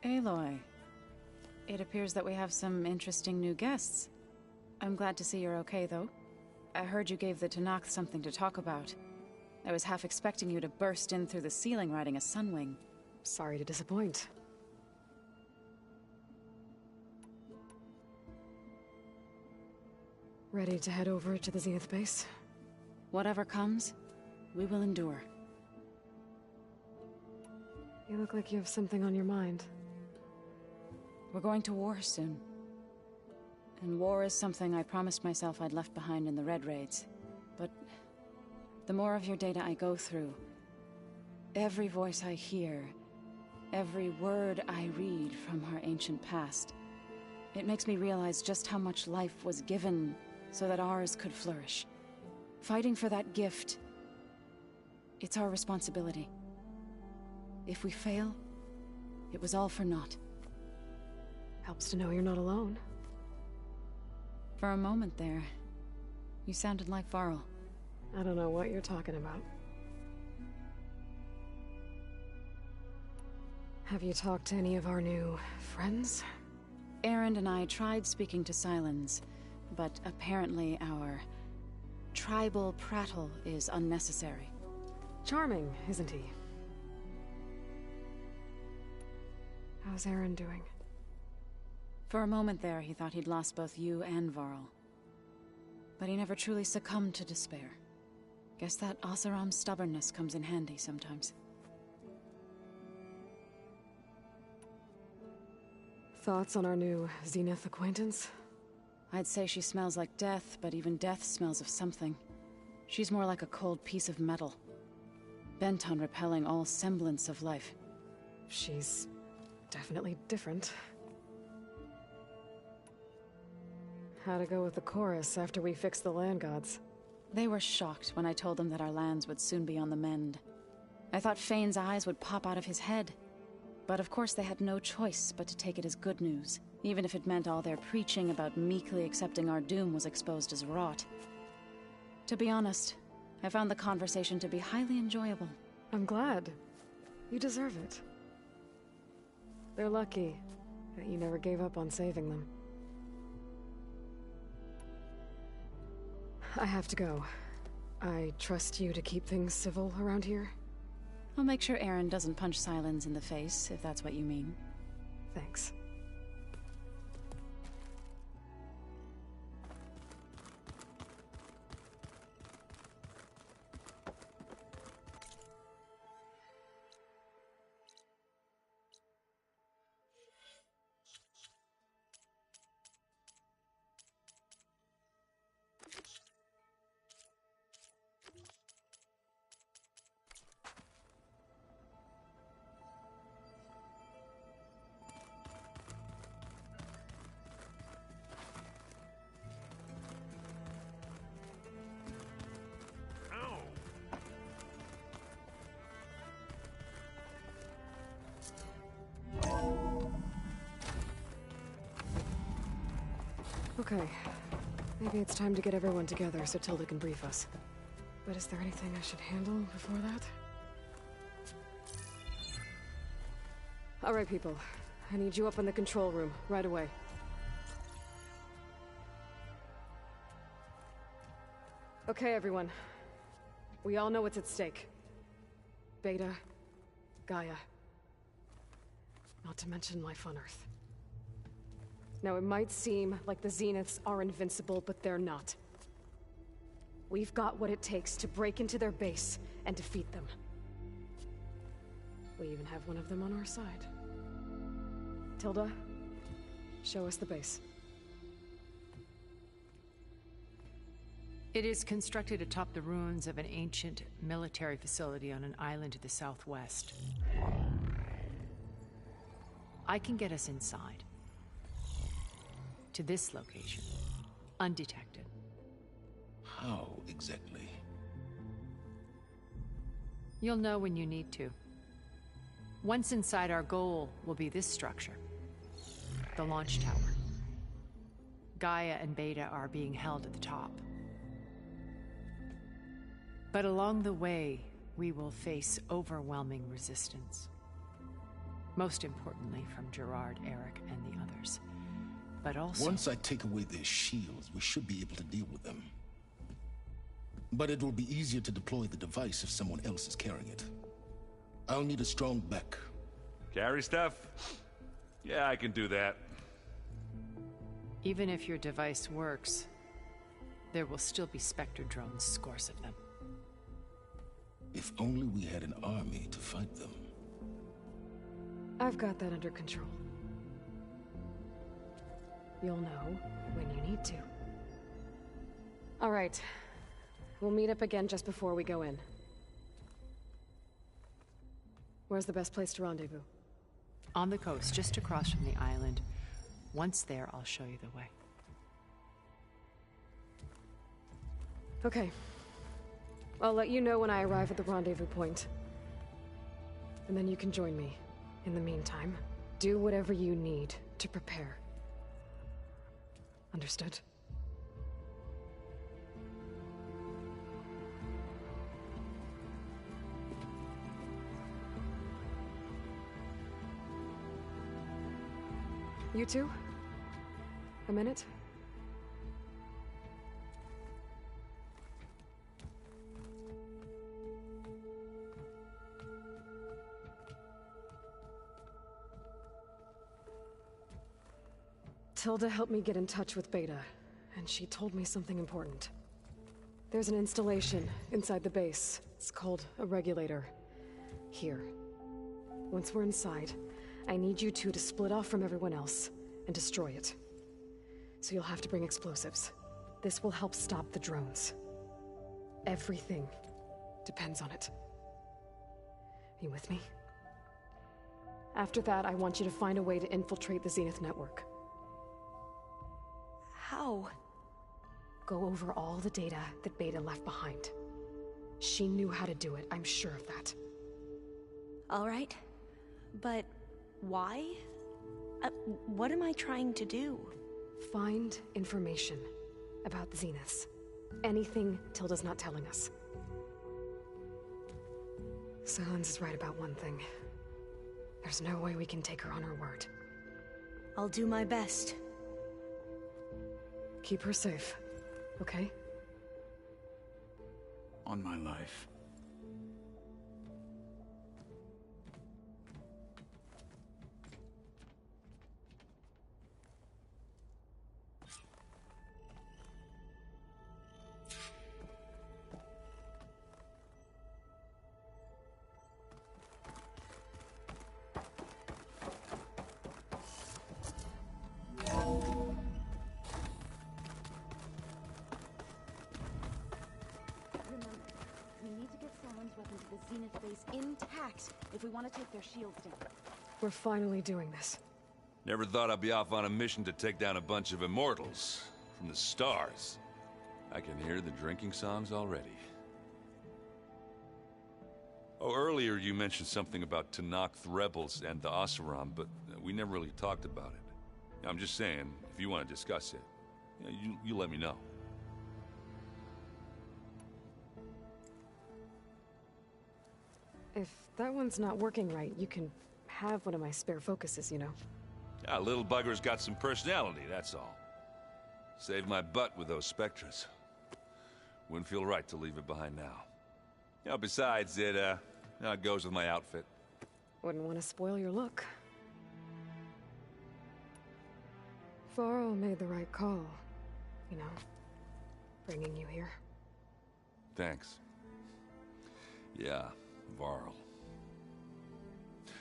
Aloy, it appears that we have some interesting new guests. I'm glad to see you're okay, though. I heard you gave the Tenakth something to talk about. I was half expecting you to burst in through the ceiling riding a Sunwing. Sorry to disappoint. Ready to head over to the Zenith base? Whatever comes, we will endure. You look like you have something on your mind. We're going to war soon. And war is something I promised myself I'd left behind in the Red Raids. But the more of your data I go through, every voice I hear, every word I read from our ancient past, it makes me realize just how much life was given so that ours could flourish. Fighting for that gift, it's our responsibility. If we fail, it was all for naught. Helps to know you're not alone. For a moment there, you sounded like Varl. I don't know what you're talking about. Have you talked to any of our new friends? Erend and I tried speaking to Sylens, but apparently our tribal prattle is unnecessary. Charming, isn't he? How's Aaron doing? For a moment there, he thought he'd lost both you and Varl. But he never truly succumbed to despair. Guess that Oseram's stubbornness comes in handy sometimes. Thoughts on our new Zenith acquaintance? I'd say she smells like death, but even death smells of something. She's more like a cold piece of metal, bent on repelling all semblance of life. She's definitely different. How to go with the chorus after we fixed the land gods? They were shocked when I told them that our lands would soon be on the mend. I thought Fane's eyes would pop out of his head. But of course they had no choice but to take it as good news, even if it meant all their preaching about meekly accepting our doom was exposed as rot. To be honest, I found the conversation to be highly enjoyable. I'm glad. You deserve it. They're lucky that you never gave up on saving them. I have to go. I trust you to keep things civil around here. I'll make sure Aaron doesn't punch Sylens in the face, if that's what you mean. Thanks. Okay. Maybe it's time to get everyone together so Tilda can brief us. But is there anything I should handle before that? Alright, people. I need you up in the control room, right away. Okay, everyone. We all know what's at stake. Beta, Gaia. Not to mention life on Earth. Now, it might seem like the Zeniths are invincible, but they're not. We've got what it takes to break into their base and defeat them. We even have one of them on our side. Tilda, show us the base. It is constructed atop the ruins of an ancient military facility on an island to the southwest. I can get us inside. To this location, undetected. How exactly? You'll know when you need to. Once inside, our goal will be this structure. The launch tower. Gaia and Beta are being held at the top. But along the way, we will face overwhelming resistance. Most importantly from Gerard, Eric, and the others. But also... Once I take away their shields, we should be able to deal with them. But it will be easier to deploy the device if someone else is carrying it. I'll need a strong back. Carry stuff? Yeah, I can do that. Even if your device works, there will still be Spectre drones, scores of them. If only we had an army to fight them. I've got that under control. You'll know when you need to. All right. We'll meet up again just before we go in. Where's the best place to rendezvous? On the coast, just across from the island. Once there, I'll show you the way. Okay. I'll let you know when I arrive at the rendezvous point. And then you can join me. In the meantime, do whatever you need to prepare. Understood? You two? A minute? Tilda helped me get in touch with Beta, and she told me something important. There's an installation inside the base. It's called a regulator. Here. Once we're inside, I need you two to split off from everyone else and destroy it. So you'll have to bring explosives. This will help stop the drones. Everything depends on it. Are you with me? After that, I want you to find a way to infiltrate the Zenith network. How? Go over all the data that Beta left behind. She knew how to do it, I'm sure of that. All right. But why? What am I trying to do? Find information about the Zeniths. Anything Tilda's not telling us. Sylens is right about one thing. There's no way we can take her on her word. I'll do my best. Keep her safe, okay? On my life. Zenith base intact if we want to take their shields down. We're finally doing this. Never thought I'd be off on a mission to take down a bunch of immortals from the stars. I can hear the drinking songs already. Oh, earlier you mentioned something about Tenakth rebels and the Oseram, but we never really talked about it. I'm just saying, if you want to discuss it, you let me know. If that one's not working right, you can have one of my spare focuses, you know. Yeah, little bugger's got some personality, that's all. Saved my butt with those Spectres. Wouldn't feel right to leave it behind now. You know, besides, it goes with my outfit. Wouldn't want to spoil your look. Varl made the right call, you know, bringing you here. Thanks. Yeah, Varl.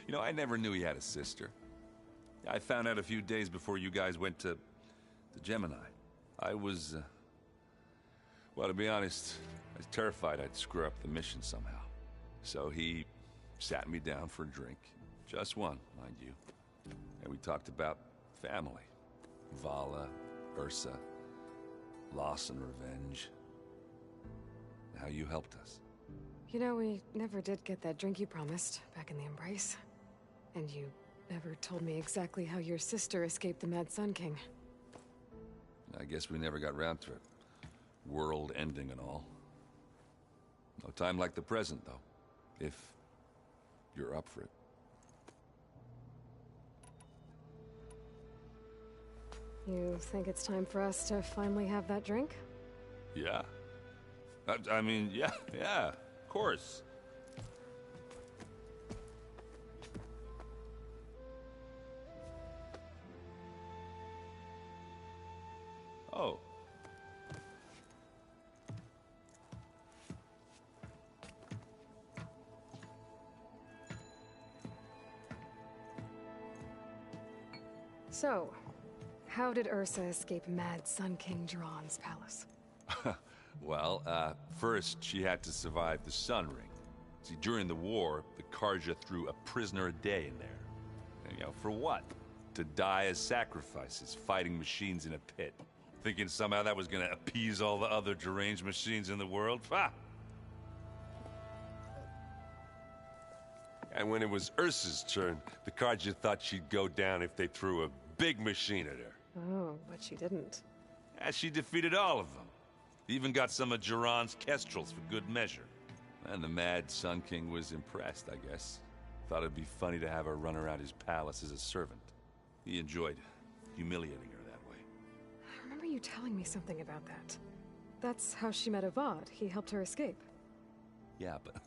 You know, I never knew he had a sister. I found out a few days before you guys went to Gemini. I was, well, to be honest, I was terrified I'd screw up the mission somehow. So he sat me down for a drink. Just one, mind you. And we talked about family. Vala, Ursa, loss and revenge. How you helped us. You know, we never did get that drink you promised back in the Embrace. And you never told me exactly how your sister escaped the Mad Sun King. I guess we never got round to it. World ending and all. No time like the present, though. If you're up for it. You think it's time for us to finally have that drink? Yeah. I mean, yeah, of course. Oh. So, how did Ursa escape Mad Sun King Jiran's palace? Well, first she had to survive the Sun Ring. See, during the war, the Carja threw a prisoner a day in there. And, you know, for what? To die as sacrifices, fighting machines in a pit. Thinking somehow that was gonna appease all the other deranged machines in the world? Ha! And when it was Ursa's turn, the Carja thought she'd go down if they threw a big machine at her. Oh, but she didn't. And she defeated all of them. Even got some of Jiran's kestrels for good measure. And the Mad Sun King was impressed, I guess. Thought it'd be funny to have her run around his palace as a servant. He enjoyed humiliating her that way. I remember you telling me something about that. That's how she met Avad. He helped her escape. Yeah, but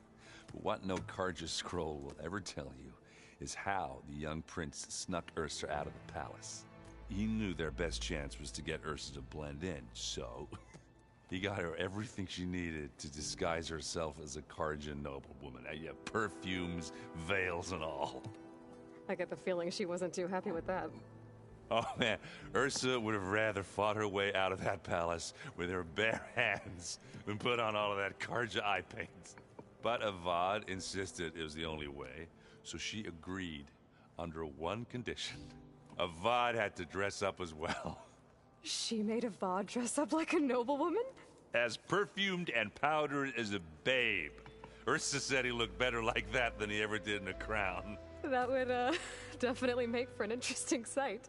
what no Carja scroll will ever tell you is how the young prince snuck Ursa out of the palace. he knew their best chance was to get Ursa to blend in, so he got her everything she needed to disguise herself as a Kharjan noblewoman. Yeah, perfumes, veils, and all. I get the feeling she wasn't too happy with that. Oh man, Ursa would have rather fought her way out of that palace with her bare hands than put on all of that Kharja eye paint. But Avad insisted it was the only way, so she agreed under one condition. Avad had to dress up as well. She made Avad dress up like a noblewoman? As perfumed and powdered as a babe. Ursa said he looked better like that than he ever did in a crown. That would, definitely make for an interesting sight.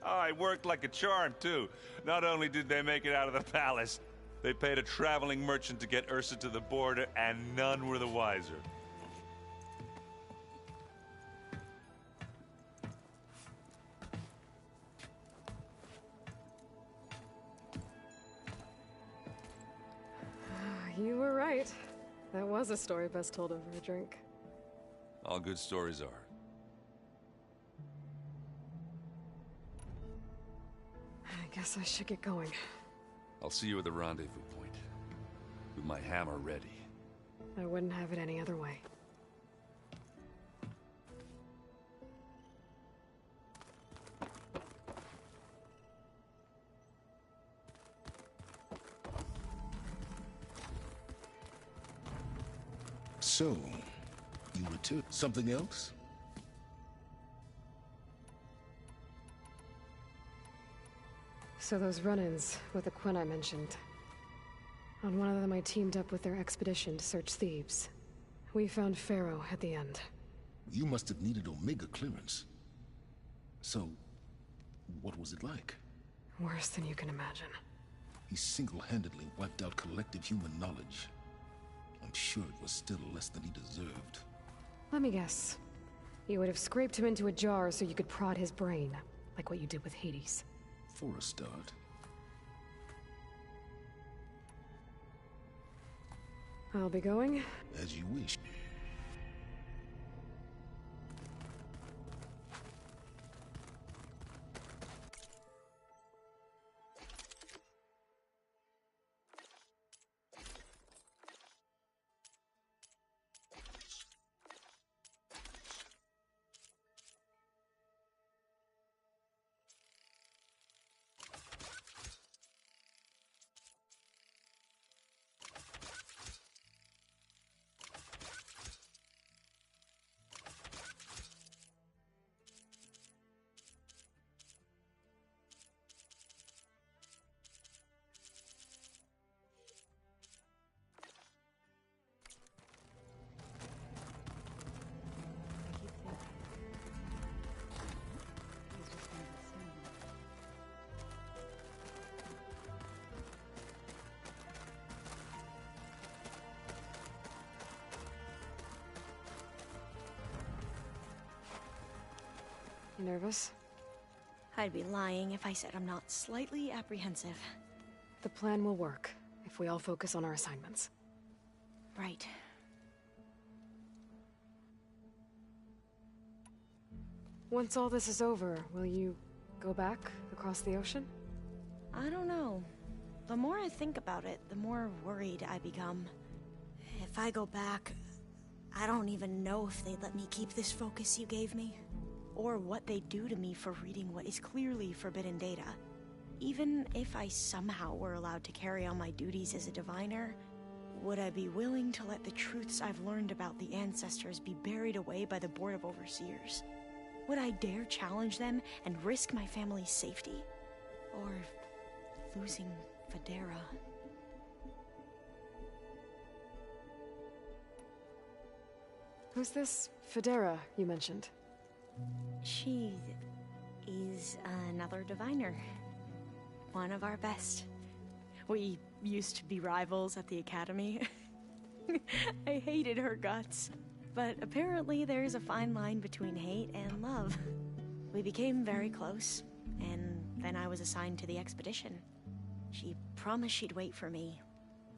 Oh, it worked like a charm, too. Not only did they make it out of the palace, they paid a traveling merchant to get Ursa to the border, and none were the wiser. You were right. That was a story best told over a drink. All good stories are. I guess I should get going. I'll see you at the rendezvous point, with my hammer ready. I wouldn't have it any other way. So, you return something else? So those run-ins with the Quen I mentioned. On one of them I teamed up with their expedition to search Thebes. We found Pharaoh at the end. You must have needed Omega clearance. So, what was it like? Worse than you can imagine. He single-handedly wiped out collective human knowledge. I'm sure it was still less than he deserved. Let me guess. You would have scraped him into a jar so you could prod his brain, like what you did with Hades. For a start. I'll be going. As you wish. You nervous? I'd be lying if I said I'm not slightly apprehensive. The plan will work, if we all focus on our assignments. Right. Once all this is over, will you go back across the ocean? I don't know. The more I think about it, the more worried I become. If I go back, I don't even know if they'd let me keep this focus you gave me. Or what they'd do to me for reading what is clearly forbidden data. Even if I somehow were allowed to carry on my duties as a diviner, would I be willing to let the truths I've learned about the ancestors be buried away by the Board of Overseers? Would I dare challenge them and risk my family's safety? Or losing Federa? Who's this Federa you mentioned? She is another diviner. One of our best. We used to be rivals at the academy. I hated her guts. But apparently there's a fine line between hate and love. We became very close, and then I was assigned to the expedition. She promised she'd wait for me,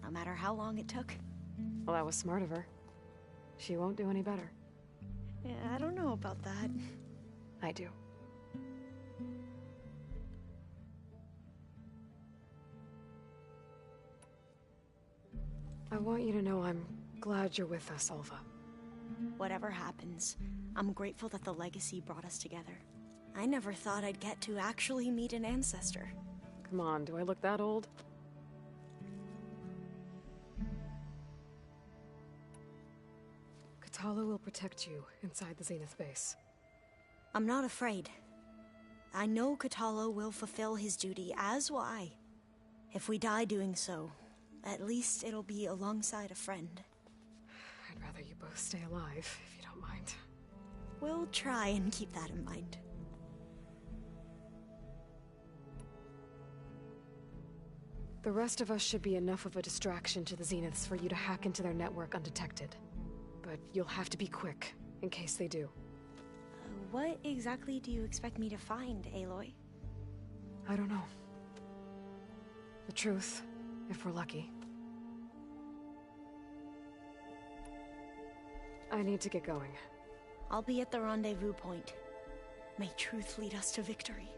no matter how long it took. Well, that was smart of her. She won't do any better. Yeah, I don't know about that. I do. I want you to know I'm glad you're with us, Alva. Whatever happens, I'm grateful that the legacy brought us together. I never thought I'd get to actually meet an ancestor. Come on, do I look that old? Kotallo will protect you inside the Zenith base. I'm not afraid. I know Kotallo will fulfill his duty, as will I. If we die doing so, at least it'll be alongside a friend. I'd rather you both stay alive, if you don't mind. We'll try and keep that in mind. The rest of us should be enough of a distraction to the Zeniths for you to hack into their network undetected. But you'll have to be quick, in case they do. What exactly do you expect me to find, Aloy? I don't know. The truth, if we're lucky. I need to get going. I'll be at the rendezvous point. May truth lead us to victory.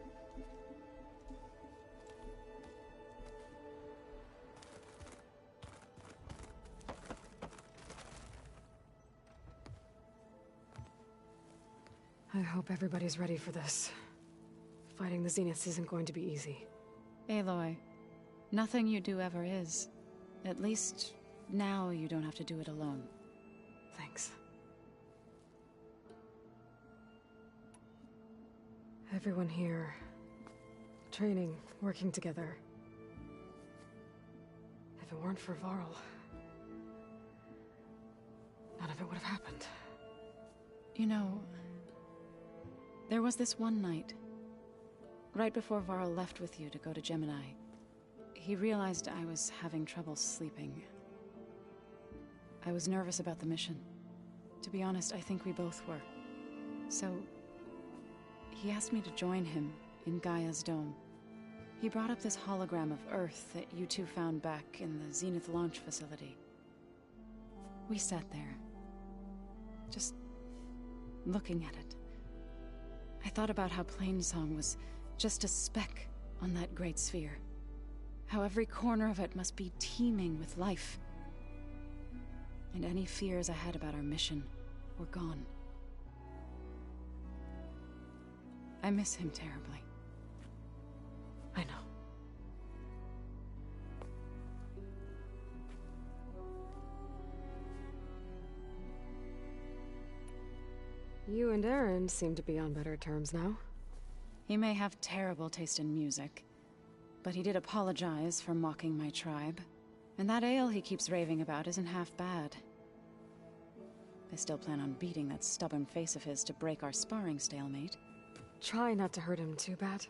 I hope everybody's ready for this. Fighting the Zeniths isn't going to be easy. Aloy, nothing you do ever is. At least, now you don't have to do it alone. Thanks. Everyone here, training, working together. If it weren't for Varl, none of it would have happened. You know, there was this one night, right before Varl left with you to go to Gemini. He realized I was having trouble sleeping. I was nervous about the mission. To be honest, I think we both were. So, he asked me to join him in Gaia's dome. He brought up this hologram of Earth that you two found back in the Zenith launch facility. We sat there, just looking at it. I thought about how Plainsong was just a speck on that great sphere. How every corner of it must be teeming with life. And any fears I had about our mission were gone. I miss him terribly. I know. You and Aaron seem to be on better terms now. He may have terrible taste in music, but he did apologize for mocking my tribe. And that ale he keeps raving about isn't half bad. I still plan on beating that stubborn face of his to break our sparring stalemate. Try not to hurt him too bad.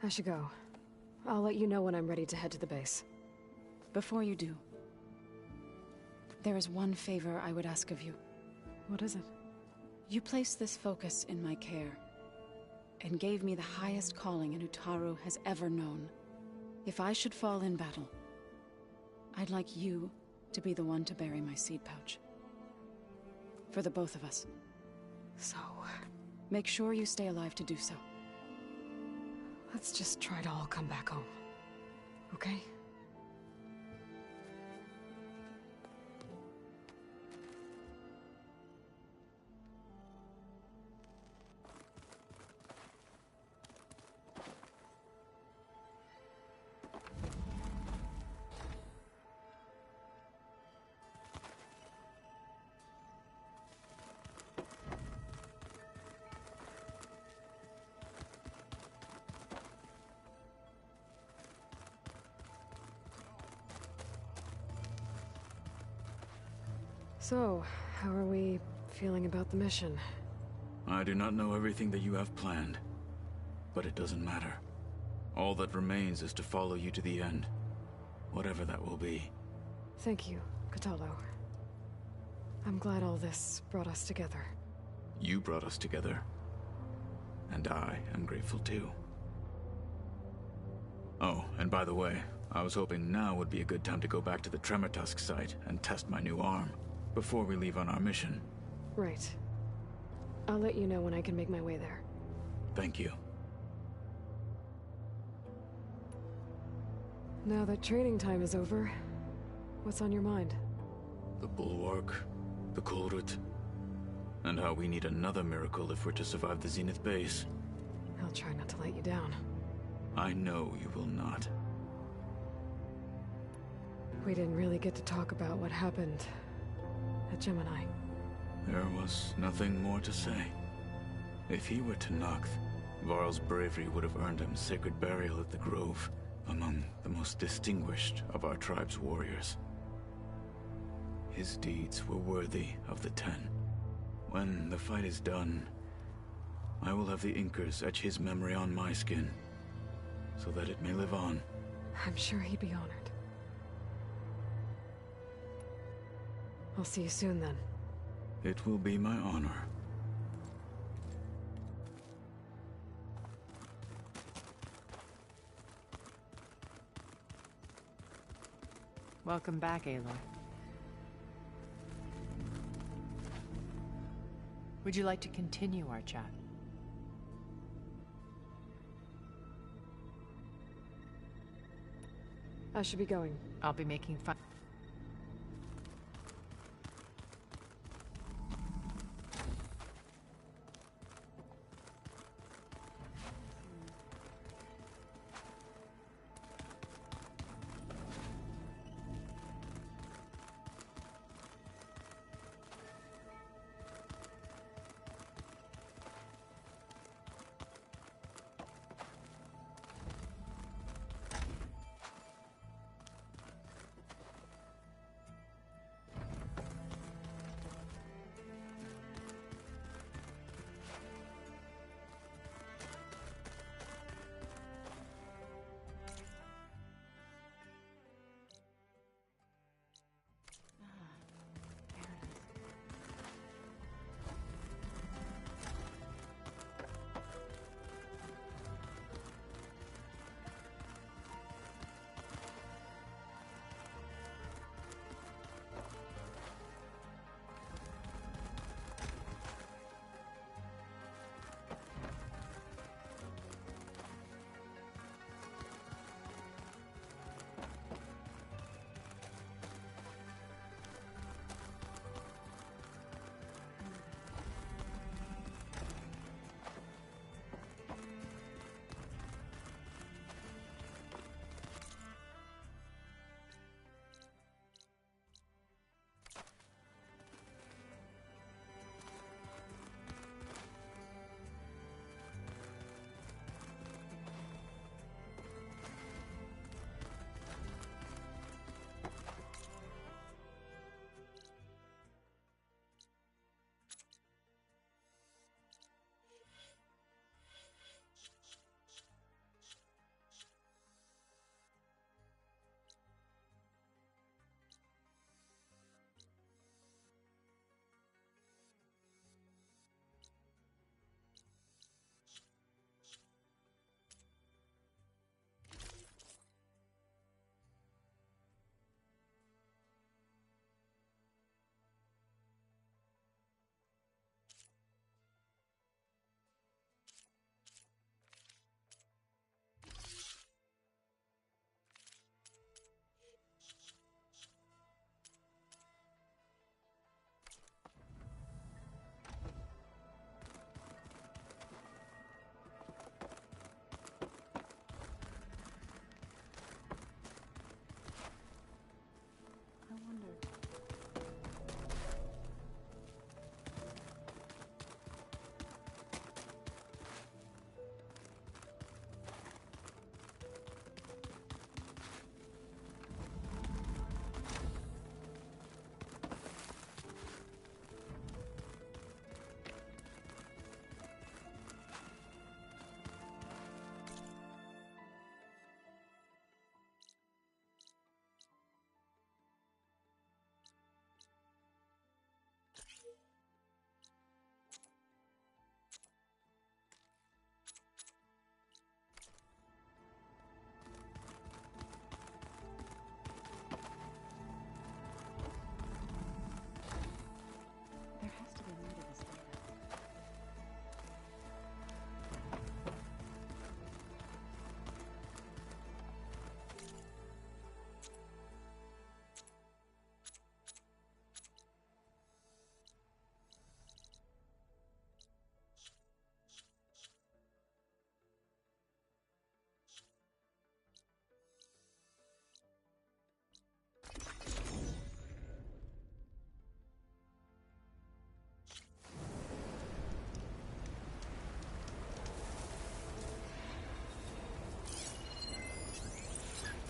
I should go. I'll let you know when I'm ready to head to the base. Before you do, there is one favor I would ask of you. What is it? You place this focus in my care. and gave me the highest calling an Utaru has ever known. If I should fall in battle, I'd like you to be the one to bury my seed pouch. For the both of us. So... make sure you stay alive to do so. let's just try to all come back home. Okay? So, how are we feeling about the mission? I do not know everything that you have planned, but it doesn't matter. All that remains is to follow you to the end, whatever that will be. Thank you, Kotallo. I'm glad all this brought us together. You brought us together, and I am grateful too. Oh, and by the way, I was hoping now would be a good time to go back to the Tremortusk site and test my new arm, before we leave on our mission. Right. I'll let you know when I can make my way there. Thank you. Now that training time is over, what's on your mind? The Bulwark, the Kulrut, and how we need another miracle if we're to survive the Zenith base. I'll try not to let you down. I know you will not. We didn't really get to talk about what happened at Gemini. There was nothing more to say. If he were to Noct, Varl's bravery would have earned him sacred burial at the Grove, among the most distinguished of our tribe's warriors. His deeds were worthy of the Ten. When the fight is done, I will have the Inkers etch his memory on my skin, so that it may live on. I'm sure he'd be honored. I'll see you soon, then. It will be my honor. Welcome back, Aloy. Would you like to continue our chat? I should be going. I'll be making fun.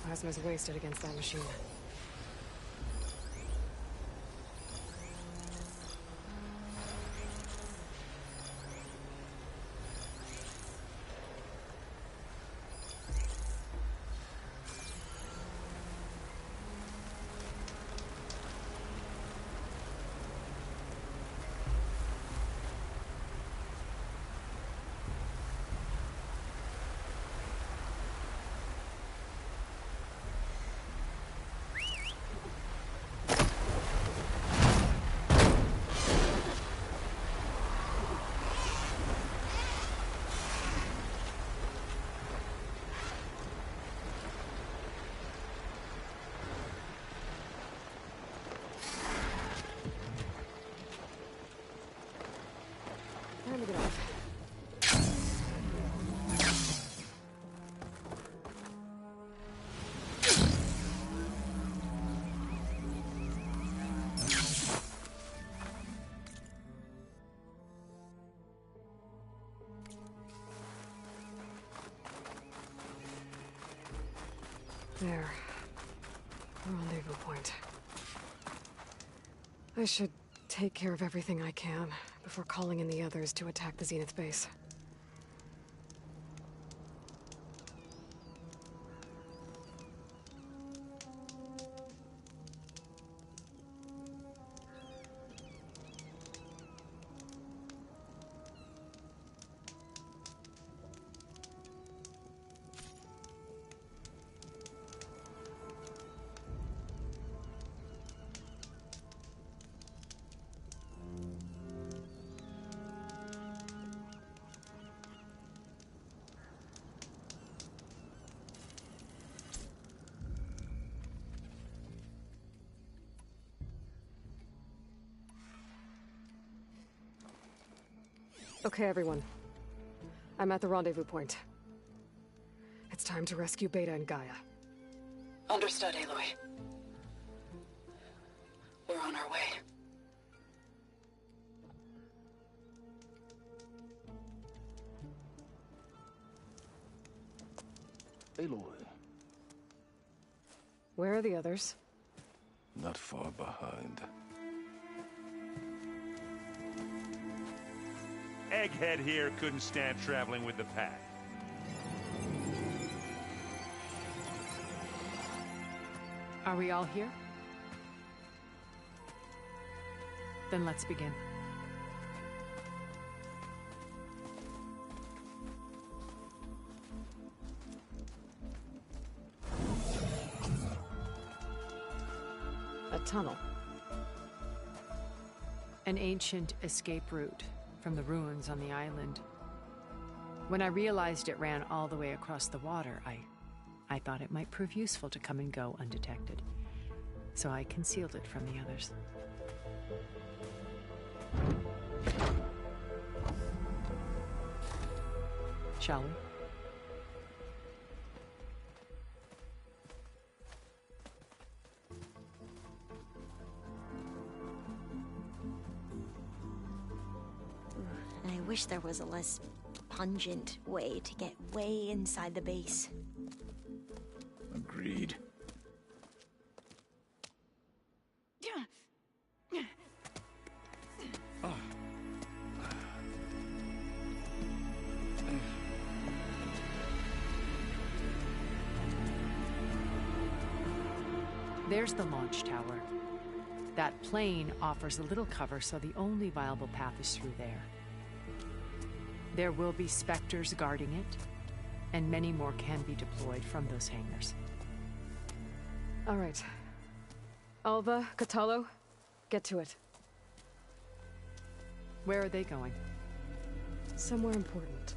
plasma's wasted against that machine. Time to get off. There. Rendezvous point. I should take care of everything I can before calling in the others to attack the Zenith base. Okay, everyone. I'm at the rendezvous point. It's time to rescue Beta and Gaia. Understood, Aloy. We're on our way. Aloy. Where are the others? Not far behind. Egghead here couldn't stand traveling with the pack. Are we all here? Then let's begin. A tunnel. An ancient escape route from the ruins on the island. When I realized it ran all the way across the water, I thought it might prove useful to come and go undetected. So I concealed it from the others. Shall we? I wish there was a less pungent way to get way inside the base. Agreed. There's the launch tower. That plane offers a little cover, so the only viable path is through there. There will be Spectres guarding it, and many more can be deployed from those hangars. All right. Alva, Kotallo, get to it. Where are they going? Somewhere important.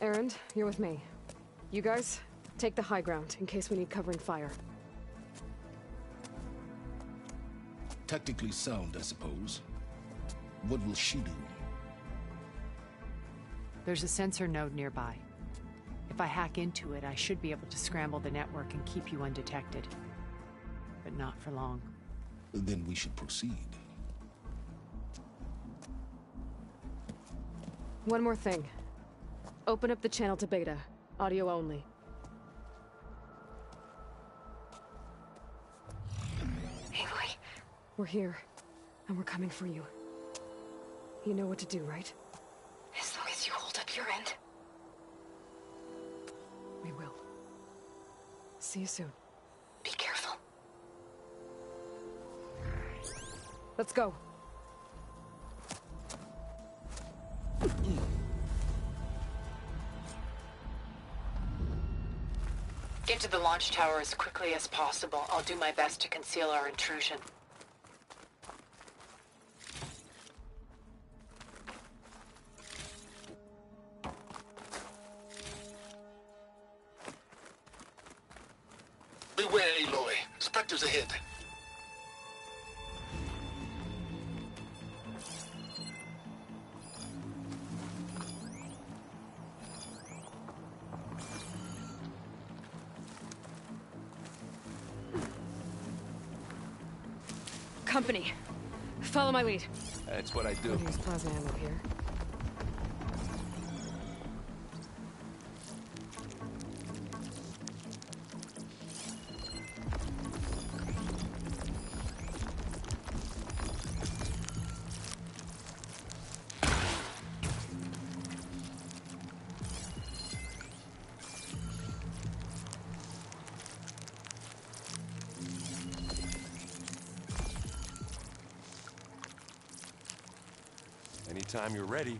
Erend, you're with me. You guys, take the high ground in case we need covering fire. Tactically sound, I suppose. What will she do? There's a sensor node nearby. If I hack into it, I should be able to scramble the network and keep you undetected. But not for long. Then we should proceed. One more thing. Open up the channel to Beta. Audio only. Aloy, we're here, and we're coming for you. You know what to do, right? As long as you hold up your end. We will. See you soon. Be careful. Let's go. Get to the launch tower as quickly as possible. I'll do my best to conceal our intrusion. Beware, Aloy. Spectres ahead. Company. Follow my lead. That's what I do. We'll use plasma ammo here. Anytime you're ready.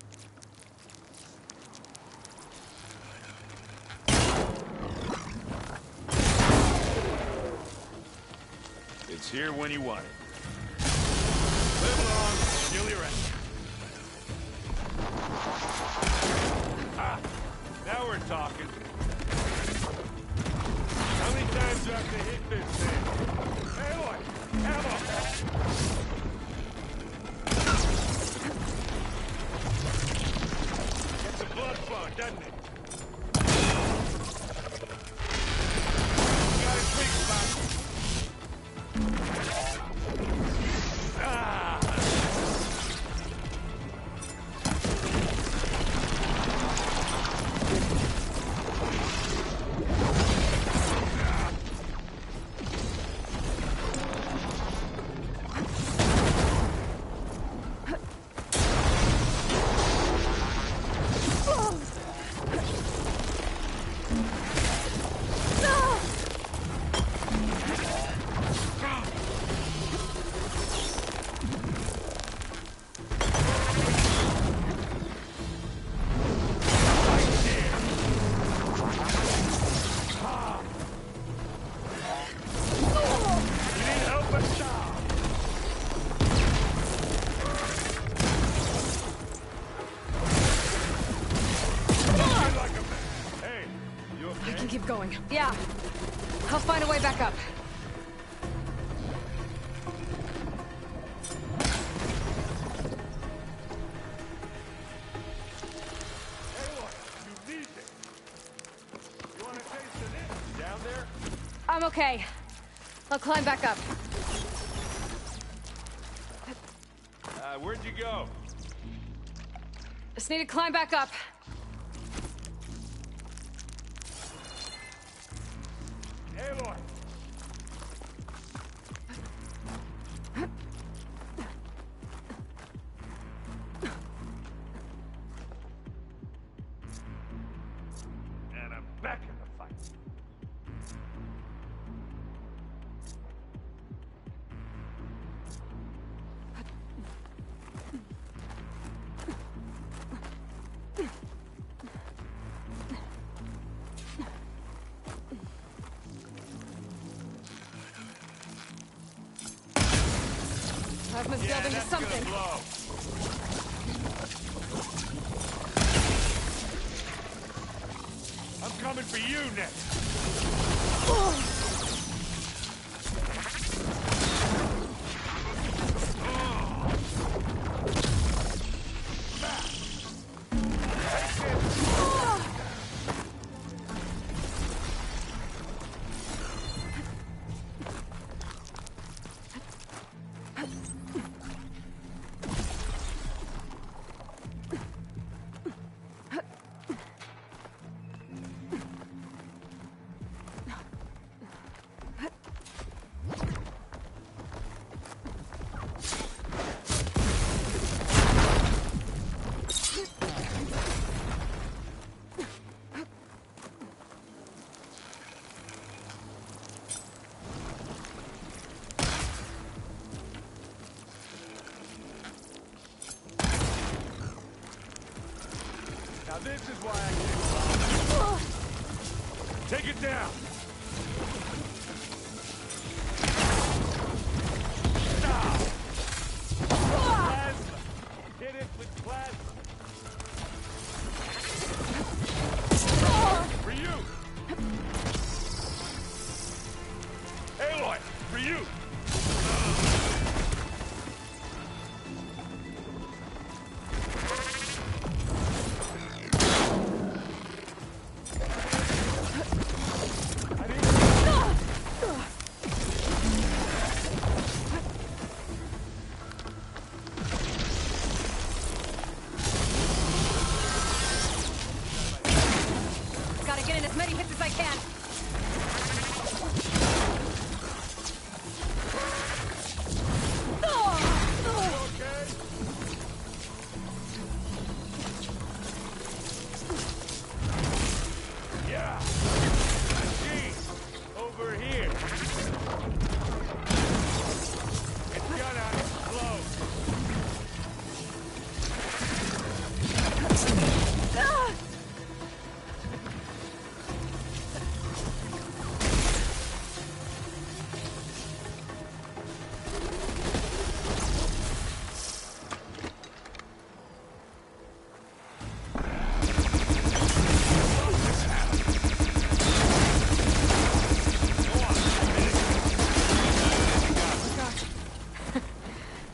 It's here when you want it. Live long, kill your enemy. Ah, now we're talking. How many times do I have to hit this thing? Aloy, ammo! Blood flowing, doesn't it? Got it quick, spot. Ah! Going. Yeah. I'll find a way back up. I'm okay. I'll climb back up. Where'd you go? Just need to climb back up. Aloy! And I'm back in the fight. Plasma's building to something. I'm coming for you next. Take it down! Stop! Plasma! Hit it with plasma! For you! Aloy! For you! Gotta get in as many hits as I can. Yeah! Machine! Over here! It's gonna explode!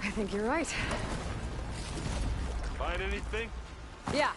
I think you're right. Find anything? Yeah.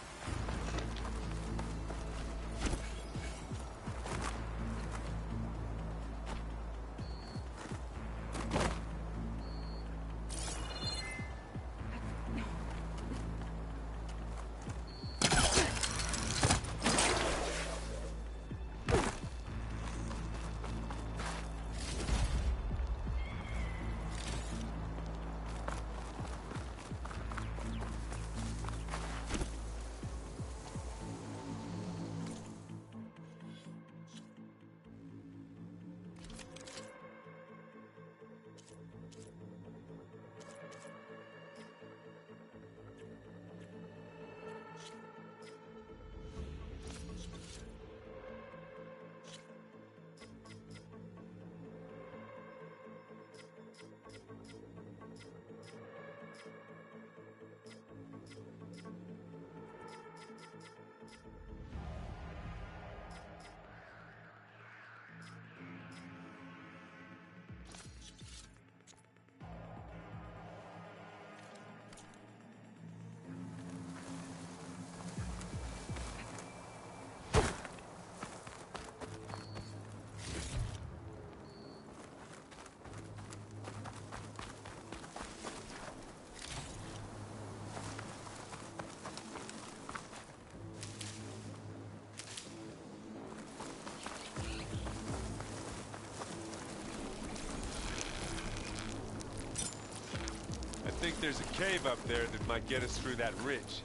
I think there's a cave up there that might get us through that ridge.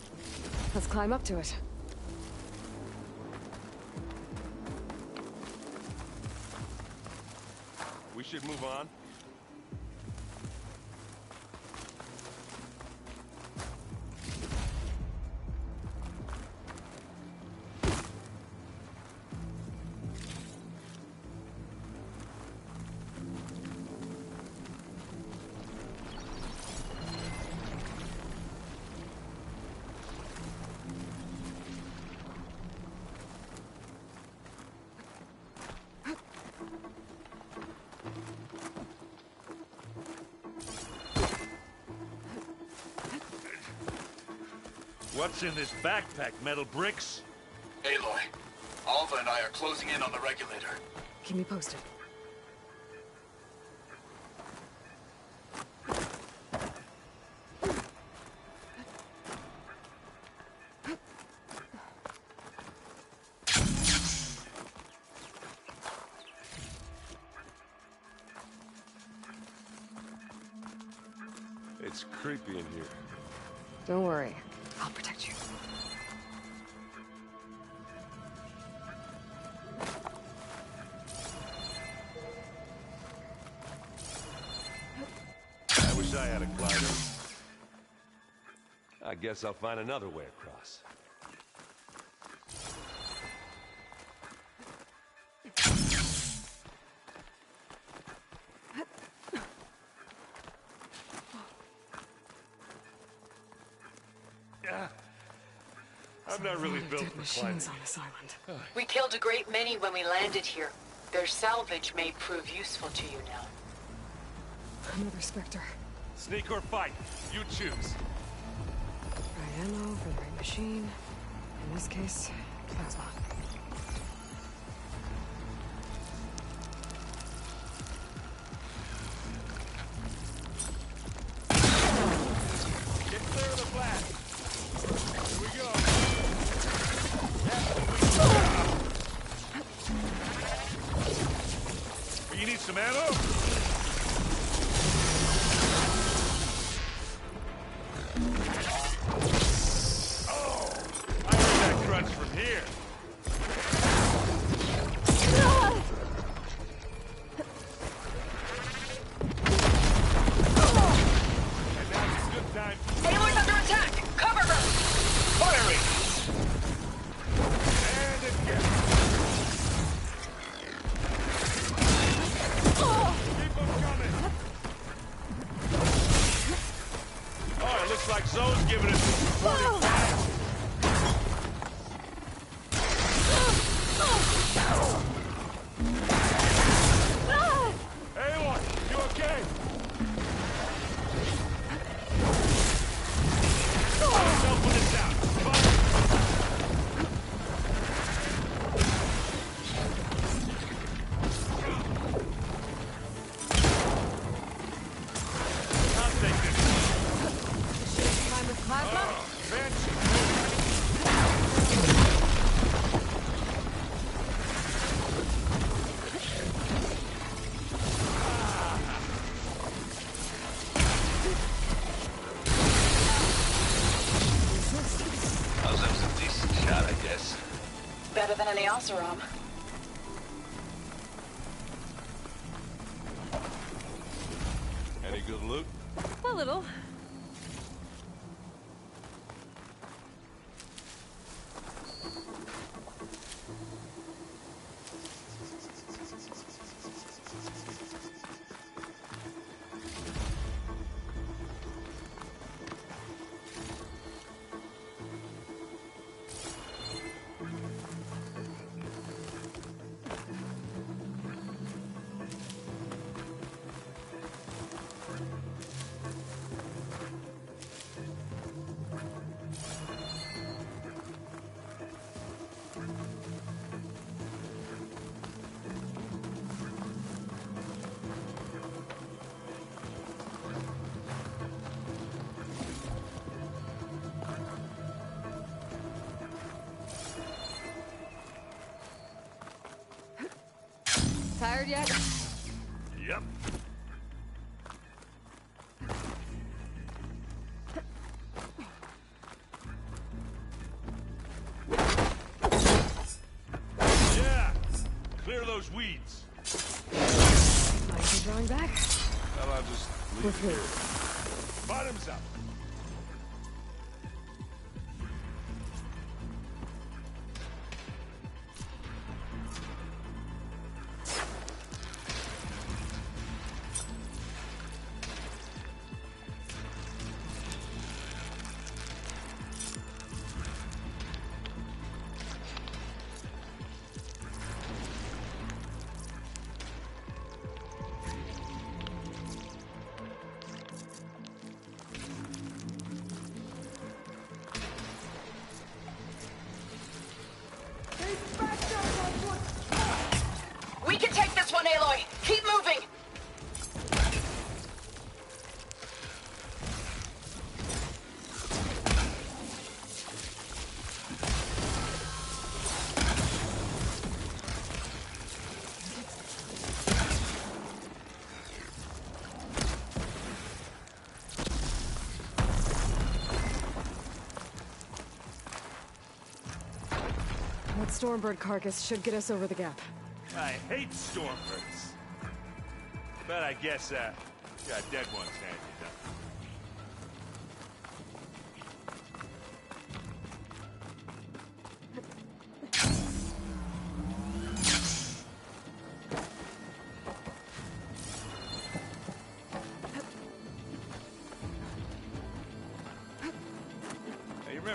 Let's climb up to it. We should move on. What's in this backpack, metal bricks? Aloy, Alva and I are closing in on the regulator. Keep me posted. It's creepy in here. Don't worry. I'll protect you. I wish I had a glider. I guess I'll find another way across. I'm not really built Dead for climbing. machines on this island. We killed a great many when we landed here. Their salvage may prove useful to you now. Another Spectre. Sneak or fight, you choose. Right ammo for the right machine. In this case, plasma. Get clear of the blast. Here we go. You need some ammo? From here. And now's a good time. Aloy's under attack! Cover her! Firing! And again. Keep them coming. Oh, it looks like Zoe's giving us some supporting fire. Better than any Oseram. Any good loot? A little. Tired yet? Yep. Yeah! Clear those weeds. Mind you drawing back? Well, I'll just leave With it here. Bottoms up. We can take this one, Aloy! Keep moving! That Stormbird carcass should get us over the gap. I hate Stormbirds. But I guess, got dead ones handy enough.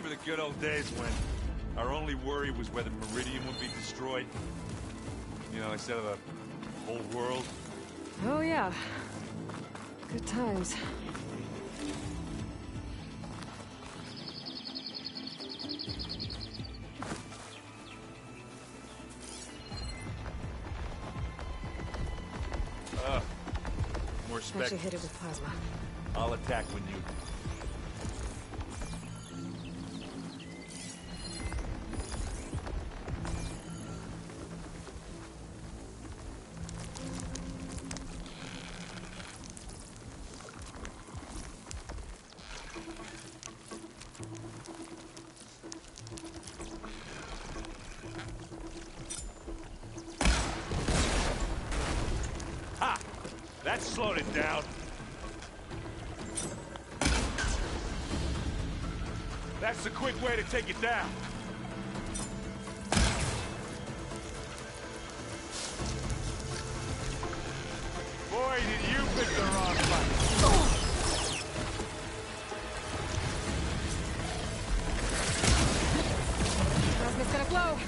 Remember the good old days when our only worry was whether Meridian would be destroyed? You know, instead of the whole world? Oh, yeah. Good times. More I should specters. hit it with plasma. I'll attack when you... Ha! That slowed it down. That's the quick way to take it down. Boy, did you pick the wrong fight. Plasma's gonna flow.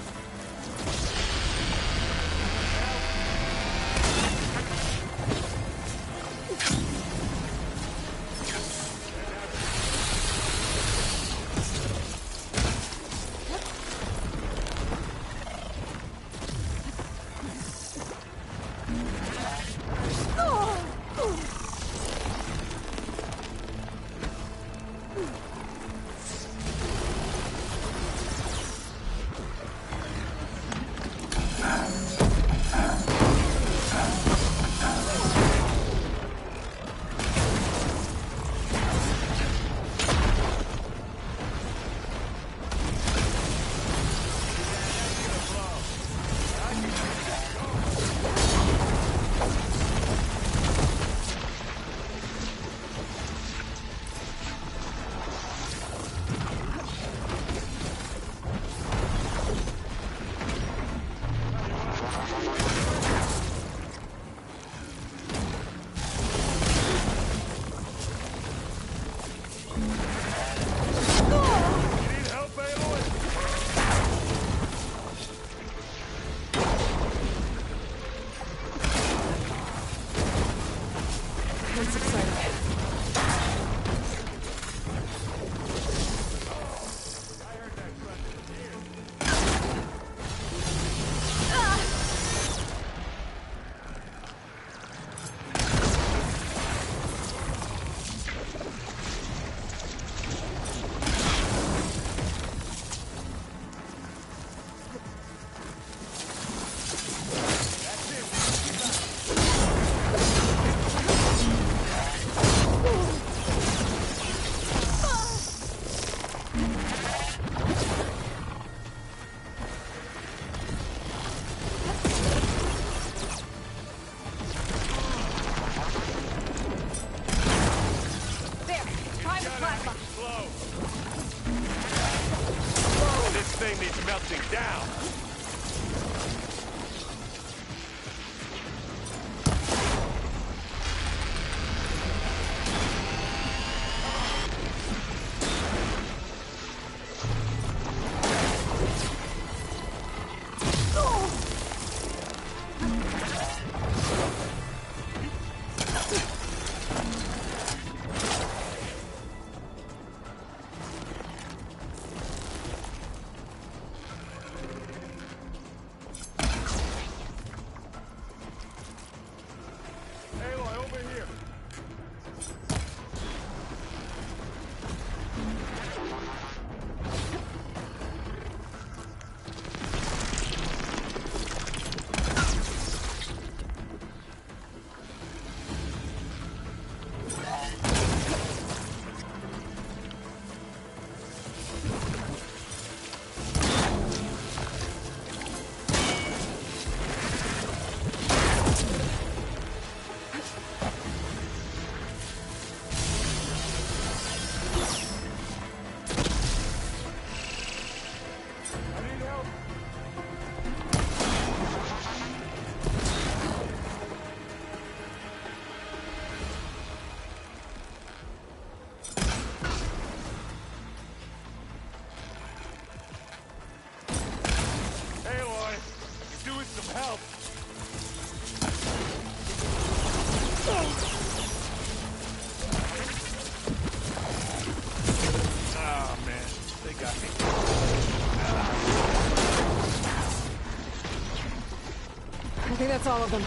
I think that's all of them.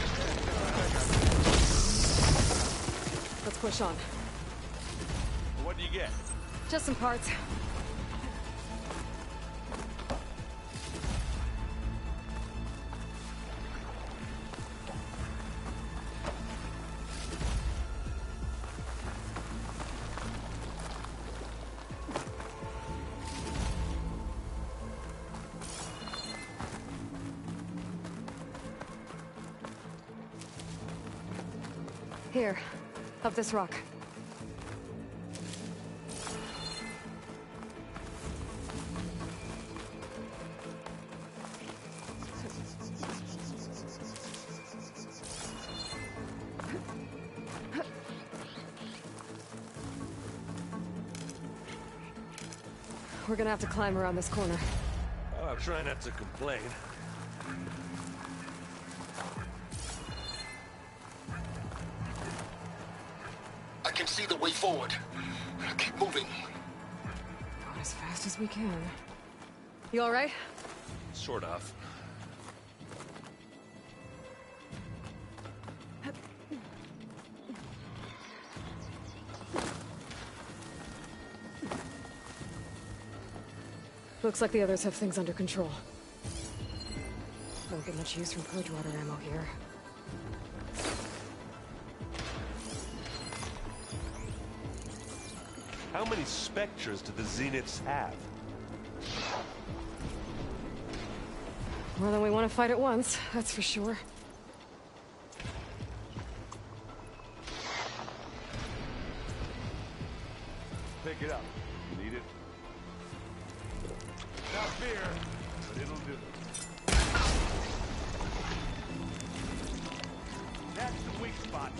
Let's push on. What do you get? Just some parts. Here, up this rock. We're gonna have to climb around this corner. Oh, I'll try not to complain. I can see the way forward. Keep moving. Going as fast as we can. You all right? Sort of. Looks like the others have things under control. Don't get much use from purge water ammo here. How many Spectres do the Zeniths have? More than we want to fight at once, that's for sure. Pick it up. Need it? Not beer, but it'll do. That's the weak spot.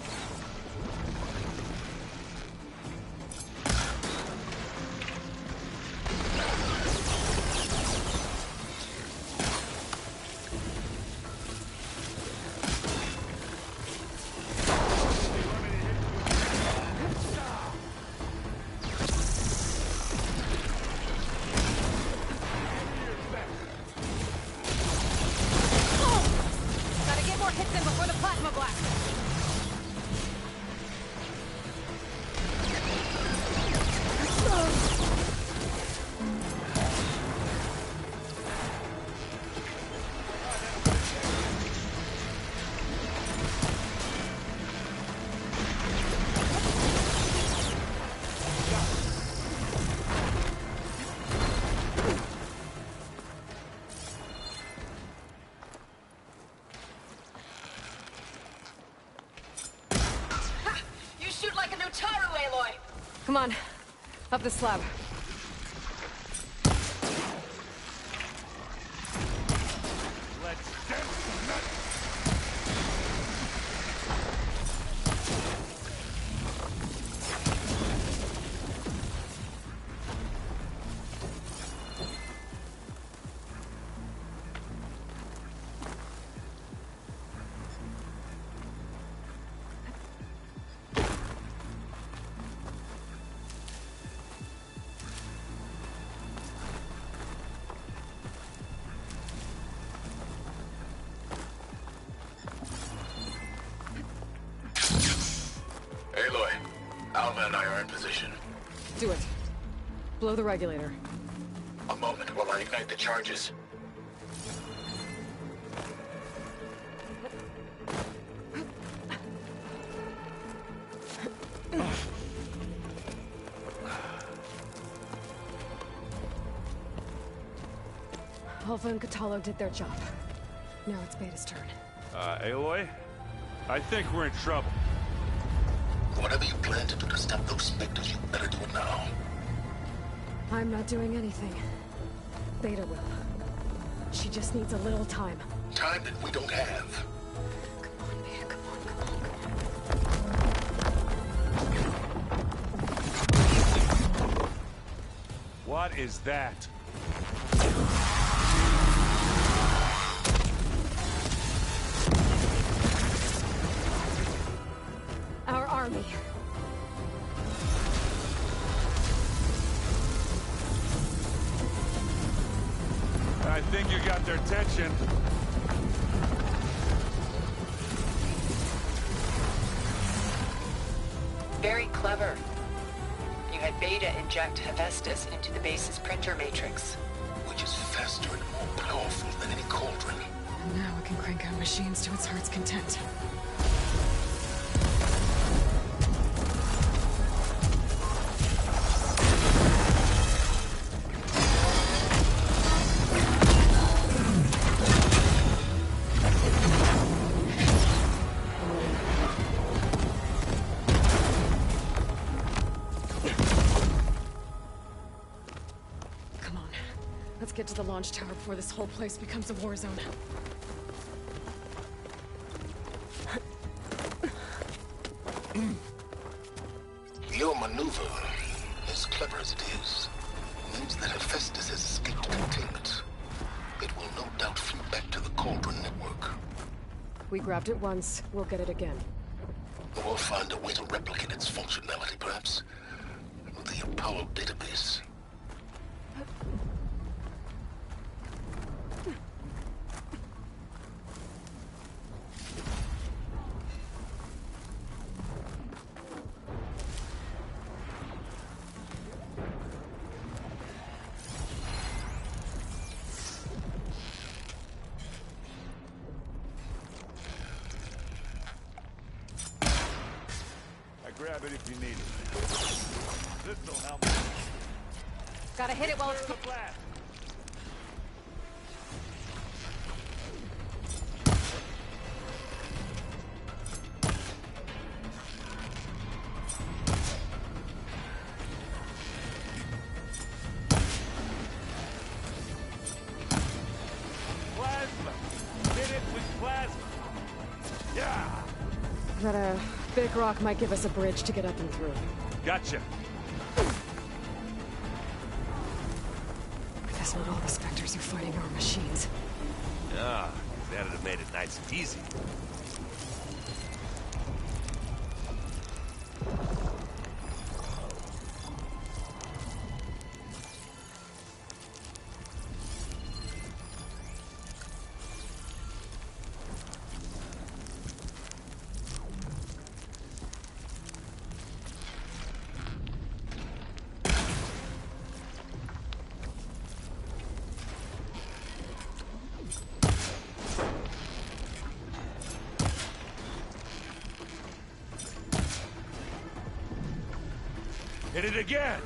Come on, up the slab. Let's dance the nut. Alma and I are in position. Do it. Blow the regulator. A moment while I ignite the charges. Alpha and Kotallo did their job. Now it's Beta's turn. Aloy? I think we're in trouble. Whatever you plan to do to stop those Spectres, you better do it now. I'm not doing anything. Beta will. She just needs a little time. Time that we don't have. Come on, Beta, come on. What is that? Our army. I think you got their attention. Clever. You had Beta inject Hephaestus into the base's printer matrix. Which is faster and more powerful than any cauldron. And now it can crank out machines to its heart's content. Let's get to the launch tower before this whole place becomes a war zone. Your maneuver, as clever as it is, means that Hephaestus has escaped containment. It will no doubt flee back to the Cauldron network. We grabbed it once, we'll get it again. Or find a way to replicate its functionality, perhaps. The Apollo database. Grab it if you need it. This'll help. Gotta hit it while it's... Plasma! Hit it with plasma! Yeah! That, big rock might give us a bridge to get up and through. Gotcha. That's not all the Spectres are fighting our machines. Ah, that'd have made it nice and easy. Hit it again!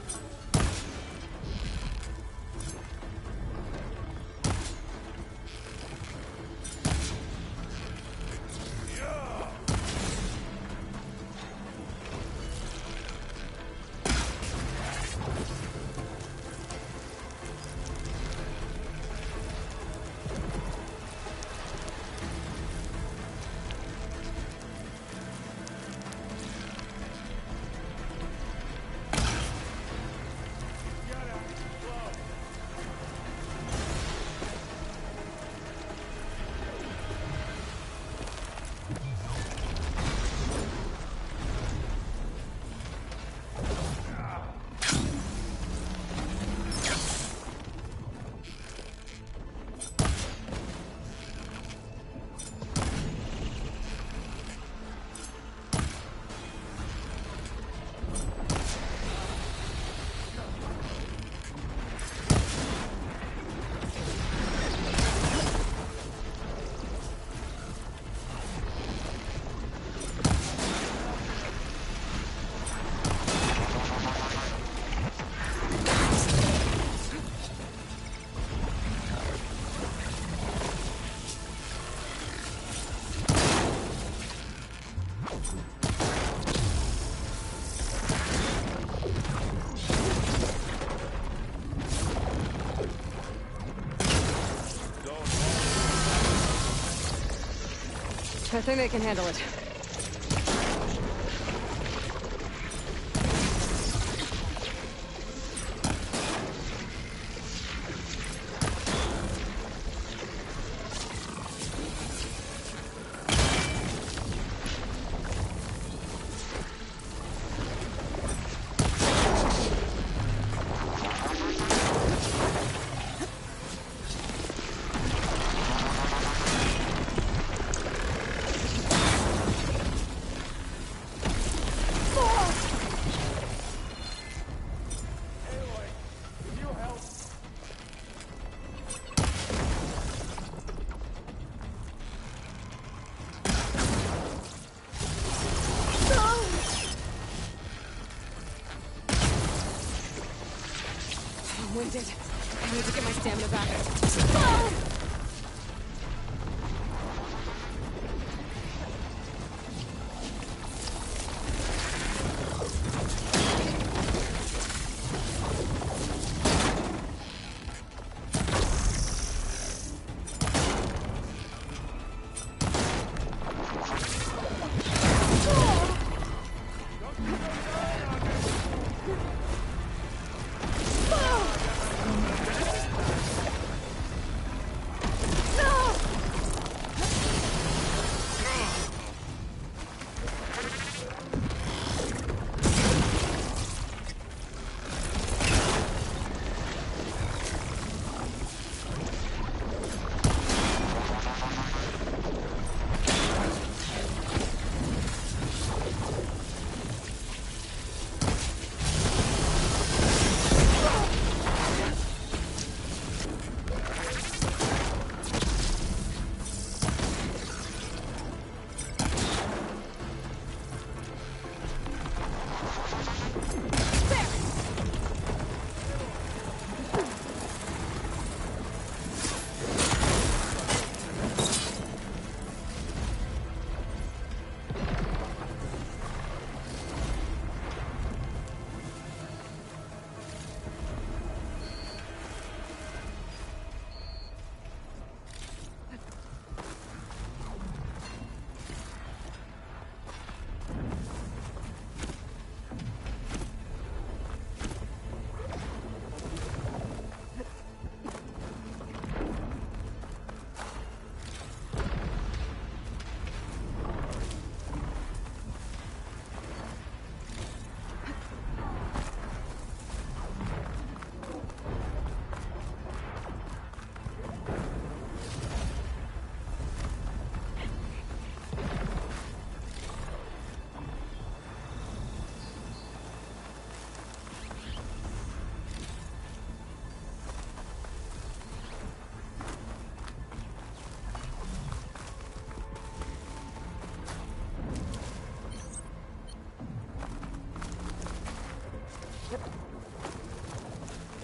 I think they can handle it. sent it. I need to get my stamina back. Oh!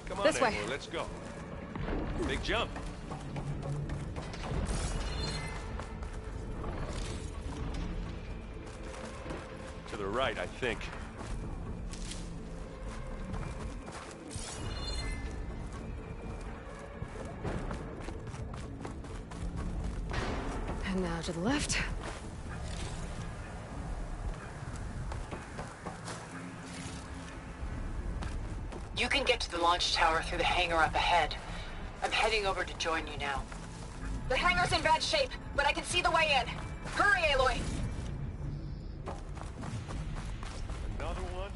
Come on, This way. Aloy, let's go. Big jump. To the right, I think. And now to the left. You can get to the launch tower through the hangar up ahead. I'm heading over to join you now. The hangar's in bad shape, but I can see the way in. Hurry, Aloy! Another one?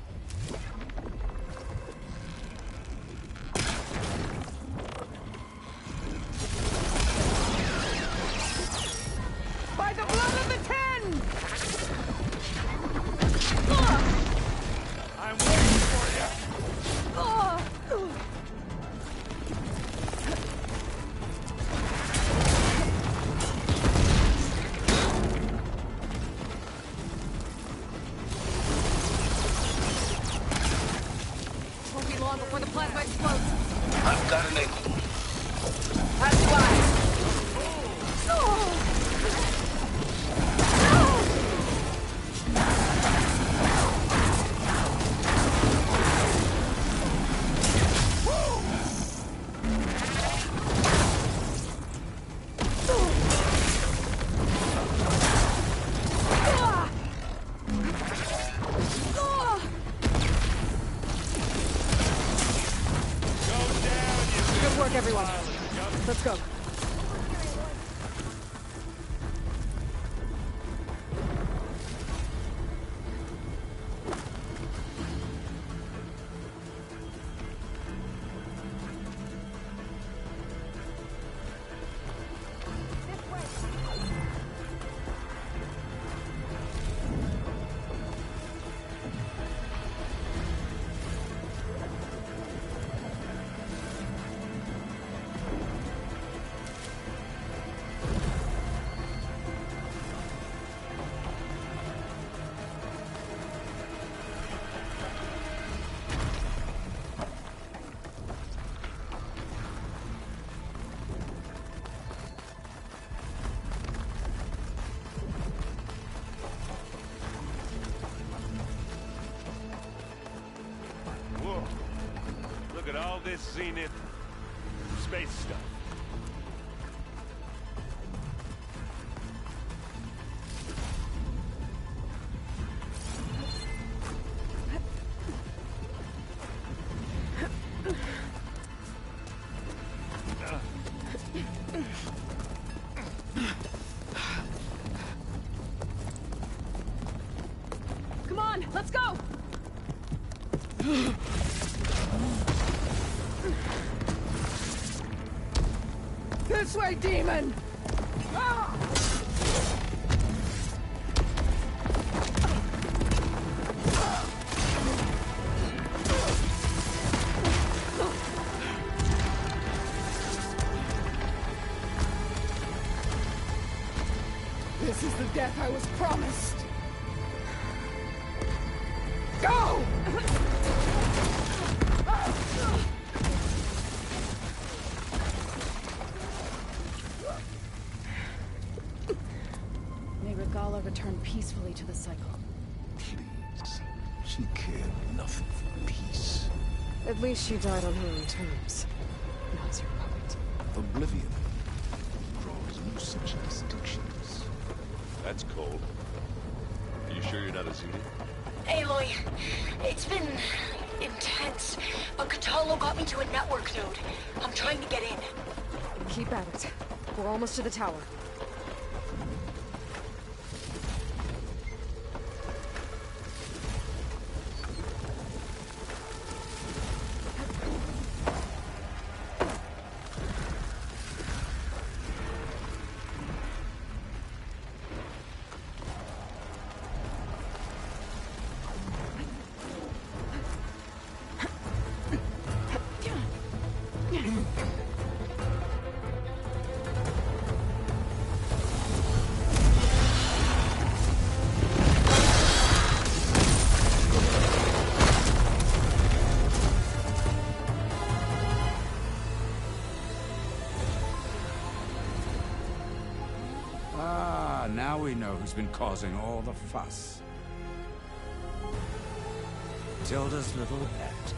By the blood of the Ten! I'm waiting for you! Won't be long before the plasma explodes. I've got an angle. That's why. Good work, everyone. Let's go. this, Zenith? Space stuff. Come on, let's go! This way, demon! Ah! This is the death I was promised. Go! May Regala return peacefully to the cycle. Please. She cared nothing for peace. At least she died on her own terms. Not your puppet. Oblivion draws no such distinctions. That's cold. Are you sure you're not a Zenith? Aloy, it's been intense, but Kotallo got me to a network node. I'm trying to get in. Keep at it. We're almost to the tower. Now we know who's been causing all the fuss. Tilda's little pet.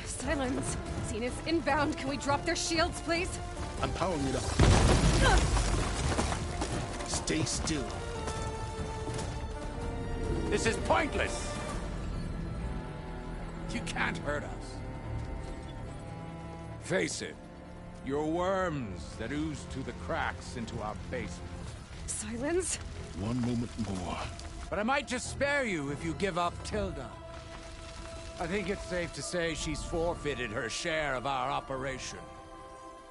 Silence! Zenith inbound. Can we drop their shields, please? I'm powering it up. Stay still. This is pointless! You can't hurt us. Face it, you're worms that ooze through the cracks into our basement. Silence? One moment more. But I might just spare you if you give up Tilda. I think it's safe to say she's forfeited her share of our operation.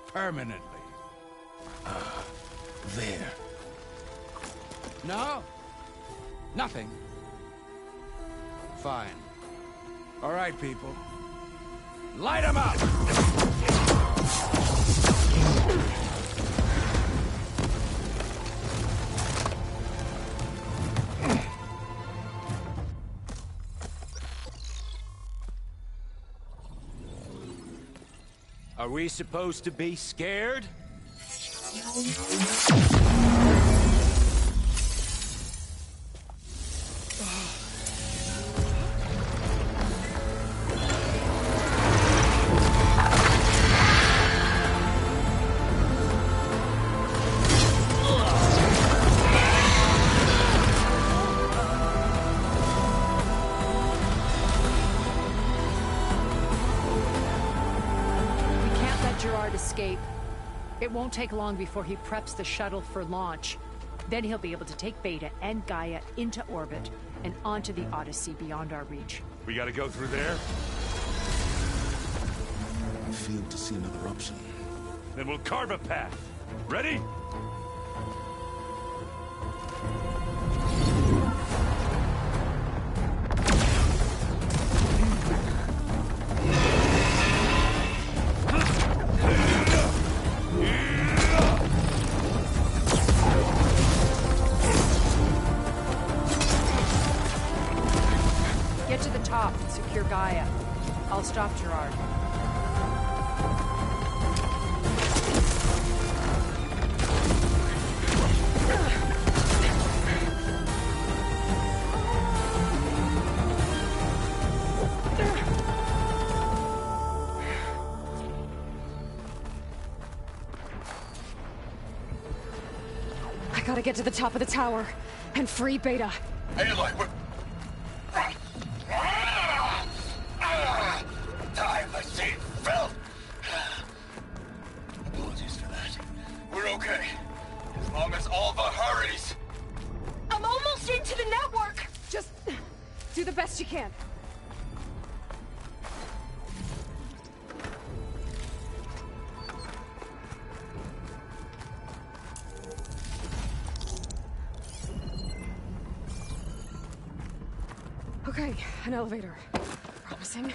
Permanently. There. No? Nothing. Fine. All right, people. Light 'em up! Are we supposed to be scared? Escape. It won't take long before he preps the shuttle for launch. Then he'll be able to take Beta and Gaia into orbit and onto the Odyssey beyond our reach. We gotta go through there? I fail to see another option. Then we'll carve a path. Ready? Get to the top and secure Gaia. I'll stop Gerard. Gotta get to the top of the tower and free Beta. Aloy, we're... Time machine filth! Apologies for that. We're okay. As long as Alva hurries. I'm almost into the network! Just do the best you can. Okay, an elevator. Promising.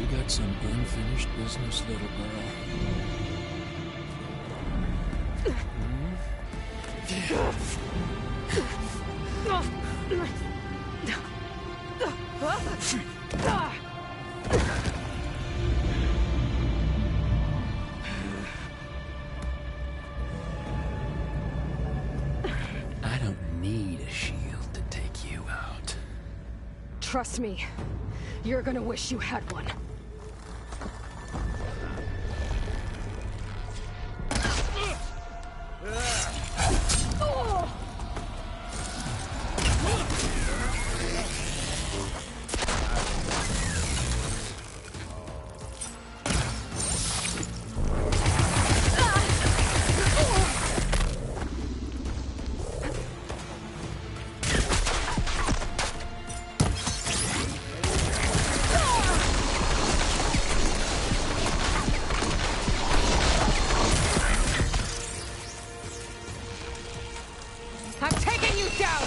You got some unfinished business, little girl. I don't need a shield to take you out. Trust me, you're gonna wish you had one. I'm taking you down!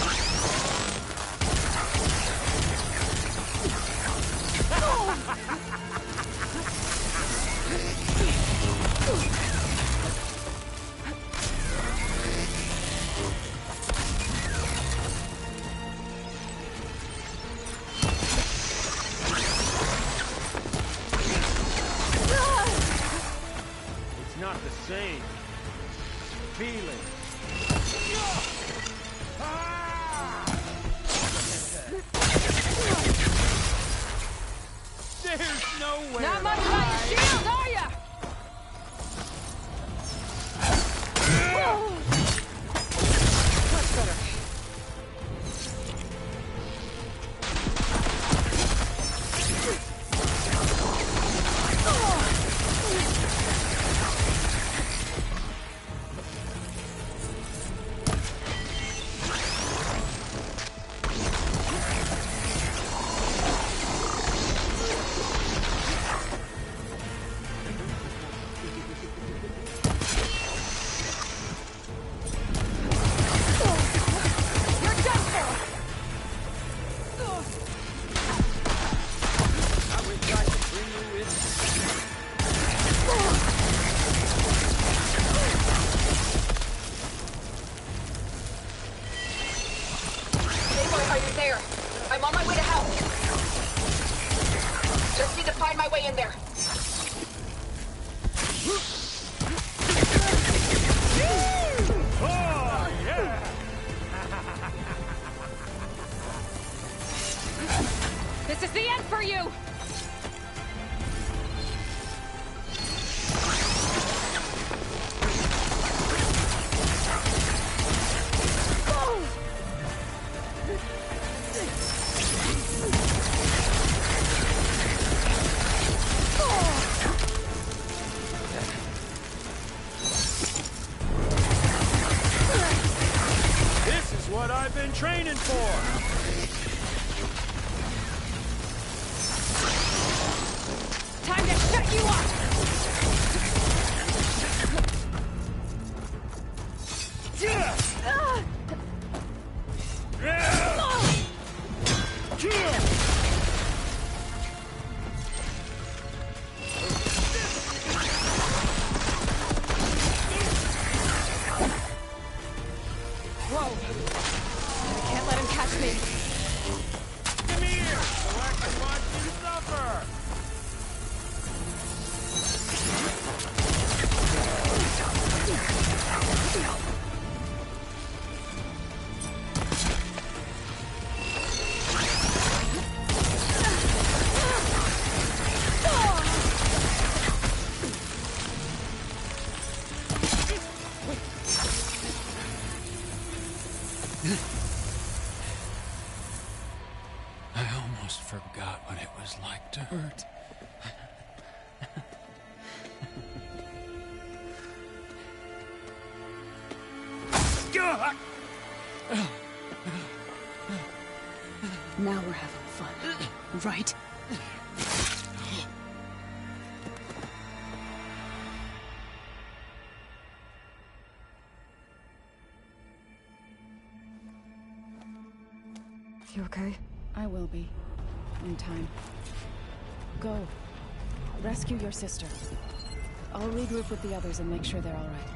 It's not the same. Feeling. There's nowhere. Not much about your shield, are ya? Much better. Are you there? I'm on my way to help. Just need to find my way in there. Oh, yeah! This is the end for you! This is what I've been training for! Time to shut you up! Whoa! I can't let him catch me. Come here, so I can watch you suffer! what it was like to hurt. Now we're having fun, right? You okay? I will be. In time. Go. Rescue your sister. I'll regroup with the others and make sure they're all right.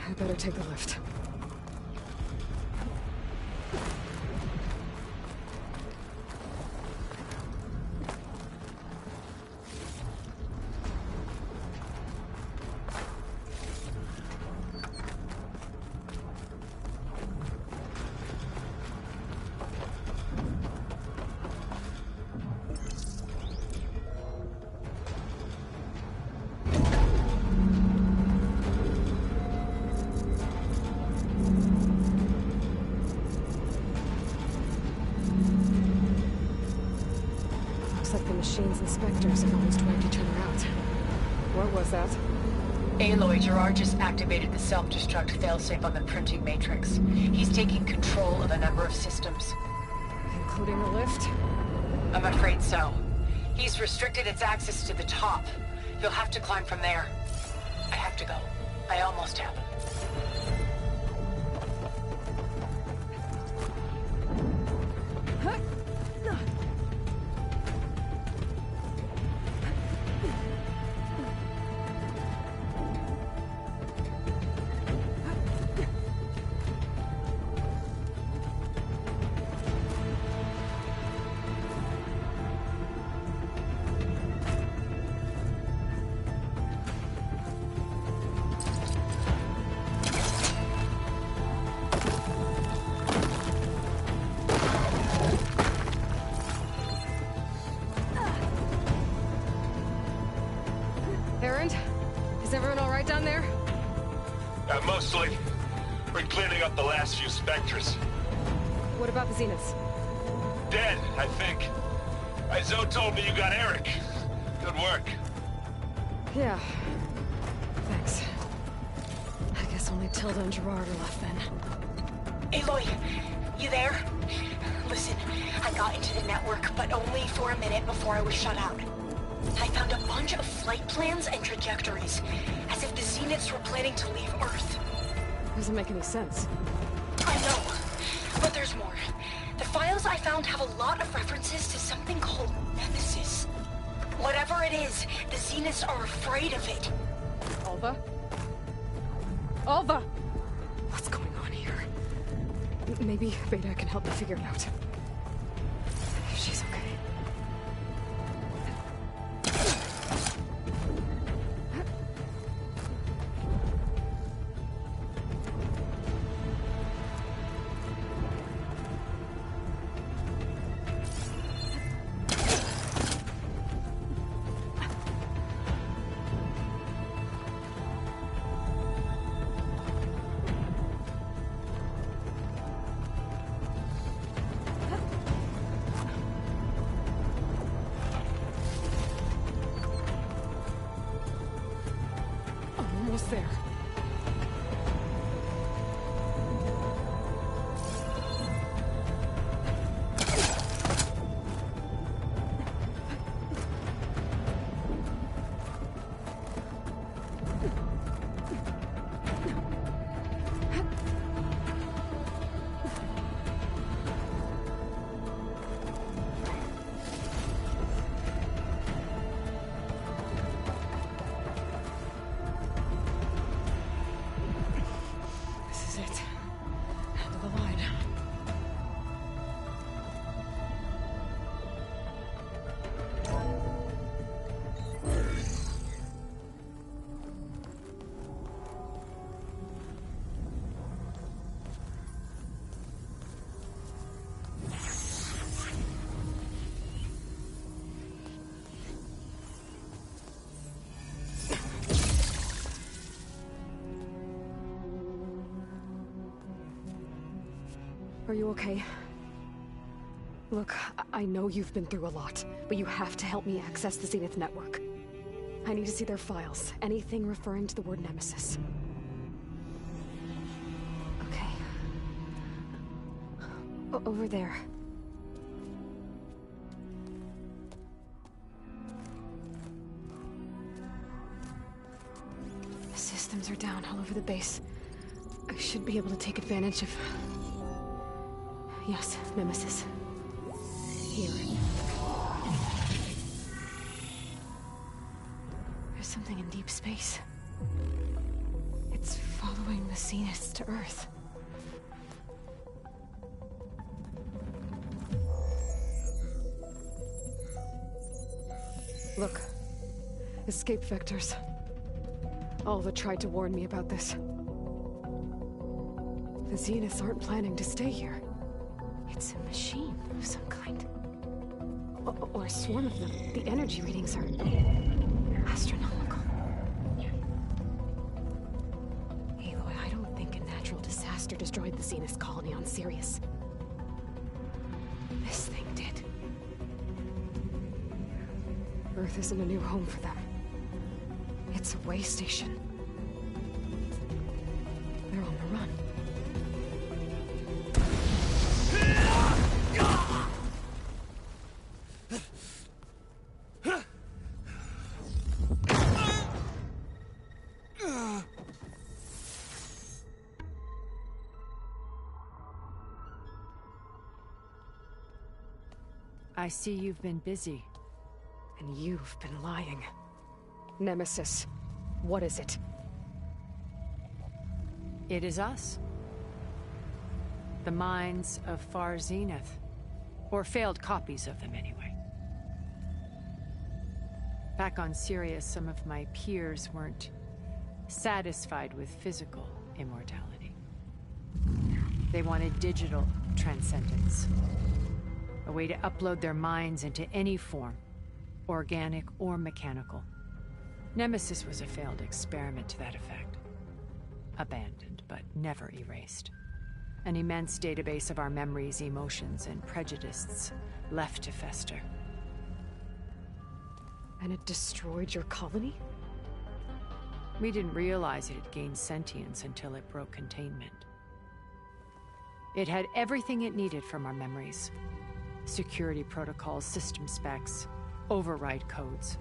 I better take the lift. Like the machine's inspectors have almost wiped each other out. What was that? Aloy, Gerard just activated the self-destruct failsafe on the printing matrix. He's taking control of a number of systems. Including the lift? I'm afraid so. He's restricted its access to the top. You'll have to climb from there. I have to go. I almost have. Is everyone all right down there? Mostly. We're cleaning up the last few Spectres. What about the Zeniths? Dead, I think. Zoe told me you got Eric. Good work. Yeah. Thanks. I guess only Tilda and Gerard are left then. Aloy, you there? Listen, I got into the network, but only for a minute before I was shut out. I found a bunch of flight plans and trajectories, as if the Zeniths were planning to leave Earth. Doesn't make any sense. I know, but there's more. The files I found have a lot of references to something called Nemesis. Whatever it is, the Zeniths are afraid of it. Alva? Alva! What's going on here? Maybe Beta can help me figure it out. If she's okay. Are you okay? Look, I know you've been through a lot, but you have to help me access the Zenith network. I need to see their files, anything referring to the word Nemesis. Okay. Over there. The systems are down all over the base. I should be able to take advantage of... Yes, Nemesis. Here. There's something in deep space. It's following the Zeniths to Earth. Look. Escape vectors. Alva tried to warn me about this. The Zeniths aren't planning to stay here. It's a machine of some kind. Or a swarm of them. The energy readings are... astronomical. Aloy, I don't think a natural disaster destroyed the Zenith colony on Sirius. This thing did. Earth isn't a new home for them. It's a way station. They're on the run. I see you've been busy. And you've been lying. Nemesis, what is it? It is us. The minds of Far Zenith. Or failed copies of them, anyway. Back on Sirius, some of my peers weren't satisfied with physical immortality. They wanted digital transcendence. A way to upload their minds into any form, organic or mechanical. Nemesis was a failed experiment to that effect. Abandoned, but never erased. An immense database of our memories, emotions, and prejudices left to fester. And it destroyed your colony? We didn't realize it had gained sentience until it broke containment. It had everything it needed from our memories. Security protocols, system specs, override codes.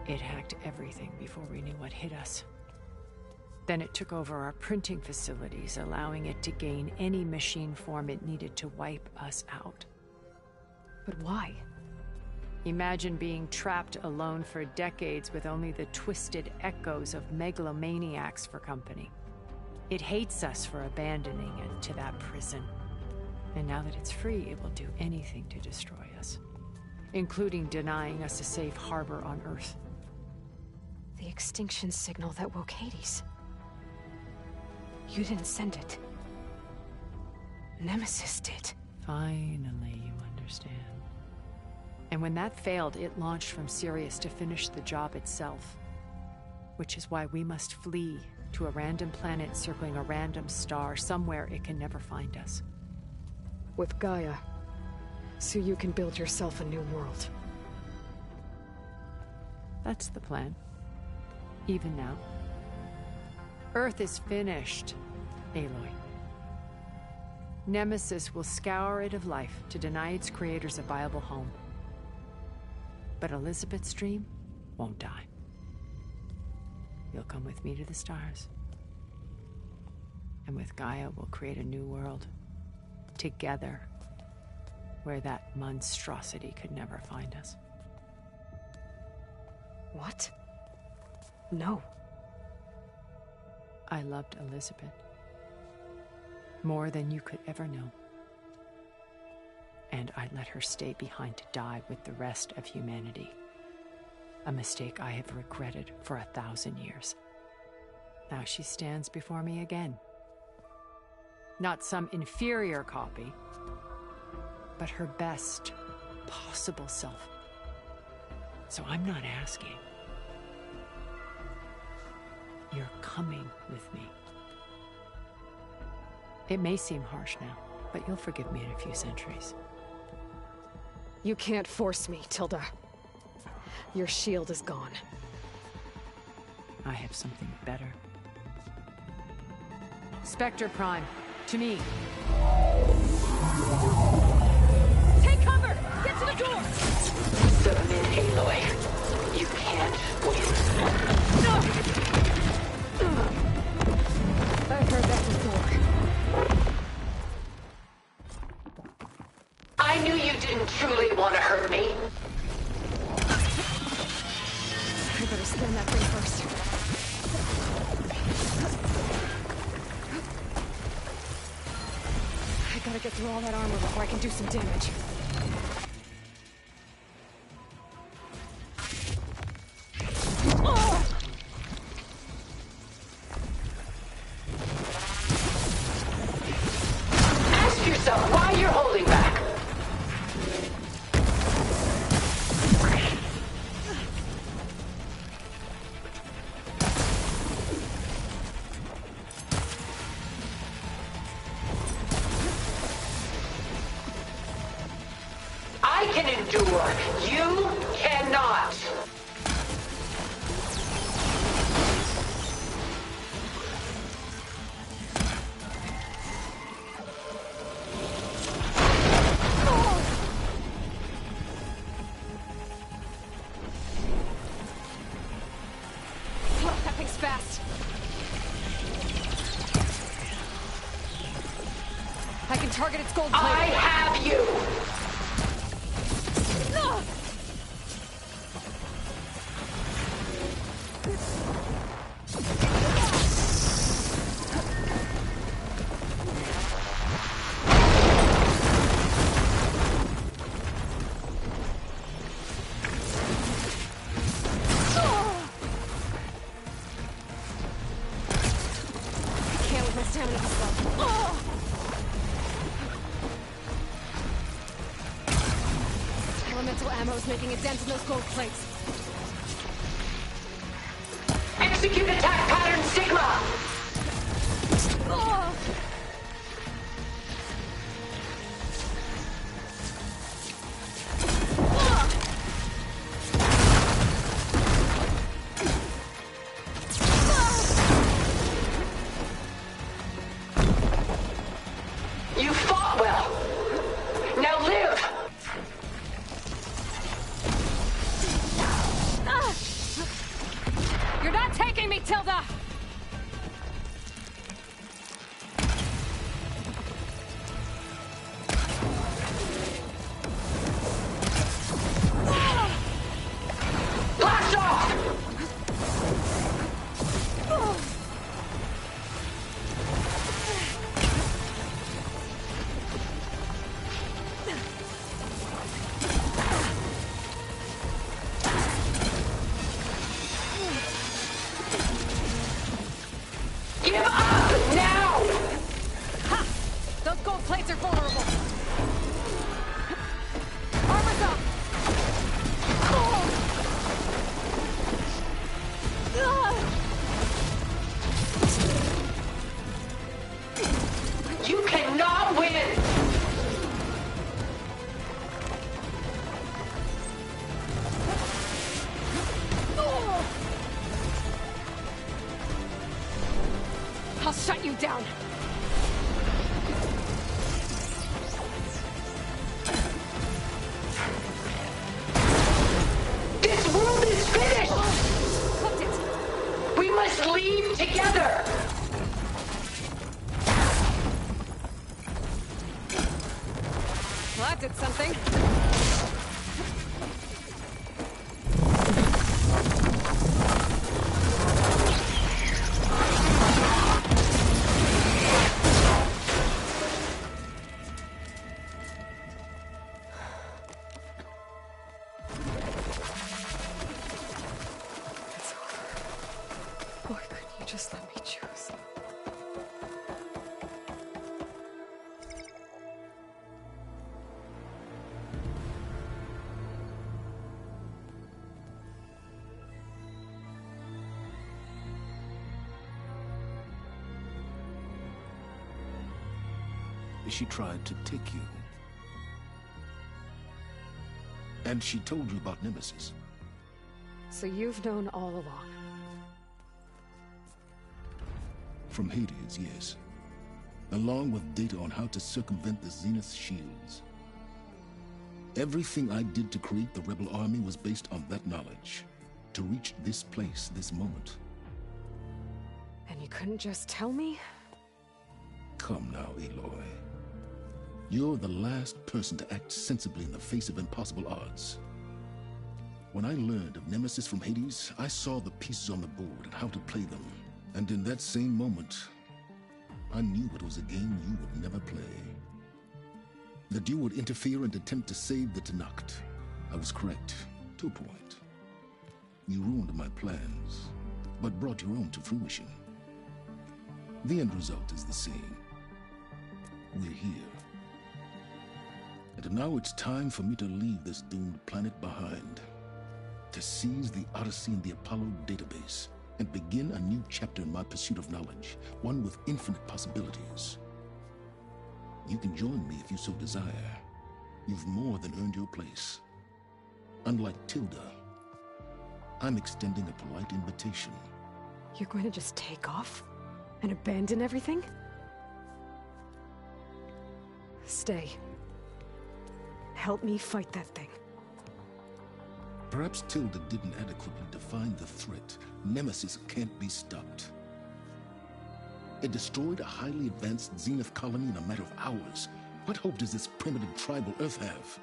It hacked everything before we knew what hit us. Then it took over our printing facilities, allowing it to gain any machine form it needed to wipe us out. But why? Imagine being trapped alone for decades with only the twisted echoes of megalomaniacs for company. It hates us for abandoning it to that prison. And now that it's free, it will do anything to destroy us, including denying us a safe harbor on Earth. The extinction signal that woke Hades. You didn't send it. Nemesis did. Finally, you understand. And when that failed, it launched from Sirius to finish the job itself. Which is why we must flee to a random planet circling a random star, somewhere it can never find us. With Gaia, so you can build yourself a new world. That's the plan. Even now. Earth is finished, Aloy. Nemesis will scour it of life to deny its creators a viable home. But Elizabeth's dream won't die. You'll come with me to the stars. And with Gaia, we'll create a new world. Together. Where that monstrosity could never find us. What? No. I loved Elizabeth. More than you could ever know. And I let her stay behind to die with the rest of humanity. A mistake I have regretted for 1,000 years. Now she stands before me again. Not some inferior copy, but her best possible self. So I'm not asking. You're coming with me. It may seem harsh now, but you'll forgive me in a few centuries. You can't force me, Tilda. Your shield is gone. I have something better. Spectre Prime, to me. Take cover! Get to the door! Submit, Aloy. You can't win. I've heard that before. I knew you didn't truly want to hurt me. I better scan that thing first. I gotta get through all that armor before I can do some damage. Ask yourself why you're holding back. I can endure. You cannot. That thing's fast. I can target its gold plate. I have you. I can't with my stamina this low. Elemental ammo is making a dent in those gold plates. Execute attack pattern Sigma. You fought well. Now live. You're not taking me, Tilda! Blast off. Give up now. Ha! Those gold plates are vulnerable. Armor's up! You cannot win. I'll shut you down. This world is finished. Cooked it. We must leave together. Well, that did something. It's over. Why couldn't you just let me choose? she tried to take you. And she told you about Nemesis. So you've known all along. From Hades, yes. Along with data on how to circumvent the Zenith shields. Everything I did to create the Rebel Army was based on that knowledge. To reach this place, this moment. And you couldn't just tell me? Come now, Aloy. You're the last person to act sensibly in the face of impossible odds. When I learned of Nemesis from Hades, I saw the pieces on the board and how to play them. And in that same moment, I knew it was a game you would never play. That you would interfere and attempt to save the Tenakth. I was correct, to a point. You ruined my plans, but brought your own to fruition. The end result is the same. We're here. And now it's time for me to leave this doomed planet behind. To seize the Odyssey and the Apollo database, and begin a new chapter in my pursuit of knowledge, one with infinite possibilities. You can join me if you so desire. You've more than earned your place. Unlike Tilda, I'm extending a polite invitation. You're going to just take off? And abandon everything? Stay. Help me fight that thing. Perhaps Tilda didn't adequately define the threat. Nemesis can't be stopped. It destroyed a highly advanced Zenith colony in a matter of hours. What hope does this primitive tribal Earth have?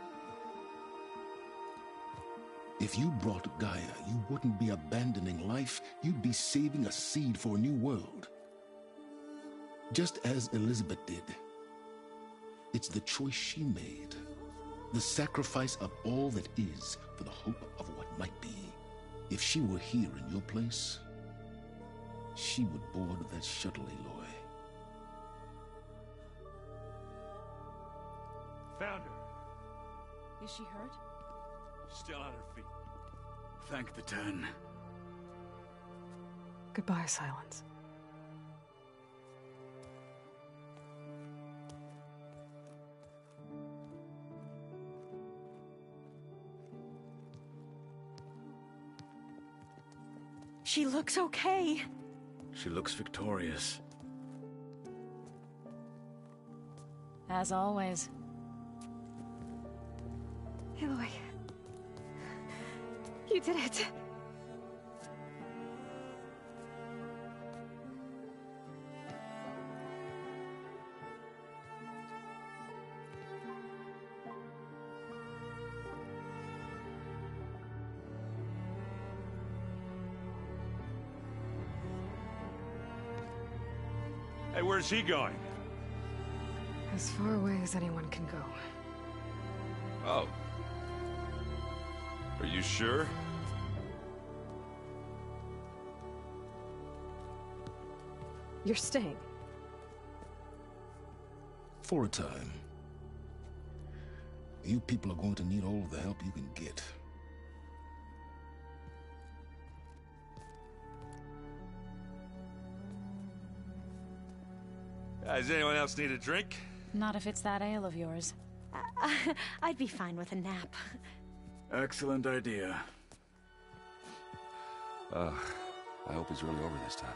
If you brought Gaia, you wouldn't be abandoning life, you'd be saving a seed for a new world. Just as Elizabeth did. It's the choice she made. The sacrifice of all that is for the hope of what might be. If she were here in your place, she would board that shuttle, Aloy. Found her. Is she hurt? Still on her feet. Thank the Ten. Goodbye, Silence. She looks okay. She looks victorious. As always. Aloy. You did it. Hey, where's he going? As far away as anyone can go. Oh. Are you sure? You're staying. For a time. You people are going to need all the help you can get. Does anyone else need a drink? Not if it's that ale of yours. I'd be fine with a nap. Excellent idea. I hope he's really over this time.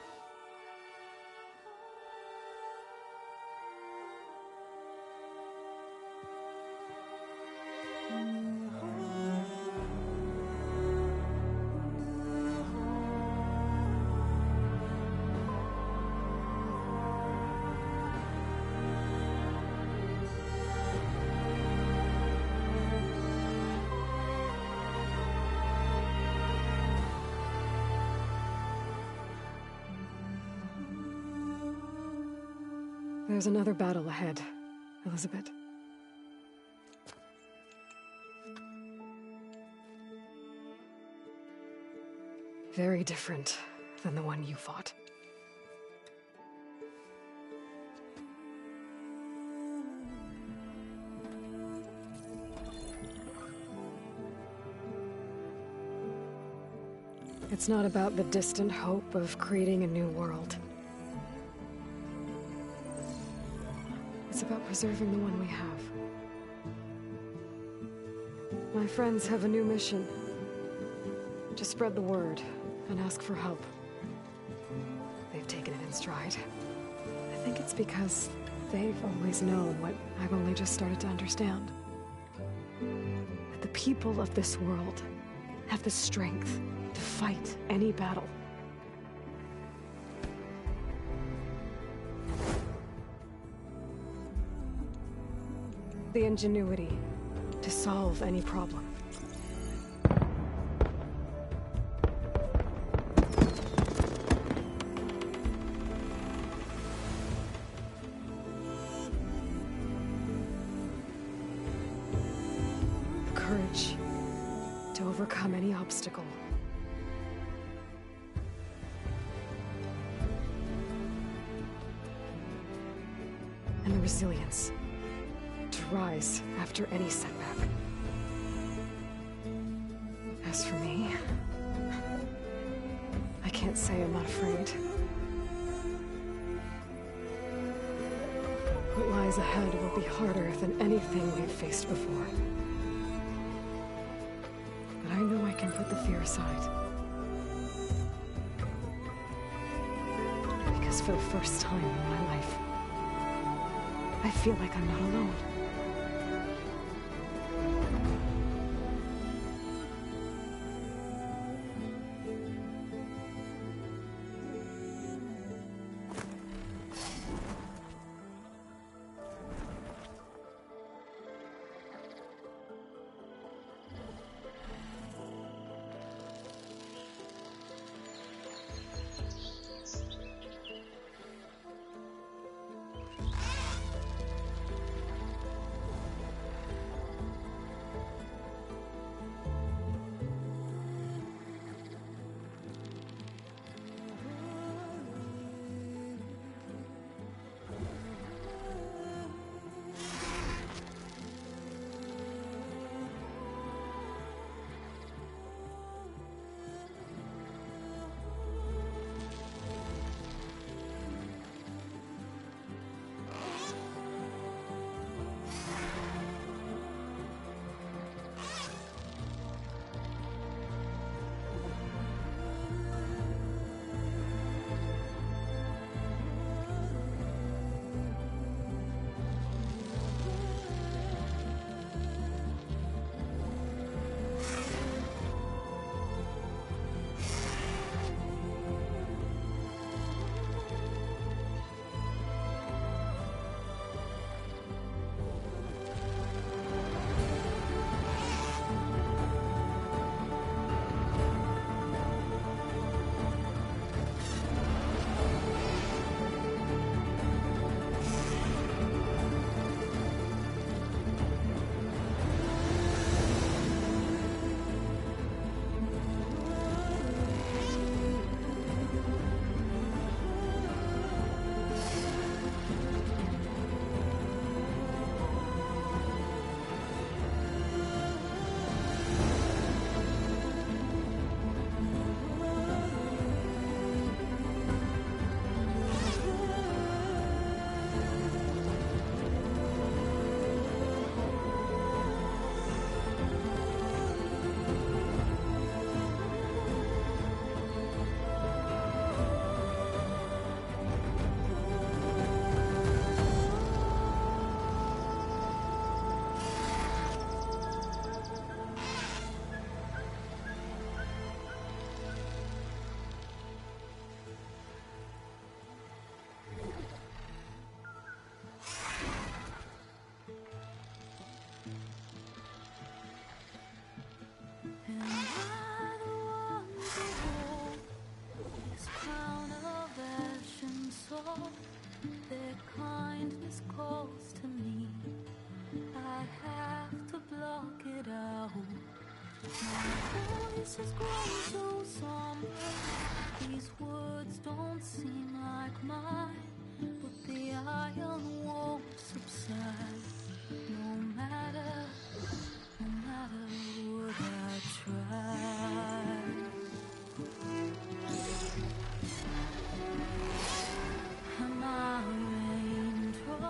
There's another battle ahead, Elizabeth. Very different than the one you fought. It's not about the distant hope of creating a new world. It's about preserving the one we have. My friends have a new mission. To spread the word and ask for help. They've taken it in stride. I think it's because they've always known what I've only just started to understand. That the people of this world have the strength to fight any battle. The ingenuity to solve any problem. The courage to overcome any obstacle. And the resilience to rise after any setback. As for me, I can't say I'm not afraid. What lies ahead will be harder than anything we've faced before. But I know I can put the fear aside. Because for the first time in my life, I feel like I'm not alone. Their kindness calls to me. I have to block it out. My voice has grown so somber. These words don't seem like mine, but the iron won't subside. No matter what I try. My raindrop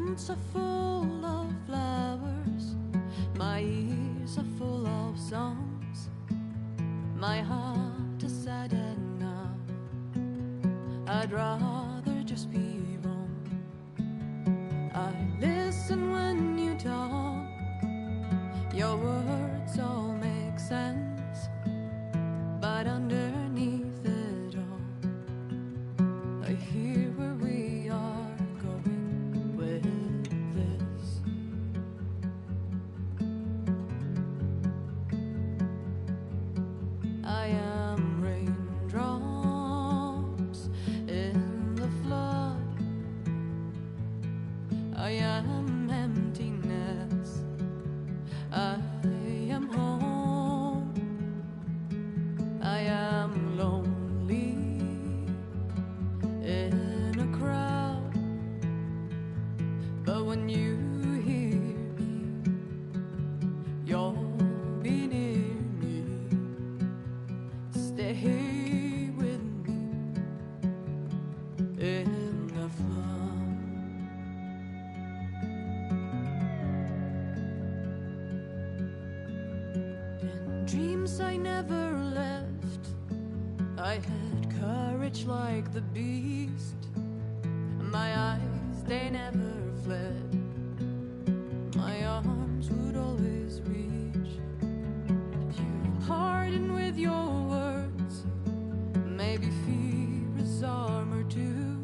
hands are full of flowers, my ears are full of songs, my heart is sad enough. I'd rather just be wrong. I listen when you talk, your words all make sense, but underneath it all, I hear where we are going with this. I am raindrops in the flood. I am emptiness. I am home. I am lonely in a crowd. But when you hear me, you'll be near me. Stay with me in the flood. In dreams I never left, I had courage like the beast. My eyes, they never fled. My arms would always reach. You harden with your words. Maybe fear is armor too.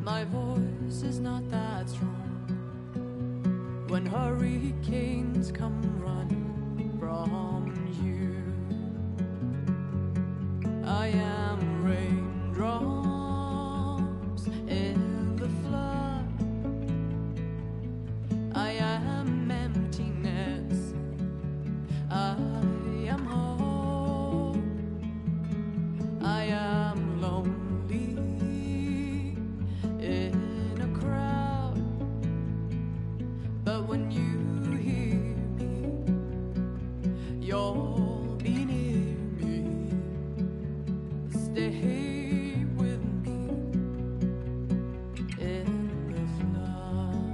My voice is not that strong. When hurricanes come running from you, I am raindrops in the flood. I am emptiness. I am home. I am lonely in a crowd. But when you hear me, you'll be near me. Stay with me in the flood.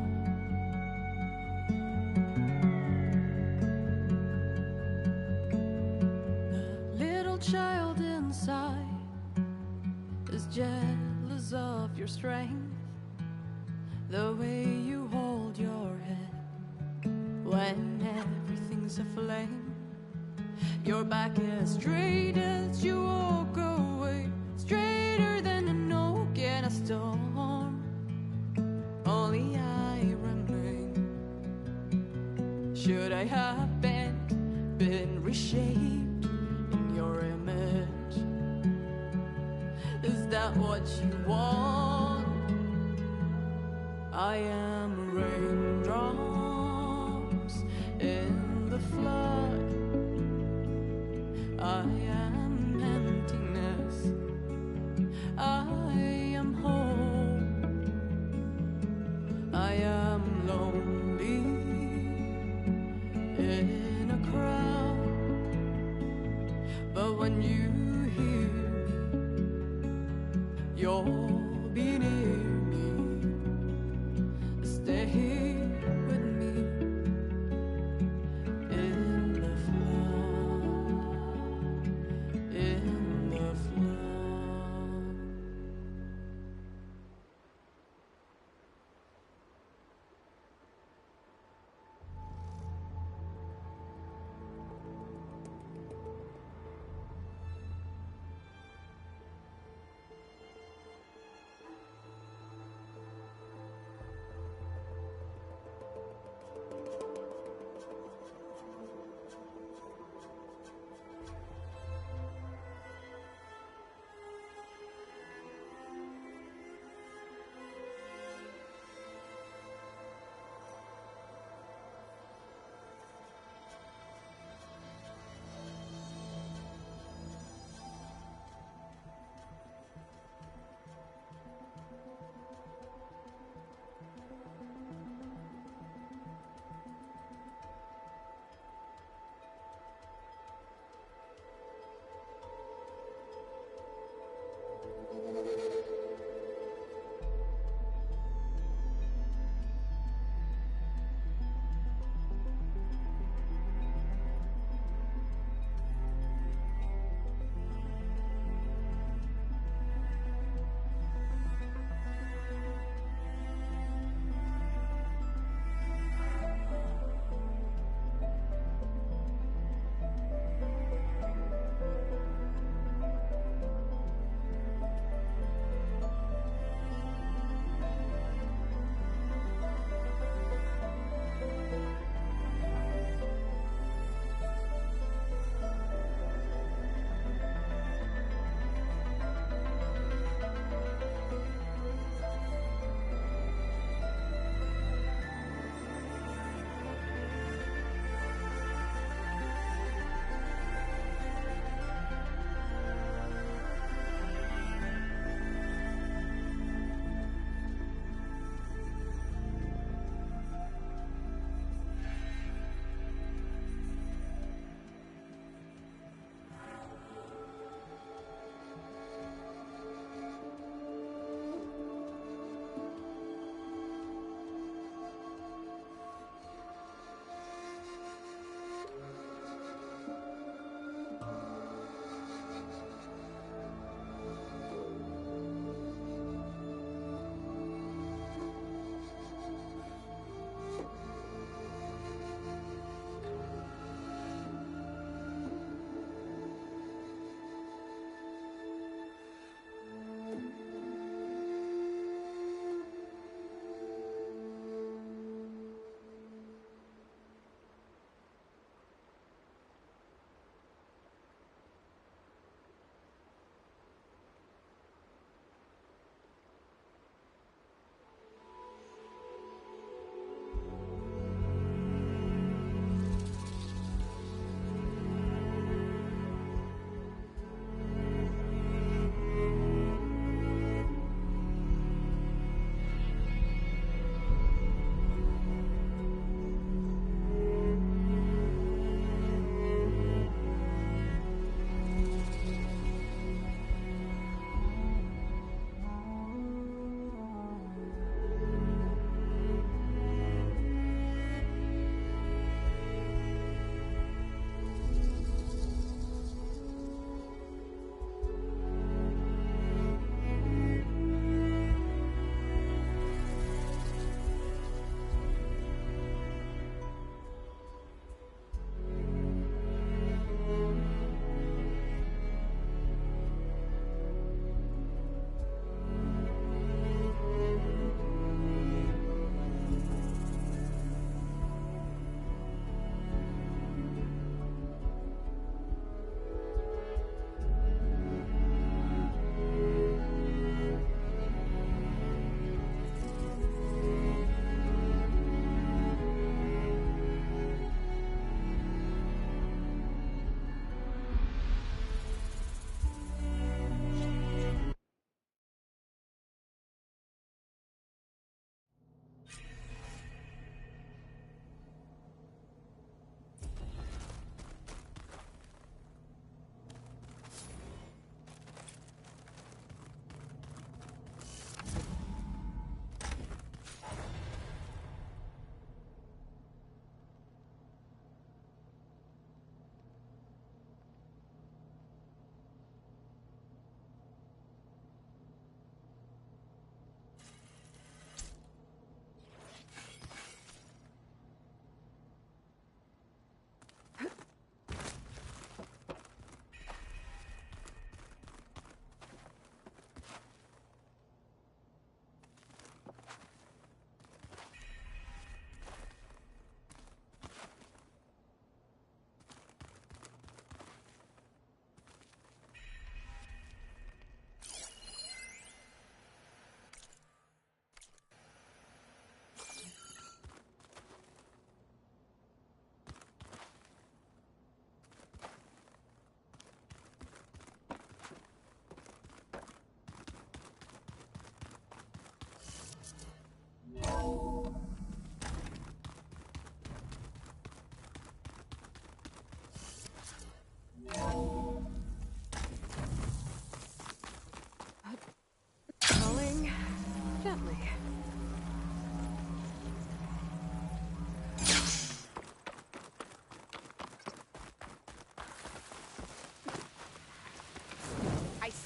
The little child inside is jealous of your strength, the way you hold your head when everything's aflame. Your back as straight as you walk away, straighter than an oak in a storm. Only I remain. Should I have been reshaped in your image? Is that what you want? I am raindrops in the flood. I am emptiness. I am home. I am lonely in a crowd. But when you hear me, you'll be near me. Stay here with me in the flood, in the flood.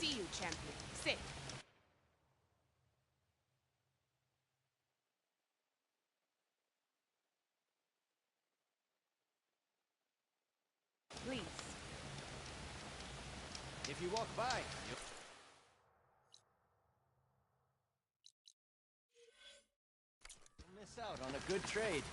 see you, champion. Sit. Please. If you walk by, you'll miss out on a good trade.